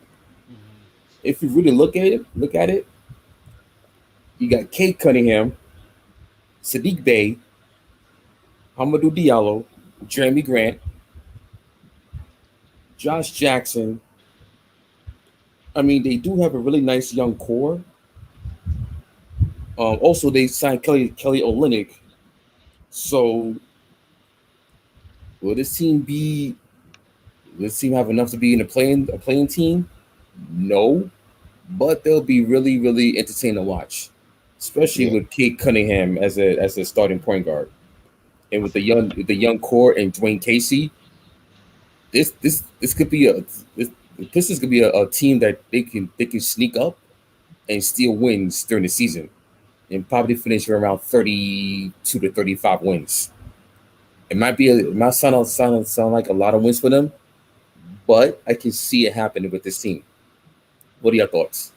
If you really look at it, you got Kate Cunningham, Sadiq Bey, Hamadou Diallo, Jeremy Grant, Josh Jackson. I mean, they do have a really nice young core. Also, they signed Kelly Olynyk. So, will this team be? Will this team have enough to be in a playing team? No, but they'll be really really entertaining to watch, especially Yeah. with Kate Cunningham as a starting point guard, and I with see that. the young core and Dwayne Casey. This could be the Pistons could be a team that they can sneak up and steal wins during the season and probably finish around 32 to 35 wins. It might sound like a lot of wins for them, but I can see it happening with this team. What are your thoughts?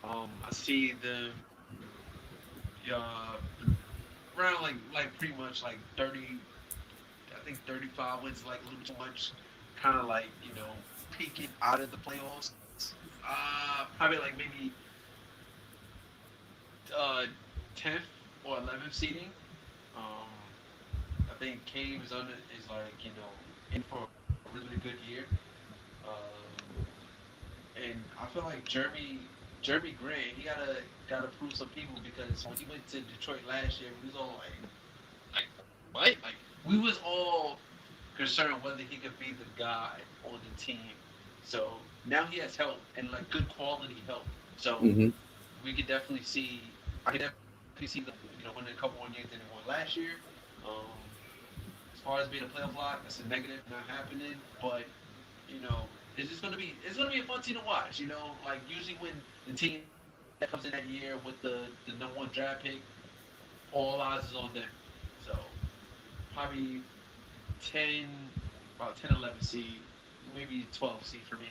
I see them uh, around like pretty much like 30. I think 35 wins like a little too much. Kind of like peaking out of the playoffs. Probably like maybe uh 10th or 11th seeding. Um, I think Cave is like in for a really really good year. Um, and I feel like Jeremy Grant he gotta prove some people because when he went to Detroit last year, we was all like what? Like we was all concerned whether he could be the guy on the team. So now he has help and like good quality help. So Hmm. we could definitely see. I could definitely see them, winning a couple more games than they won last year. Um, as far as being a playoff lock, that's a negative, not happening. But it's just gonna be a fun team to watch. Like usually when the team that comes in that year with the number one draft pick, all eyes is on them. So probably 10, about 10, 11 seed, maybe 12 seed for me.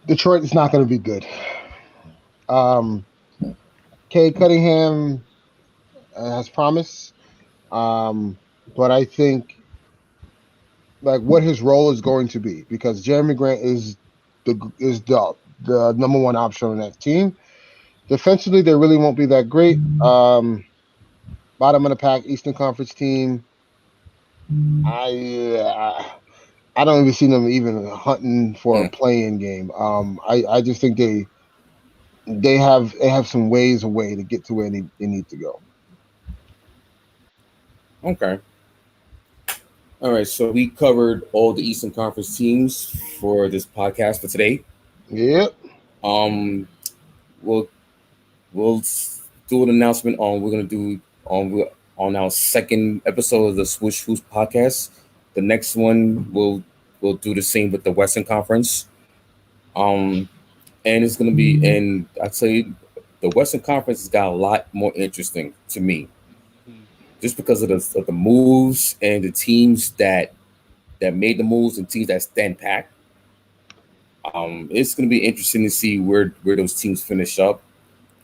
Detroit is not going to be good. Um, Kay Cunningham has promise, um, but I think like what his role is going to be because Jeremy Grant is the number one option on that team. Defensively, they really won't be that great. Bottom of the pack, Eastern Conference team. I I don't even see them even hunting for a Mm, play-in game. I just think they have some ways away to get to where they need to go. okay. All right. So we covered all the Eastern Conference teams for this podcast for today. Yep. Um, we'll do an announcement on we're gonna do on our second episode of the Swoosh Who's podcast. The next one we'll do the same with the Western Conference. Um, and it's gonna be and I tell you, the Western Conference has got a lot more interesting to me, just because of the moves and the teams that made the moves and teams that stand pat. It's gonna be interesting to see where those teams finish up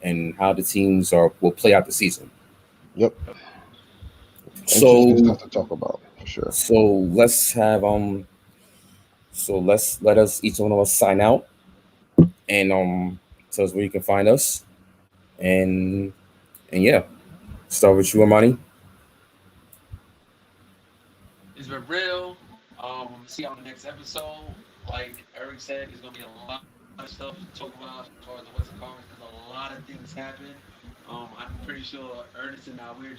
and how the teams are will play out the season. Yep. Interesting So stuff to talk about for sure. so let's have let's let us each one of us sign out and tell us where you can find us and yeah, start with you, Armani. It's been real. See you on the next episode. Like Eric said, there's gonna be a lot of stuff to talk about as far as the Western Conference because a lot of things happen. I'm pretty sure Ernest and I we're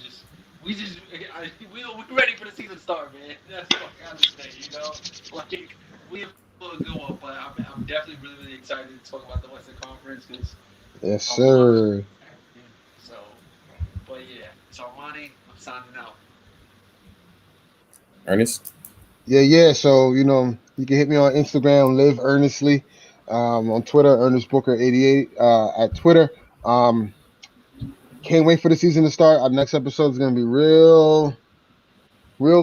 ready for the season to start, man. That's what I gotta say, like we have a good one, but I'm definitely really excited to talk about the Western Conference because Yes, we love it. sir. So, but yeah, so Monty, I'm signing out. Ernest. Yeah. So you can hit me on Instagram, live earnestly. On Twitter, Ernest Booker 88 at Twitter. Um, can't wait for the season to start. Our next episode is gonna be real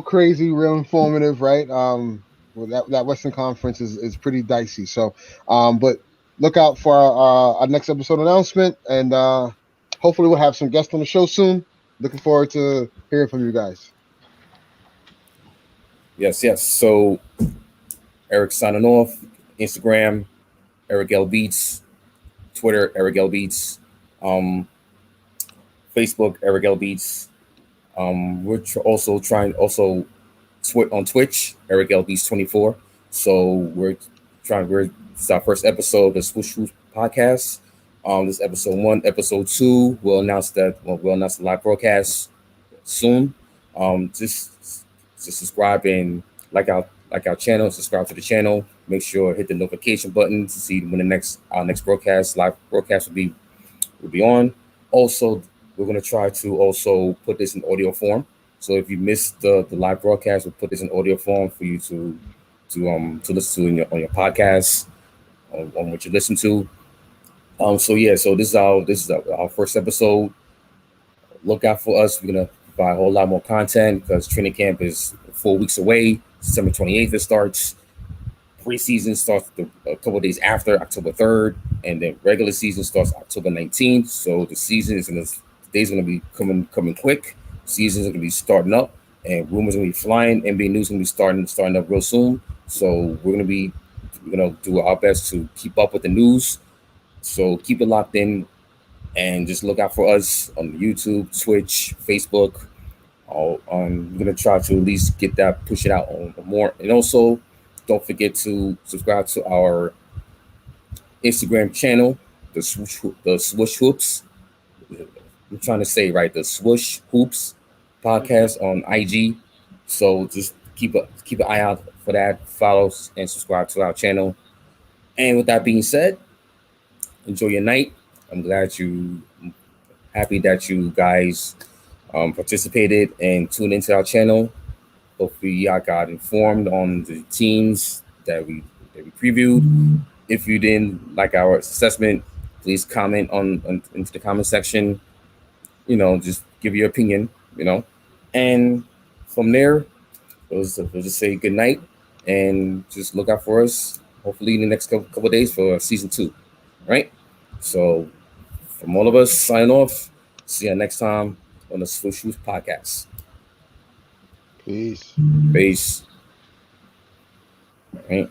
crazy, real informative, right? Well, that Western Conference is pretty dicey. So, but look out for our next episode announcement, and hopefully we'll have some guests on the show soon. Looking forward to hearing from you guys. Yes. So Eric signing off. Instagram, EricL Beats. Twitter, EricL Beats. Um, Facebook, EricL Beats. We're also trying on Twitch, EricL Beats 24. So it's our first episode of the Swoosh Who's podcast. This episode one, episode two. We'll announce the live broadcast soon. Just subscribe and like our channel. Subscribe to the channel. Make sure hit the notification button to see when our next live broadcast will be on. Also, we're gonna try to also put this in audio form. So if you missed the live broadcast, we'll put this in audio form for you to listen to on your podcast on what you listen to. So yeah, so this is our first episode. Look out for us. We're gonna provide a whole lot more content because training camp is 4 weeks away. December 28th it starts. Preseason starts a couple of days after October 3rd, and then regular season starts October 19th. So the season is gonna the days are gonna be coming quick. Seasons are gonna be starting up, and rumors are gonna be flying. NBA news is gonna be starting up real soon. So we're gonna do our best to keep up with the news. So keep it locked in and just look out for us on YouTube, Twitch, Facebook. We're gonna try to at least get that, push it out on more, and also don't forget to subscribe to our Instagram channel, the Swoosh Hoops. I'm trying to say right, the Swoosh Hoops podcast on IG. So just keep an eye out for that. Follow and subscribe to our channel. And with that being said, enjoy your night. I'm happy that you guys participated and tuned into our channel. Hopefully, y'all got informed on the teams that we previewed. If you didn't like our assessment, please comment on into the comment section. Just give your opinion. And from there, we'll just say good night and just look out for us. Hopefully, in the next couple of days for season 2. Right. So, from all of us, signing off. See you next time on the Swoosh Youth podcast. Peace. Peace. All right.